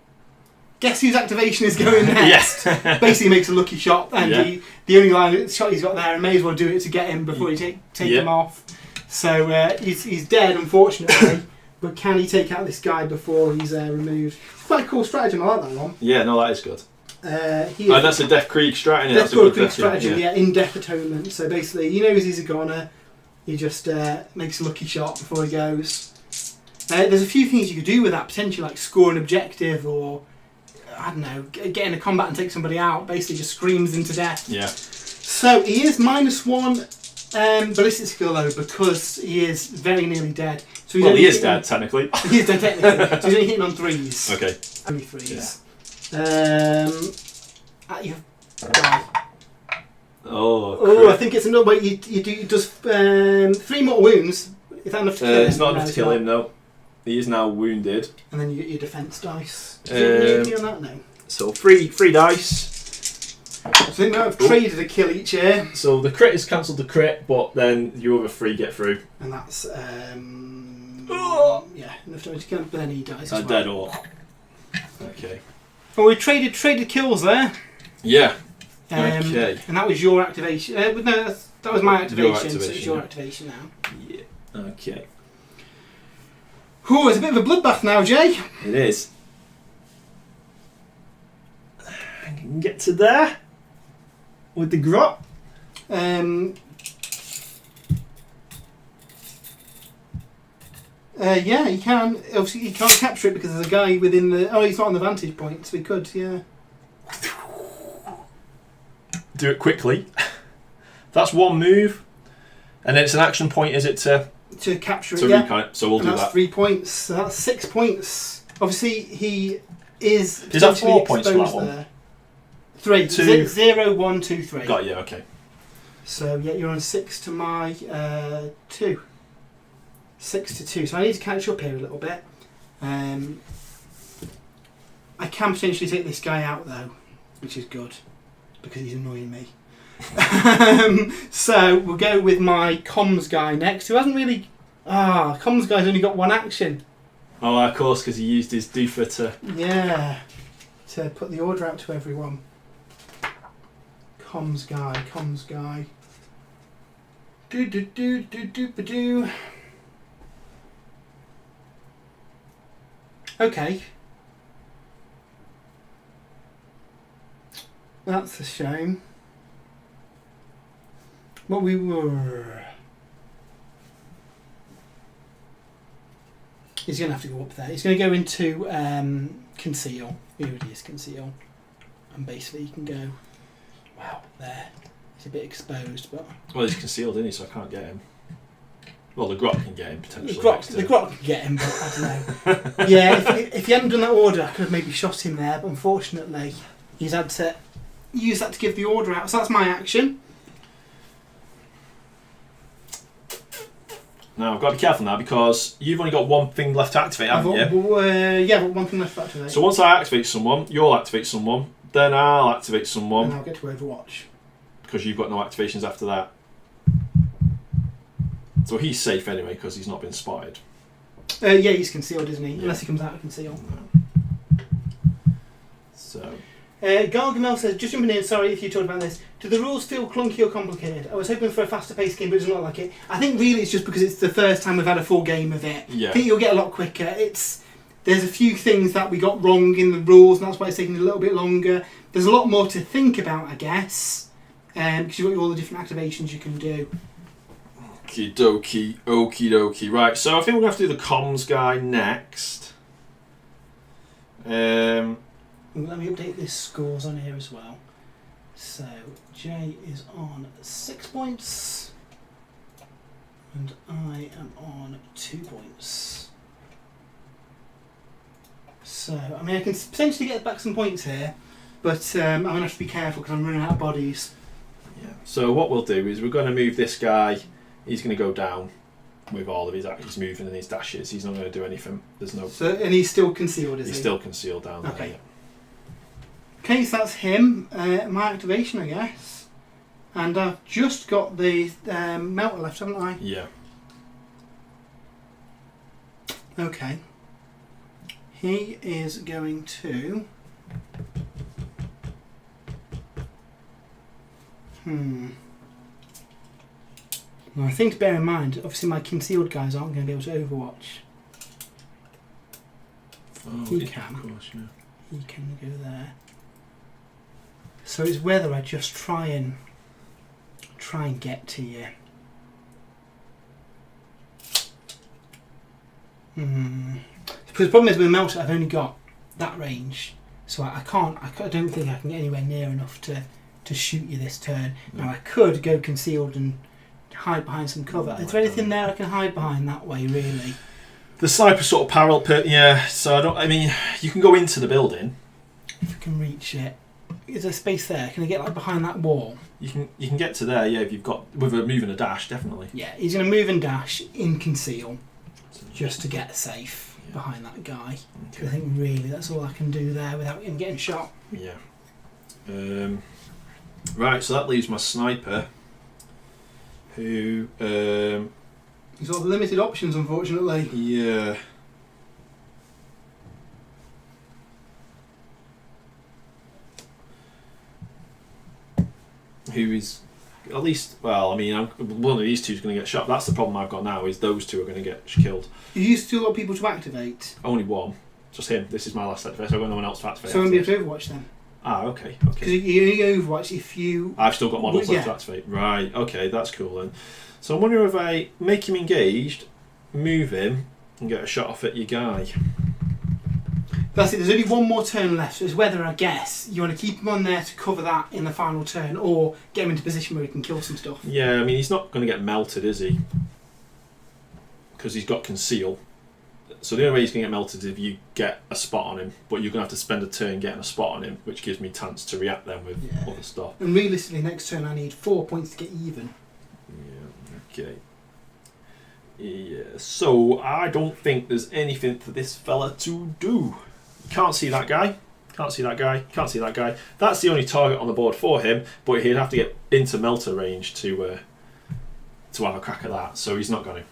Guess whose activation is going next? Yes. Basically makes a lucky shot, and the only line shot he's got there, and may as well do it to get him before you take him off. So he's dead, unfortunately. But can he take out this guy before he's removed? It's quite a cool stratagem. I like that one. Yeah, no, that is good. That's a Death Krieg stratagem. Death Korps of Krieg stratagem, yeah, in-death atonement. So basically, he knows he's a goner. He just makes a lucky shot before he goes. There's a few things you could do with that, potentially like score an objective, or I don't know, get in a combat and take somebody out. Basically, just screams into death. Yeah. So he is -1 ballistic skill though, because he is very nearly dead. So Well, he is dead technically. He is dead technically. So he's only hitting on 3s. Okay. Only 3s. You have Die. Oh, I think it's enough. But you does 3 more wounds. Is that enough to kill him? it's not enough to kill him, no. He is now wounded. And then you get your defense dice. Does it really on that? No. So 3 dice. I think I've traded a kill each year. So the crit is cancelled the crit, but then your other 3 get through. And that's yeah, enough damage to kill him, but then he dies. A dead orc. Okay. Well, we traded kills there. Yeah. Okay. And that was your activation. No, that was my activation. Your activation, so it's your activation now. Yeah. Okay. Ooh, it's a bit of a bloodbath now, Jay. It is. I can get to there with the grot. Yeah, you can. Obviously, you can't capture it because there's a guy within the. Oh, he's not on the vantage point, so we could, yeah. Do it quickly. That's 1 move, and then it's an action point. Is it to capture it? To yeah. recon it. So we'll and do that's that. 3 points. So that's 6 points. Obviously, he is. Is that 4 points for that one? There. 3. 2. 0, 1, 2, 3. Got you. Okay. So yeah, you're on 6 to my 2. 6 to 2. So I need to catch up here a little bit. I can potentially take this guy out though, which is good because he's annoying me. So we'll go with my comms guy next, who hasn't really. Comms guy's only got 1 action. Oh, of course, because he used his doofer to. Yeah, to put the order out to everyone. Comms guy. Do. Okay. That's a shame. What we were. He's going to have to go up there. He's going to go into conceal. He already is conceal. And basically you can go, wow, there. He's a bit exposed, but... Well, he's concealed, isn't he? So I can't get him. Well, the grot can get him, potentially. The grot can get him, but I don't know. Yeah, if he hadn't done that order, I could have maybe shot him there, but unfortunately, he's had to use that to give the order out. So that's my action. Now, I've got to be careful now, because you've only got 1 thing left to activate, haven't you? Yeah, but 1 thing left to activate. So once I activate someone, you'll activate someone, then I'll activate someone. And I'll get to Overwatch. Because you've got no activations after that. So he's safe anyway, because he's not been spotted. Yeah, he's concealed, isn't he? Yeah. Unless he comes out of conceal. So... Gargamel says, just jumping in, sorry if you talked about this, do the rules feel clunky or complicated? I was hoping for a faster paced game, but it doesn't look like it. I think really it's just because it's the first time we've had a full game of it. Yeah. I think you'll get a lot quicker. There's a few things that we got wrong in the rules, and that's why it's taking a little bit longer. There's a lot more to think about, I guess, because you've got all the different activations you can do. Okie dokie. Right, so I think we're going to have to do the comms guy next. Let me update the scores on here as well. So, Jay is on 6 points. And I am on 2 points. So, I mean, I can potentially get back some points here. But I'm going to have to be careful because I'm running out of bodies. Yeah. So what we'll do is we're going to move this guy. He's going to go down with all of his moving and his dashes. He's not going to do anything. There's no. So, and he's still concealed, is he? He's still concealed down there. Okay. Okay, so that's him. My activation, I guess. And I've just got the melter left, haven't I? Yeah. Okay. He is going to. Well, I think to bear in mind, obviously my concealed guys aren't going to be able to overwatch. Oh, he can. Of course, yeah. He can go there. So it's whether I just try and get to you. Because the problem is with the melter, I've only got that range, so I don't think I can get anywhere near enough to shoot you this turn. No. Now I could go concealed and hide behind some cover. Is there anything there I can hide behind that way, really? The sniper sort of parallel pit, yeah. So I mean, you can go into the building if I can reach it. is there space there? Can I get like behind that wall? You can get to there, yeah, if you've got with a move and a dash, definitely. Yeah, he's going to move and dash in conceal, just to get safe behind that guy. Okay. I think really that's all I can do there without him getting shot. Yeah. Right, so that leaves my sniper, who He's got limited options, unfortunately. yeah. Who is at least, well, I mean, one of these two is going to get shot. That's the problem I've got now, is those two are going to get killed. You still got people to activate. Only one, just him. This is my last activate, so I've got no one else to activate. So I'm going to be able to Overwatch then. Ah, okay. Because you only Overwatch if you... I've still got models left to activate. Right, okay, that's cool then. So I'm wondering if I make him engaged, move him, and get a shot off at your guy. That's it, there's only one more turn left, so it's whether, I guess, you want to keep him on there to cover that in the final turn, or get him into a position where he can kill some stuff. Yeah, I mean, he's not going to get melted, is he? Because he's got conceal. So the only way he's going to get melted is if you get a spot on him, but you're going to have to spend a turn getting a spot on him, which gives me chance to react then with other stuff. And realistically, next turn I need 4 points to get even. Yeah, okay. Yeah, so I don't think there's anything for this fella to do. Can't see that guy. Can't see that guy. Can't see that guy. That's the only target on the board for him, but he'd have to get into melter range to have a crack at that. So he's not going to.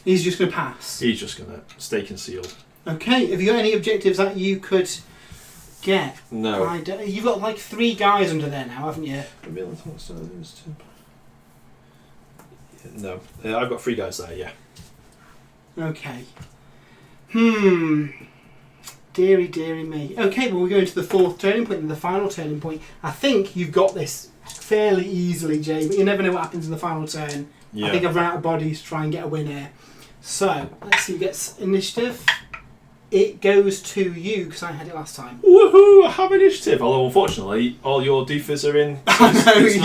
He's just going to pass. He's just going to stay concealed. Okay, have you got any objectives that you could get? No. You've got like 3 guys under there now, haven't you? No. I've got 3 guys there, yeah. Okay. Deary, deary me. Okay, well, we're going to the 4th turning point and the final turning point. I think you've got this fairly easily, Jay, but you never know what happens in the final turn. Yeah. I think I've run out of bodies to try and get a win here. So, let's see who gets initiative. It goes to you, because I had it last time. Woohoo! I have initiative! Although, unfortunately, all your doofers are in. So it's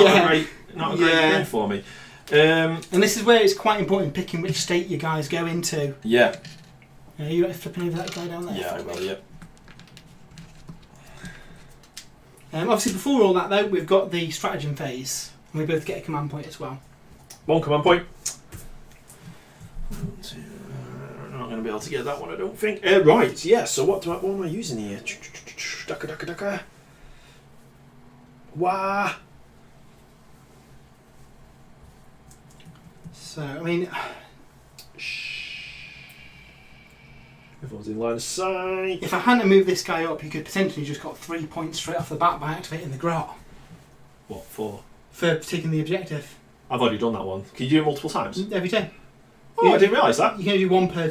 not a great thing for me. And this is where it's quite important picking which state you guys go into. Yeah. You like flipping over that guy down there? Yeah, I will, yeah. Obviously, before all that, though, we've got the stratagem phase. And we both get a command point as well. 1 command point. I'm not going to be able to get that one, I don't think. Right, yeah, so what am I using here? Daka. Wah! So, I mean... Everyone's in line of sight. If I hadn't moved this guy up, he could potentially just got 3 points straight off the bat by activating the grot. What for? For taking the objective. I've already done that one. Can you do it multiple times? Every turn. Oh, I didn't realise that. You can do one per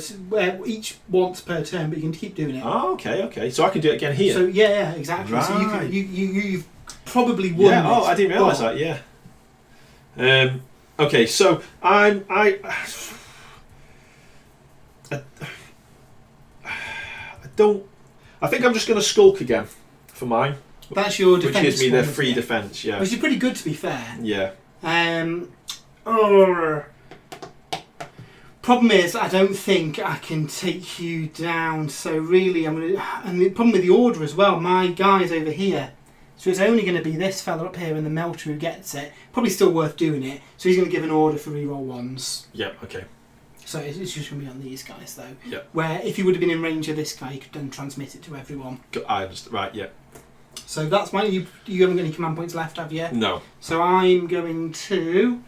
each once per turn, but you can keep doing it. Oh, okay. So I can do it again here. So yeah, exactly. Right. So you've probably won. Yeah. Oh, I didn't realise that. Yeah. Okay, so I think I'm just going to skulk again for mine. That's your defence. Which gives me the free defence, yeah. Which is pretty good, to be fair. Yeah. Problem is, I don't think I can take you down. So really, I'm gonna. And the problem with the order as well. My guy's over here, so it's only going to be this fella up here in the melter who gets it. Probably still worth doing it. So he's going to give an order for reroll 1s. Yeah. Okay. So it's just going to be on these guys though. Yeah. Where if you would have been in range of this guy, you could then transmit it to everyone. I understand. Right. Yeah. So that's mine. You haven't got any command points left, have you? No. So I'm going to...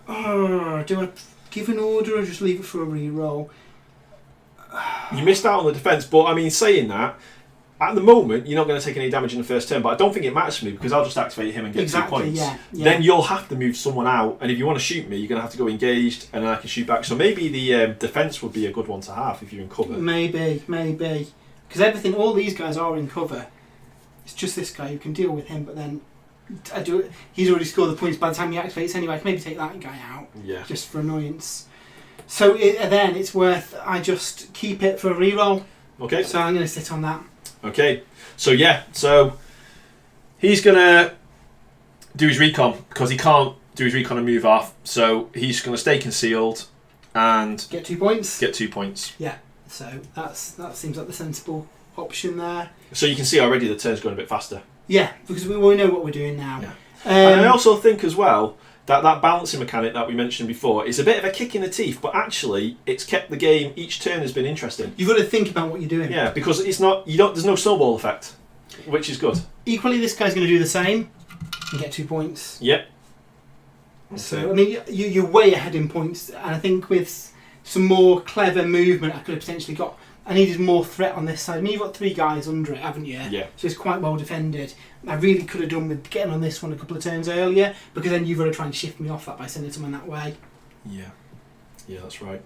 do I give an order or just leave it for a reroll? You missed out on the defence, but I mean, saying that, at the moment, you're not going to take any damage in the first turn, but I don't think it matters for me because I'll just activate him and get 2 points. Yeah. Then you'll have to move someone out, and if you want to shoot me, you're going to have to go engaged, and then I can shoot back. So maybe the defence would be a good one to have if you're in cover. Maybe. Because all these guys are in cover. It's just this guy who can deal with him, but then he's already scored the points by the time he activates anyway. I can maybe take that guy out, just for annoyance. So then it's worth I just keep it for a reroll. Okay. So I'm going to sit on that. Okay. So he's going to do his recon because he can't do his recon and move off. So he's going to stay concealed and get 2 points. Get 2 points. Yeah. So that seems like the sensible option there. So you can see already the turn's going a bit faster. Yeah, because we know what we're doing now. Yeah. And I also think as well that balancing mechanic that we mentioned before is a bit of a kick in the teeth, but actually it's kept the game, each turn has been interesting. You've got to think about what you're doing. Yeah, because it's not, there's no snowball effect, which is good. Equally, this guy's going to do the same and get 2 points. Yep. So, I mean, you're way ahead in points, and I think with some more clever movement, I could have potentially got... I needed more threat on this side. I mean, you've got 3 guys under it, haven't you? Yeah. So it's quite well defended. I really could have done with getting on this one a couple of turns earlier, because then you've got to try and shift me off that by sending someone that way. Yeah. Yeah, that's right.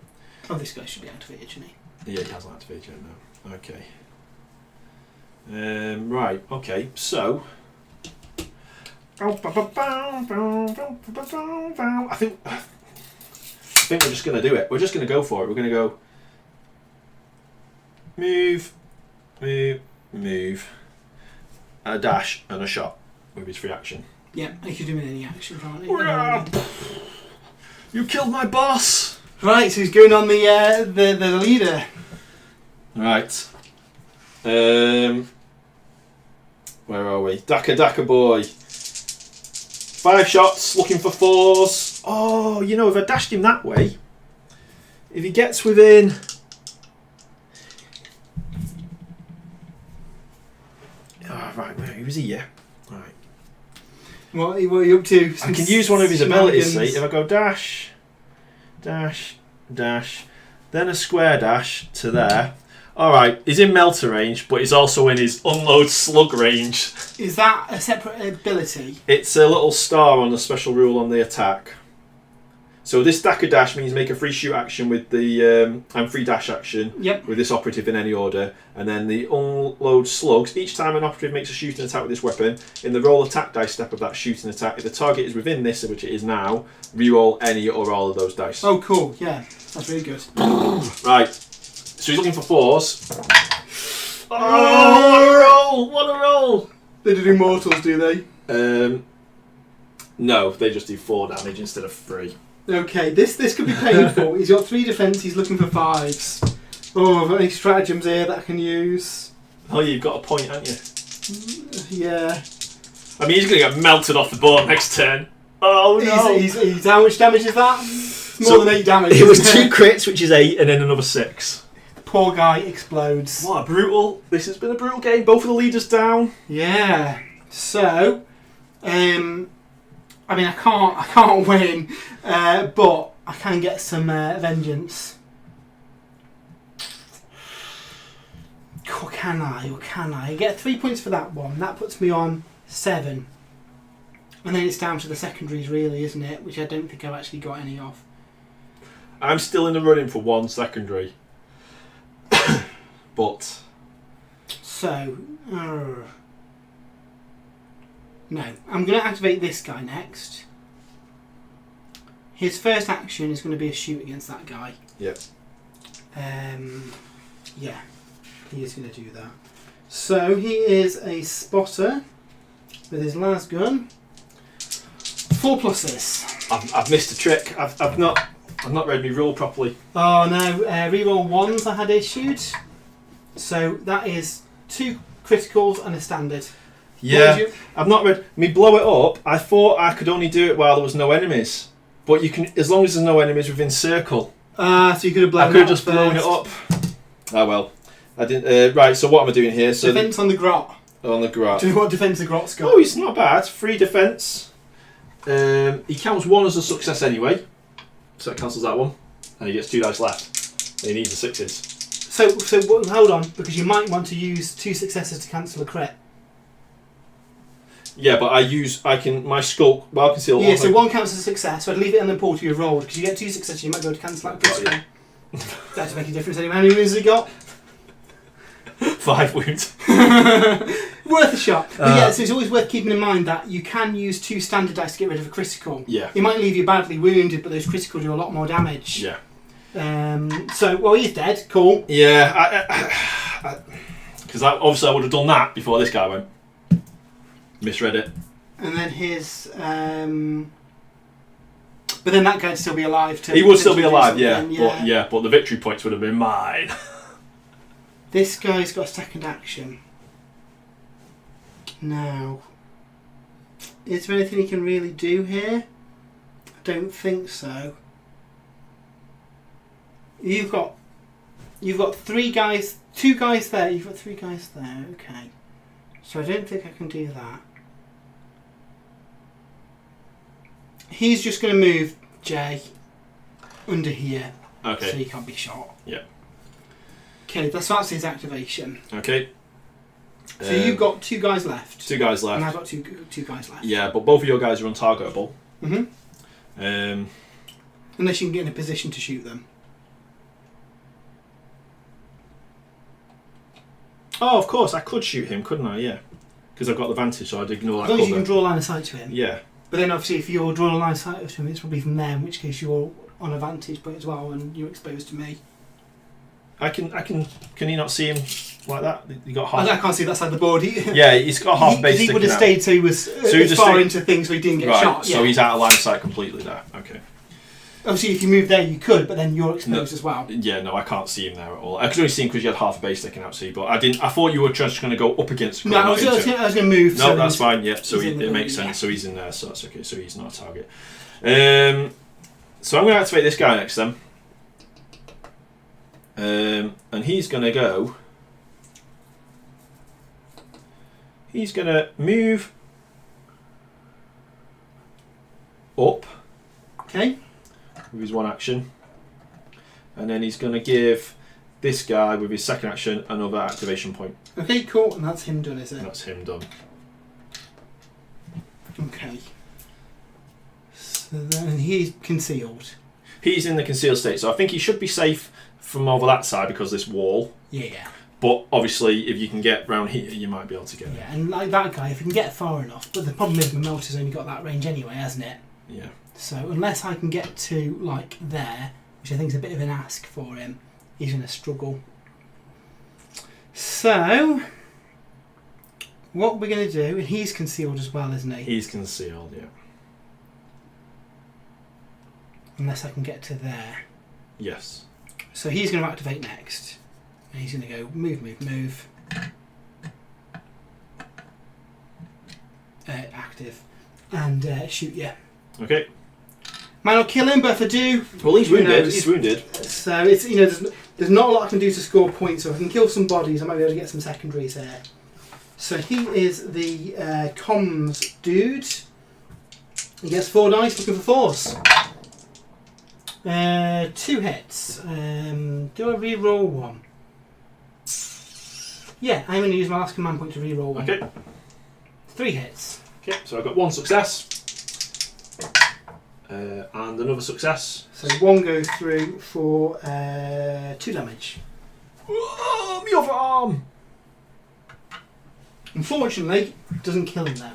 Oh, this guy should be activated, shouldn't he? Yeah, he hasn't activated yet now. Okay. Right, okay, so... I think we're just going to do it. We're just going to go for it. We're going to go... Move, a dash and a shot with his free action. Yeah, he could do with any action, can't he? You killed my boss! Right, so he's going on the leader. Right. Where are we? Daka boy. 5 shots, looking for 4s. Oh, you know, if I dashed him that way, if he gets within... Right, who is he? Yeah. Right. What are you up to? I can use one of his abilities, see? If I go dash, dash, dash, then a square dash to there. Alright, he's in melter range, but he's also in his unload slug range. Is that a separate ability? It's a little star on the special rule on the attack. So this Daka dash means make a free shoot action with the and free dash action with this operative in any order, and then the unload slugs. Each time an operative makes a shooting attack with this weapon, in the roll attack dice step of that shooting attack, if the target is within this, which it is now, reroll any or all of those dice. Oh, cool! Yeah, that's really good. Right, so he's looking for 4s. Oh, what a roll! They do mortals, do they? No, they just do 4 damage instead of 3. Okay, this could be painful. He's got 3 defence, he's looking for 5s. Oh, I've got any stratagems here that I can use. Oh, you've got a point, haven't you? Yeah. I mean, he's going to get melted off the board next turn. Oh, no. He's how much damage is that? More than 8 damage. It was 2 crits, which is 8, and then another 6. Poor guy explodes. What a brutal... This has been a brutal game. Both of the leaders down. Yeah. So, I mean, I can't win, but I can get some vengeance. Or can I? I get 3 points for that one. That puts me on 7. And then it's down to the secondaries, really, isn't it? Which I don't think I've actually got any of. I'm still in the running for 1 secondary. But... So... No, I'm going to activate this guy next. His first action is going to be a shoot against that guy. Yep. Yeah, he is going to do that. So he is a spotter with his las gun. 4 pluses. I've missed a trick. I've not read my rule properly. Oh no, reroll 1s I had issued. So that is 2 criticals and a standard. Yeah, I've not read... Me blow it up, I thought I could only do it while there was no enemies. But you can, as long as there's no enemies within circle. So you could have blown it up. I could have just blown it up. Oh well. I didn't... right, so what am I doing here? So defence on the grot. On the grot. Do you know what defence the grot's got? Oh, it's not bad. 3 defence. He counts 1 as a success anyway. So it cancels that one. And he gets 2 dice left. And he needs the 6s. So hold on, because you might want to use 2 successes to cancel a crit. Yeah, but my skulk, well, I can see a lot. Yeah, so 1 counts as a success, so I'd leave it in the portal you've rolled, because you get 2 successes, you might be able to cancel out a crit. That doesn't make a difference anyway. How many wounds has he got? 5 wounds. Worth a shot. But yeah, so it's always worth keeping in mind that you can use 2 standard dice to get rid of a critical. Yeah. It might leave you badly wounded, but those critical do a lot more damage. Yeah. So, well, he's dead. Cool. Yeah, because obviously I would have done that before this guy went. Misread it. And then his... but then that guy'd still be alive too. He would still be alive, yeah. But the victory points would have been mine. This guy's got a second action. Now, is there anything he can really do here? I don't think so. You've got 3 guys, 2 guys there. You've got 3 guys there. Okay, so I don't think I can do that. He's just going to move Jay under here, Okay. so he can't be shot. Yeah. Okay, that's his activation. Okay. So you've got 2 guys left. 2 guys left. And I've got two guys left. Yeah, but both of your guys are untargetable. Mm-hmm. Unless you can get in a position to shoot them. Oh, of course, I could shoot him, couldn't I? Yeah. Because I've got the vantage, so I'd ignore that As long as you cover. can draw a line of sight to him. Yeah. But then obviously if you're drawing a line of sight to him, it's probably from there, in which case you're on a vantage point as well and you're exposed to me. Can you not see him like that? You got half. I can't see that side of the board. Yeah, he's got half base He sticking would have out. stayed so he was as far into things so he didn't get Right, shot. so he's out of line of sight completely there. Okay. Obviously if you move there you could, but then you're exposed as well. Yeah, no, I can't see him there at all. I could only see him because you had half a base sticking out, see, but I didn't. I thought you were just going to go up against. No, I was going to move. No, that's fine. Yeah, so he's it makes sense. Yeah. So he's in there, so that's okay. So he's not a target. So I'm going to activate this guy next then. And he's going to go. He's going to move up. Okay. With his 1 action, and then he's going to give this guy with his 2nd action another activation point. Okay, cool, and that's him done, is it? And that's him done. Okay. So then he's concealed. He's in the concealed state, so I think he should be safe from over that side because of this wall. Yeah. But obviously, if you can get round here, you might be able to get it. Yeah, and like that guy, if he can get far enough, but the problem is my melter's only got that range anyway, hasn't it? Yeah. So unless I can get to like there, which I think is a bit of an ask for him, he's going to struggle. So what we're going to do, and he's concealed as well, isn't he? He's concealed, yeah. Unless I can get to there. Yes. So he's going to activate next. And he's going to go move. Active. And shoot you. Okay. Might not kill him, but if I do... Well, he's wounded. know, He's wounded. So it's, there's not a lot I can do to score points. So if I can kill some bodies, I might be able to get some secondaries here. So he is the comms dude. He gets 4 dice, looking for 4s. 2 hits. Do I re-roll 1? Yeah, I'm going to use my last command point to re-roll 1. Okay. 3 hits. Okay, so I've got 1 success. And another success. So 1 goes through for 2 damage. Oh, my other arm! Unfortunately, doesn't kill him though.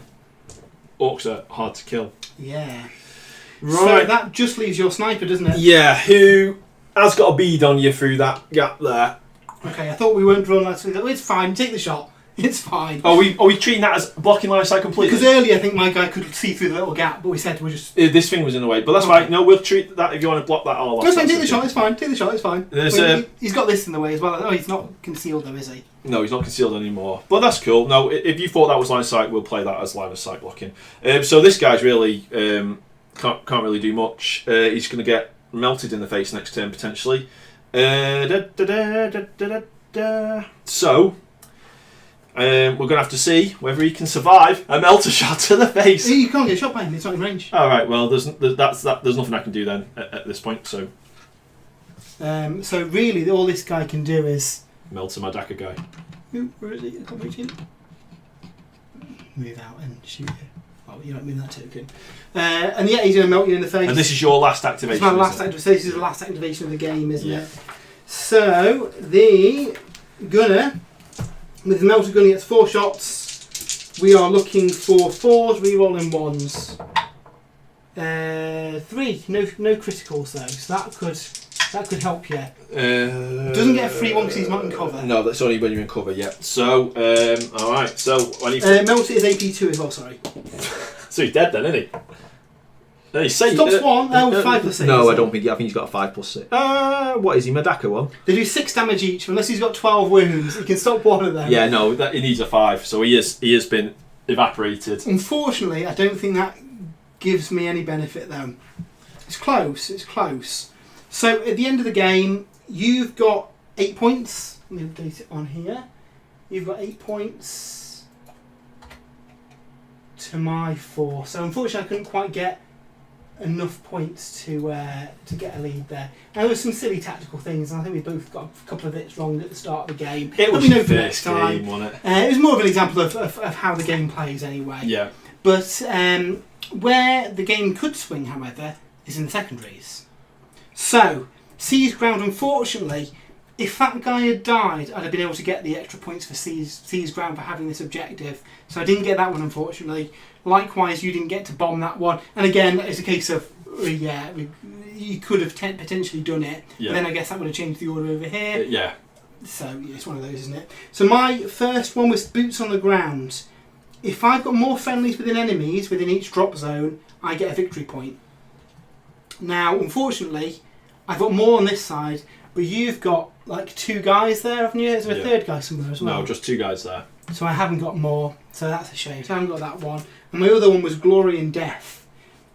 Orcs are hard to kill. Yeah. Right. So that just leaves your sniper, doesn't it? Yeah, who has got a bead on you through that gap there. Okay, I thought we weren't drawing that. It's fine. Take the shot. It's fine. Are we treating that as blocking line of sight completely? Because earlier I think my guy could see through the little gap, but we said we're just... This thing was in the way, but that's Okay. fine. No, we'll treat that if you want to block that all off. Just take that's the okay. shot, it's fine. Take the shot, it's fine. There's He's got this in the way as well. Oh, he's not concealed though, is he? No, he's not concealed anymore. But that's cool. No, if you thought that was line of sight, we'll play that as line of sight blocking. So this guy's really can't really do much. He's going to get melted in the face next turn potentially. So we're going to have to see whether he can survive a melter shot to the face. You can't get shot by him. It's not in range. All right. Well, there's nothing I can do then at this point. So So really, all this guy can do is... melter my Daka guy. Ooh, where is he? I can't reach him. Move out and shoot you. Oh, you're not moving that token. And yeah, he's going to melt you in the face. And this is your last activation. It's my last isn't it? activation. So this is the last activation of the game, isn't Yeah. it? So the gunner, with the melter gun, he gets 4 shots. We are looking for 4s, re-rolling 1s. 3, no criticals though, so that could help you. Doesn't get a free one because he's not in cover. No, that's only when you're in cover. Yeah. So all right. So I need. Melter is AP2 as well. Sorry. So he's dead then, isn't he? No, he's safe. Stops 1. Oh, 5 plus 6. No, I don't think. I think he's got a 5 plus 6. What is he? Madaka one? They do 6 damage each. Unless he's got 12 wounds, he can stop 1 of them. Yeah, no, he needs a 5. So he has been evaporated. Unfortunately, I don't think that gives me any benefit though. It's close, it's close. So at the end of the game, you've got 8 points. Let me update it on here. You've got 8 points to my 4. So unfortunately, I couldn't quite get enough points to get a lead there. And there were some silly tactical things, and I think we both got a couple of bits wrong at the start of the game. It was the first game, wasn't it? It was more of an example of how the game plays anyway. Yeah. But where the game could swing, however, is in the secondaries. So, Seized Ground, unfortunately, if that guy had died, I'd have been able to get the extra points for Seized Ground for having this objective. So I didn't get that one, unfortunately. Likewise, you didn't get to bomb that one. And again, it's a case of, you could have potentially done it. Yeah. Then I guess that would have changed the order over here. Yeah. So, it's one of those, isn't it? So my first one was Boots on the Ground. If I've got more friendlies within enemies within each drop zone, I get a victory point. Now, unfortunately, I've got more on this side, but you've got like 2 guys there, haven't you? Is there a third guy somewhere as well? No, just 2 guys there. So I haven't got more, so that's a shame. So I haven't got that one. And my other one was Glory and Death.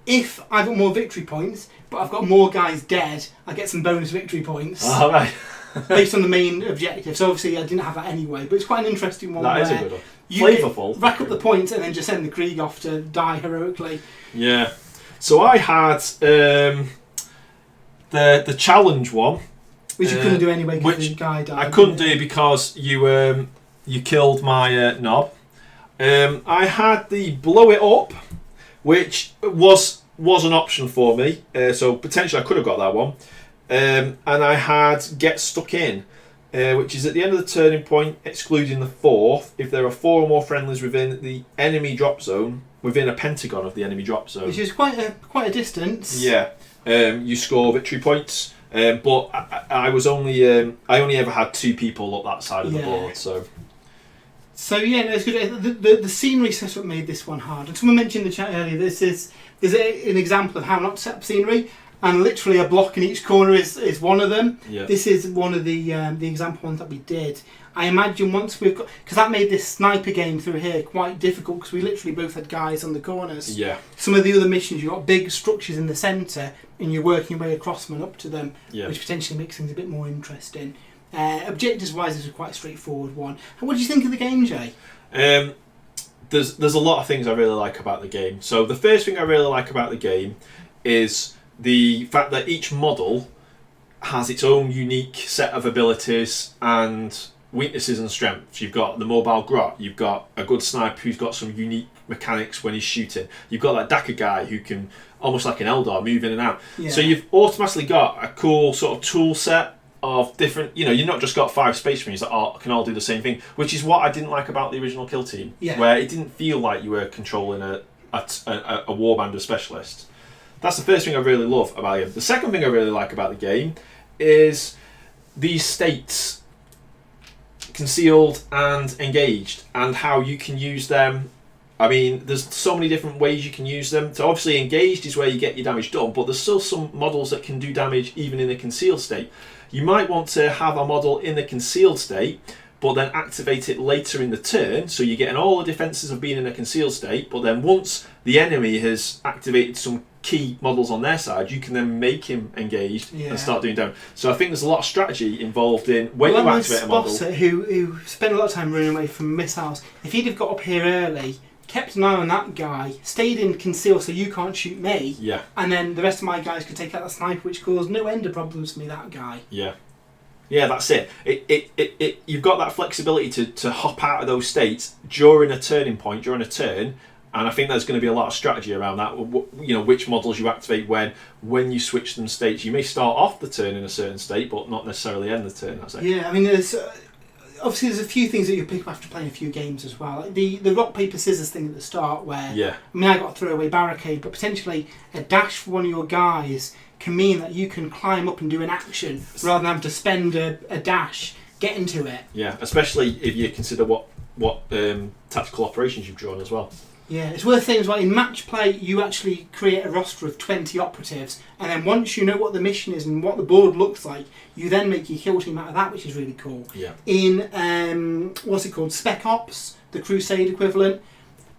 If I've got more victory points, but I've got more guys dead, I get some bonus victory points. Oh, right. Based on the main objective. So obviously I didn't have that anyway, but it's quite an interesting one. That is a good one. Flavourful. Rack up the points and then just send the Krieg off to die heroically. Yeah. So I had the challenge one. Which you couldn't do anyway because the guy died. I couldn't do because you killed my knob. I had the blow it up, which was an option for me. So potentially I could have got that one. And I had get stuck in, which is at the end of the turning point, excluding the 4th, if there are 4 or more friendlies within the enemy drop zone, within a pentagon of the enemy drop zone. Which is quite a distance. Yeah. You score victory points. But I was only I only ever had 2 people up that side of the board, so. So yeah, no, it's good. The scenery setup made this one hard. And someone mentioned in the chat earlier, there's an example of how not to set up scenery, and literally a block in each corner is one of them. Yeah. This is one of the example ones that we did. I imagine once we've got, because that made this sniper game through here quite difficult because we literally both had guys on the corners. Yeah. Some of the other missions, you've got big structures in the centre and you're working your way across them and up to them, which potentially makes things a bit more interesting. Objectives-wise, it's a quite straightforward one. And what do you think of the game, Jay? There's a lot of things I really like about the game. So the first thing I really like about the game is the fact that each model has its own unique set of abilities and weaknesses and strengths. You've got the mobile grot, you've got a good sniper who's got some unique mechanics when he's shooting, you've got that Dakka guy who can, almost like an Eldar, move in and out. Yeah. So you've automatically got a cool sort of tool set of different, you've not just got 5 Space Marines that can all do the same thing, which is what I didn't like about the original Kill Team, where it didn't feel like you were controlling a warband of specialists. That's the first thing I really love about it. The second thing I really like about the game is these states, concealed and engaged, and how you can use them. I mean, there's so many different ways you can use them. So obviously engaged is where you get your damage done, but there's still some models that can do damage even in a concealed state. You might want to have a model in the concealed state, but then activate it later in the turn, so you're getting all the defences of being in a concealed state, but then once the enemy has activated some key models on their side, you can then make him engaged and start doing damage. So I think there's a lot of strategy involved in when you activate a model. Who spent a lot of time running away from missiles, if he'd have got up here early, kept an eye on that guy, stayed in conceal so you can't shoot me, and then the rest of my guys could take out the sniper, which caused no end of problems for me, that guy. Yeah, that's it. You've got that flexibility to hop out of those states during a turning point, during a turn, and I think there's going to be a lot of strategy around that. Which models you activate when you switch them states. You may start off the turn in a certain state, but not necessarily end the turn. That's it. Yeah, I mean, there's a few things that you pick up after playing a few games as well. Like the rock paper scissors thing at the start, where I mean, I got a throwaway barricade, but potentially a dash for one of your guys can mean that you can climb up and do an action rather than having to spend a dash getting to it. Yeah, especially if you consider what tactical operations you've drawn as well. Yeah, it's worth saying as well, in match play you actually create a roster of 20 operatives, and then once you know what the mission is and what the board looks like, you then make your kill team out of that, which is really cool. Yeah. In what's it called, Spec Ops, the Crusade equivalent,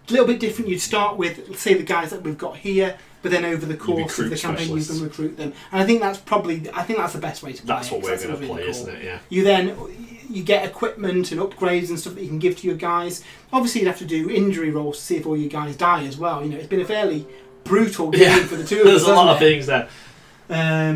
a little bit different. You'd start with, say, the guys that we've got here, but then over the course of the campaign you can recruit them. And I think that's the best way to play. That's what we're going to play, really isn't it? Yeah. You get equipment and upgrades and stuff that you can give to your guys. Obviously, you'd have to do injury rolls to see if all your guys die as well. You know, it's been a fairly brutal game for the two of us. There's a lot of things there. I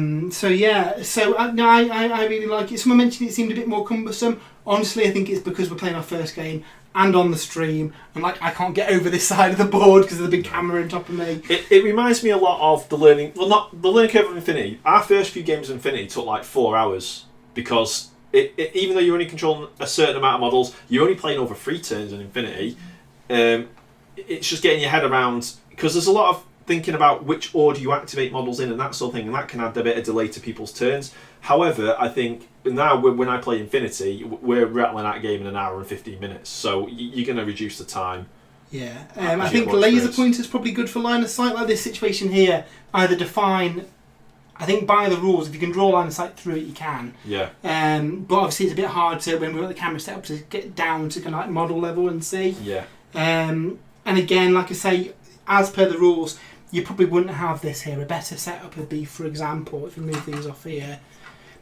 really like it. Someone mentioned it seemed a bit more cumbersome. Honestly, I think it's because we're playing our first game and on the stream, and like I can't get over this side of the board because there's a big camera on top of me. It reminds me a lot of the learning curve of Infinity. Our first few games of Infinity took like 4 hours because even though you're only controlling a certain amount of models, you're only playing over 3 turns in Infinity. It's just getting your head around, because there's a lot of thinking about which order you activate models in and that sort of thing, and that can add a bit of delay to people's turns. However, I think now when I play Infinity, we're rattling out a game in an hour and 15 minutes, so you're going to reduce the time. Yeah, I think laser pointer is probably good for line of sight. Like this situation here, either define. I think by the rules, if you can draw line of sight through it, you can. Yeah. But obviously, it's a bit hard to when we've got the camera set up to get down to kind of like model level and see. Yeah. And again, like I say, as per the rules, you probably wouldn't have this here. A better setup would be, for example, if you move things off here,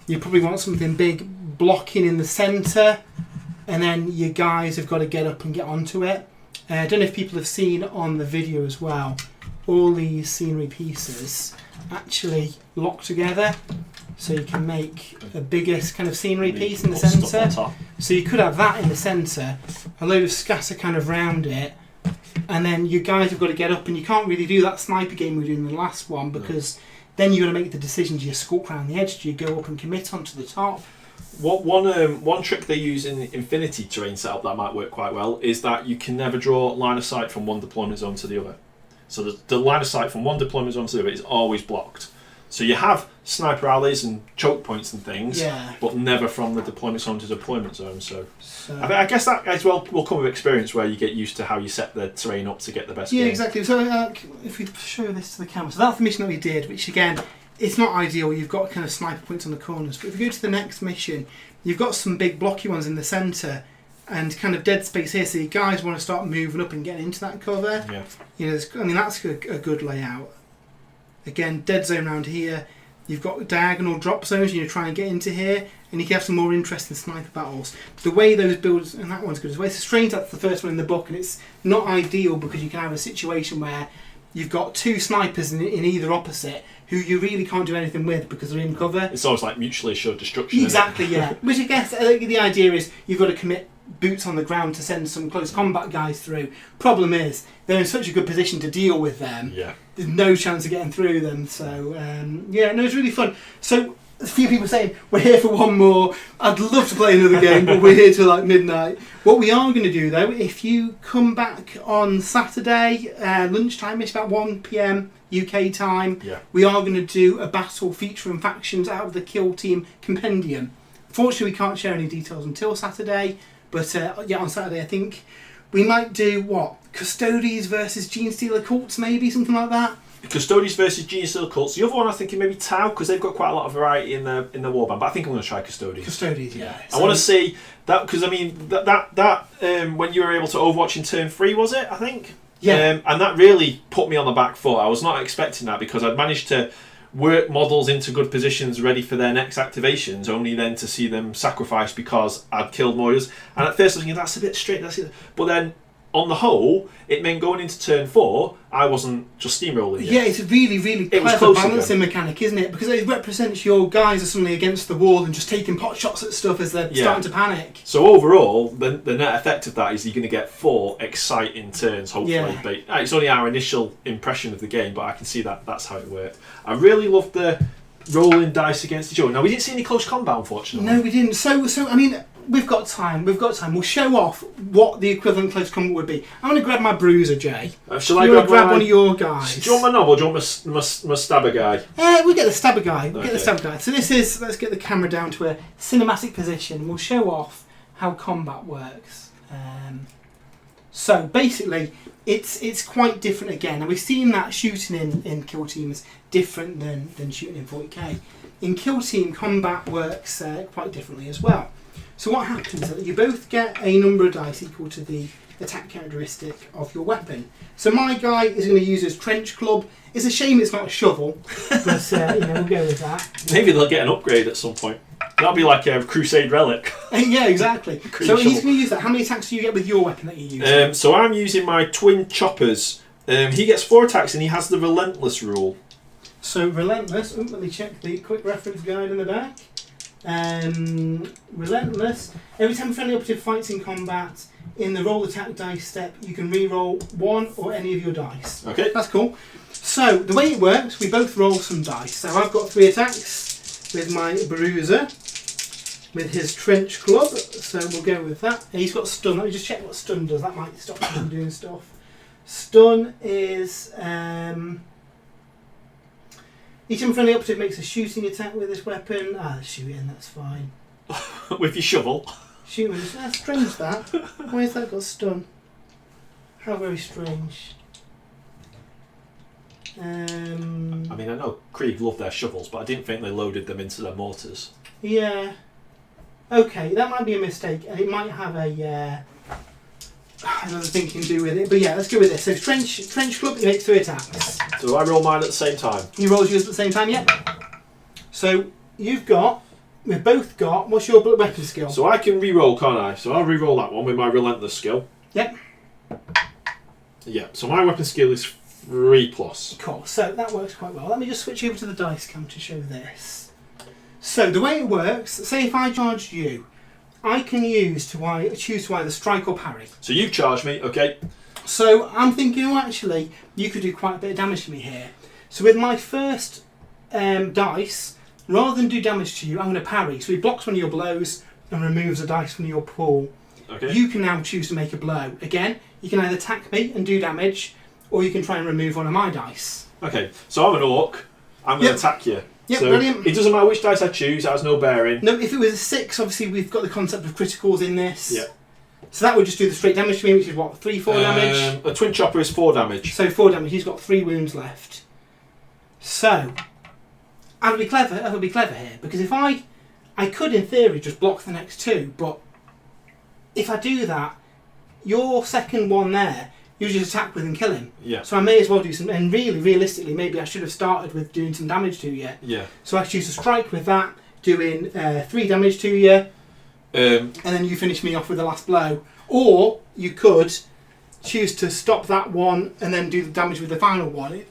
you probably want something big blocking in the centre, and then your guys have got to get up and get onto it. I don't know if people have seen on the video as well, all these scenery pieces actually lock together, so you can make a biggest kind of scenery piece in the centre. So you could have that in the centre, a load of scatter kind of round it, and then you guys have got to get up, and you can't really do that sniper game we did in the last one, because then you've got to make the decision: do you skulk around the edge, do you go up and commit onto the top? One trick they use in the Infinity terrain setup that might work quite well is that you can never draw line of sight from one deployment zone to the other. So the line of sight from one deployment zone to the other is always blocked. So you have sniper alleys and choke points and things, but never from the deployment zone to deployment zone. So I guess that as well will come with experience, where you get used to how you set the terrain up to get the best game. Exactly. So if we show this to the camera, so that's the mission that we did, which again, it's not ideal. You've got kind of sniper points on the corners, but if you go to the next mission, you've got some big blocky ones in the centre and kind of dead space here, so you guys want to start moving up and getting into that cover. Yeah. You know, that's a good layout. Again, dead zone around here. You've got diagonal drop zones, you try and get into here, and you can have some more interesting sniper battles. The way those builds, and that one's good as well. It's strange that's the first one in the book, and it's not ideal because you can have a situation where you've got 2 snipers in either opposite who you really can't do anything with because they're in cover. It's almost like mutually assured destruction. Exactly, yeah. Which I guess the idea is you've got to commit boots on the ground to send some close combat guys through. Problem is, they're in such a good position to deal with them. Yeah. There's no chance of getting through them. So, it's really fun. So, a few people saying, we're here for one more. I'd love to play another game, but we're here till like midnight. What we are going to do, though, if you come back on Saturday, lunchtime, it's about 1 PM UK time, we are going to do a battle featuring factions out of the Kill Team Compendium. Fortunately, we can't share any details until Saturday, but on Saturday I think we might do, Custodes versus Gene Stealer Cults, maybe, something like that? Custodes versus Gene Stealer Cults. The other one I think maybe Tau, because they've got quite a lot of variety in the warband, but I think I'm going to try Custodes. Custodes, yeah. I want to see that, because I mean, that when you were able to Overwatch in turn 3, was it, I think? Yeah. And that really put me on the back foot. I was not expecting that, because I'd managed to work models into good positions ready for their next activations, only then to see them sacrificed because I'd killed Moyers. And at first I was thinking, that's a bit straight, but then on the whole, it meant going into turn 4, I wasn't just steamrolling it. Yeah, it's a really, really clever balancing mechanic, isn't it? Because it represents your guys are suddenly against the wall and just taking pot shots at stuff as they're starting to panic. So overall, the net effect of that is you're going to get 4 exciting turns, hopefully. Yeah. But it's only our initial impression of the game, but I can see that's how it worked. I really loved the rolling dice against each other. Now, we didn't see any close combat, unfortunately. No, we didn't. So I mean, we've got time. We'll show off what the equivalent close combat would be. I'm going to grab my bruiser, Jay. Shall I grab one of your guys? Do you want my knob or do you want my stabber guy? We'll get the stabber guy. So this is, let's get the camera down to a cinematic position. We'll show off how combat works. So basically, it's quite different again. And we've seen that shooting in Kill Team is different than shooting in 40k. In Kill Team, combat works quite differently as well. So what happens is that you both get a number of dice equal to the attack characteristic of your weapon. So my guy is going to use his trench club. It's a shame it's not a shovel, but we'll go with that. Maybe they'll get an upgrade at some point. That'll be like a Crusade relic. Yeah, exactly. So he's going to use that. How many attacks do you get with your weapon that you use? So I'm using my twin choppers. He gets 4 attacks and he has the relentless rule. So relentless. Let me check the quick reference guide in the back. Relentless. Every time a friendly operative fights in combat, in the roll attack dice step, you can re-roll 1 or any of your dice. Okay. That's cool. So the way it works, we both roll some dice. So I've got 3 attacks with my bruiser, with his trench club. So we'll go with that. And he's got stun. Let me just check what stun does. That might stop him from doing stuff. Stun is each time a friendly operative makes a shooting attack with this weapon. Shooting, that's fine. With your shovel. Shooting, that's strange that. Why has that got stun? How very strange. I mean, I know Krieg love their shovels, but I didn't think they loaded them into their mortars. Yeah. Okay, that might be a mistake, and it might have a another thing can do with it. But yeah, let's go with this. So trench club, he makes 3 attacks. So I roll mine at the same time. He rolls yours at the same time, yep. So we've both got. What's your weapon skill? So I can re-roll, can't I? So I'll re-roll that one with my relentless skill. Yep. Yeah. So my weapon skill is 3+. Cool. So that works quite well. Let me just switch over to the dice cam to show this. So the way it works, say if I charged you, I can choose to either strike or parry. So you charge me, okay? So I'm thinking, actually, you could do quite a bit of damage to me here. So with my first dice, rather than do damage to you, I'm going to parry. So he blocks one of your blows and removes a dice from your pool. Okay. You can now choose to make a blow. Again, you can either attack me and do damage, or you can try and remove one of my dice. Okay, so I'm an orc. I'm going to attack you. Yep, so brilliant. It doesn't matter which dice I choose, it has no bearing. No, if it was a 6, obviously we've got the concept of criticals in this. Yeah. So that would just do the straight damage to me, which is what, 3, 4 damage? A twin chopper is 4 damage. So 4 damage, he's got 3 wounds left. So, I would be clever here, because if I could in theory just block the next 2, but if I do that, your second one there, you just attack with and kill him. Yeah. So I may as well do some, and really, realistically, maybe I should have started with doing some damage to you. Yeah. So I choose to strike with that, doing 3 damage to you, and then you finish me off with the last blow. Or you could choose to stop that one and then do the damage with the final one.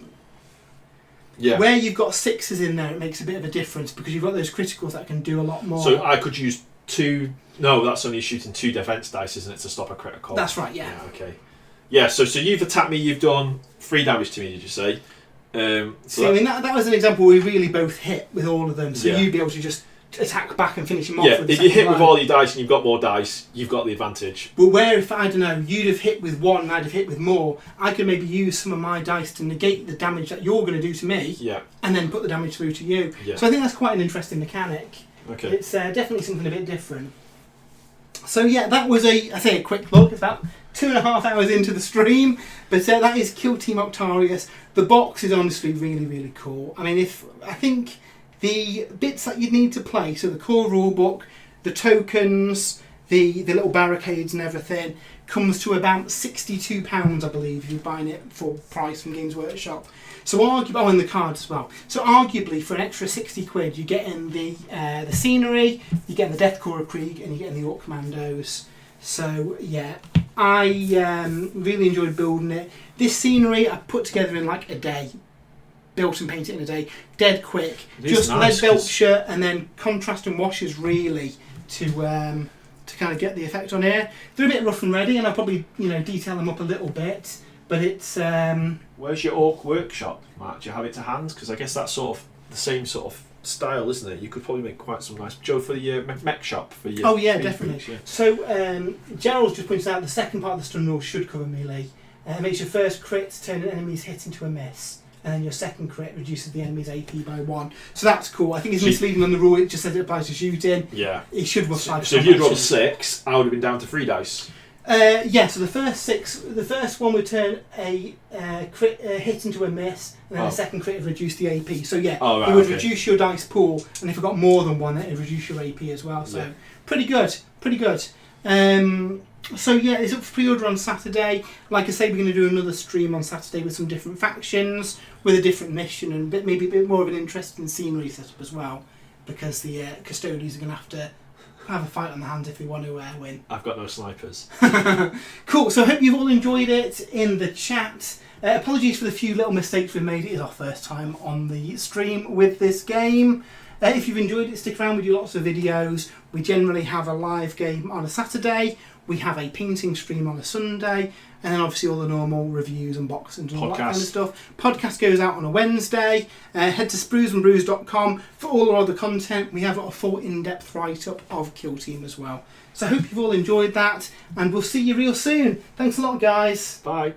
Yeah. Where you've got 6s in there, it makes a bit of a difference because you've got those criticals that can do a lot more. So I could use 2. No, that's only shooting 2 defense dice, isn't it, to stop a critical? That's right. Yeah. Okay. Yeah. So you've attacked me. You've done 3 damage to me. Did you say? So I mean that was an example where we really both hit with all of them. So Yeah. you'd be able to just attack back and finish him off. Yeah. With the If you hit second with blow. all your dice and you've got more dice, you've got the advantage. But where if, I don't know, you'd have hit with 1 and I'd have hit with more, I could maybe use some of my dice to negate the damage that you're going to do to me, Yeah. and then put the damage through to you. Yeah. So I think that's quite an interesting mechanic. Okay. It's definitely something a bit different. So yeah, that was a quick look. It's about 2.5 hours into the stream, but that is Kill Team Octarius. The box is honestly really, really cool. I mean, I think the bits that you'd need to play, so the core rulebook, the tokens, the little barricades and everything, comes to about £62, I believe, if you're buying it full price from Games Workshop. So arguably, and the cards as well. So arguably, for an extra 60 quid, you're getting the scenery, you're getting the Death Korps of Krieg, and you're getting the Ork Kommandos. So yeah, I really enjoyed building it. This scenery I put together in like a day. Built and painted in a day, dead quick. Just nice, lead belcher and then contrast and washes really to kind of get the effect on here. They're a bit rough and ready, and I'll probably detail them up a little bit. But it's Where's your Ork workshop, Matt? Do you have it to hand? Because I guess that's sort of the same sort of style, isn't it? You could probably make quite some nice Joe for your mech shop for your. Oh yeah, speed definitely. boots, yeah. So Gerald's just pointed out the second part of the stun rule should cover melee. It makes your first crit turn an enemy's hit into a miss, and then your second crit reduces the enemy's AP by 1. So that's cool. I think it's misleading on the rule. It just says it applies to shooting. Yeah. It should apply to So if you'd rolled a 6, I would have been down to 3 dice. Yeah, so the first one would turn a crit hit into a miss, and then the second crit would reduce the AP. So yeah, it would reduce your dice pool, and if you got more than one, then it would reduce your AP as well. So pretty good. So yeah, it's up for pre-order on Saturday. Like I say, we're going to do another stream on Saturday with some different factions, with a different mission, and maybe a bit more of an interesting scenery setup as well, because the custodians are going to have a fight on the hands if they want to win. I've got no snipers. Cool, so I hope you've all enjoyed it in the chat. Apologies for the few little mistakes we made. It is our first time on the stream with this game. If you've enjoyed it, stick around. We do lots of videos. We generally have a live game on a Saturday. We have a painting stream on a Sunday. And then obviously all the normal reviews, unboxings and all that kind of stuff. Podcast goes out on a Wednesday. Head to spruesandbrews.com for all our other content. We have a full in-depth write-up of Kill Team as well. So I hope you've all enjoyed that. And we'll see you real soon. Thanks a lot, guys. Bye.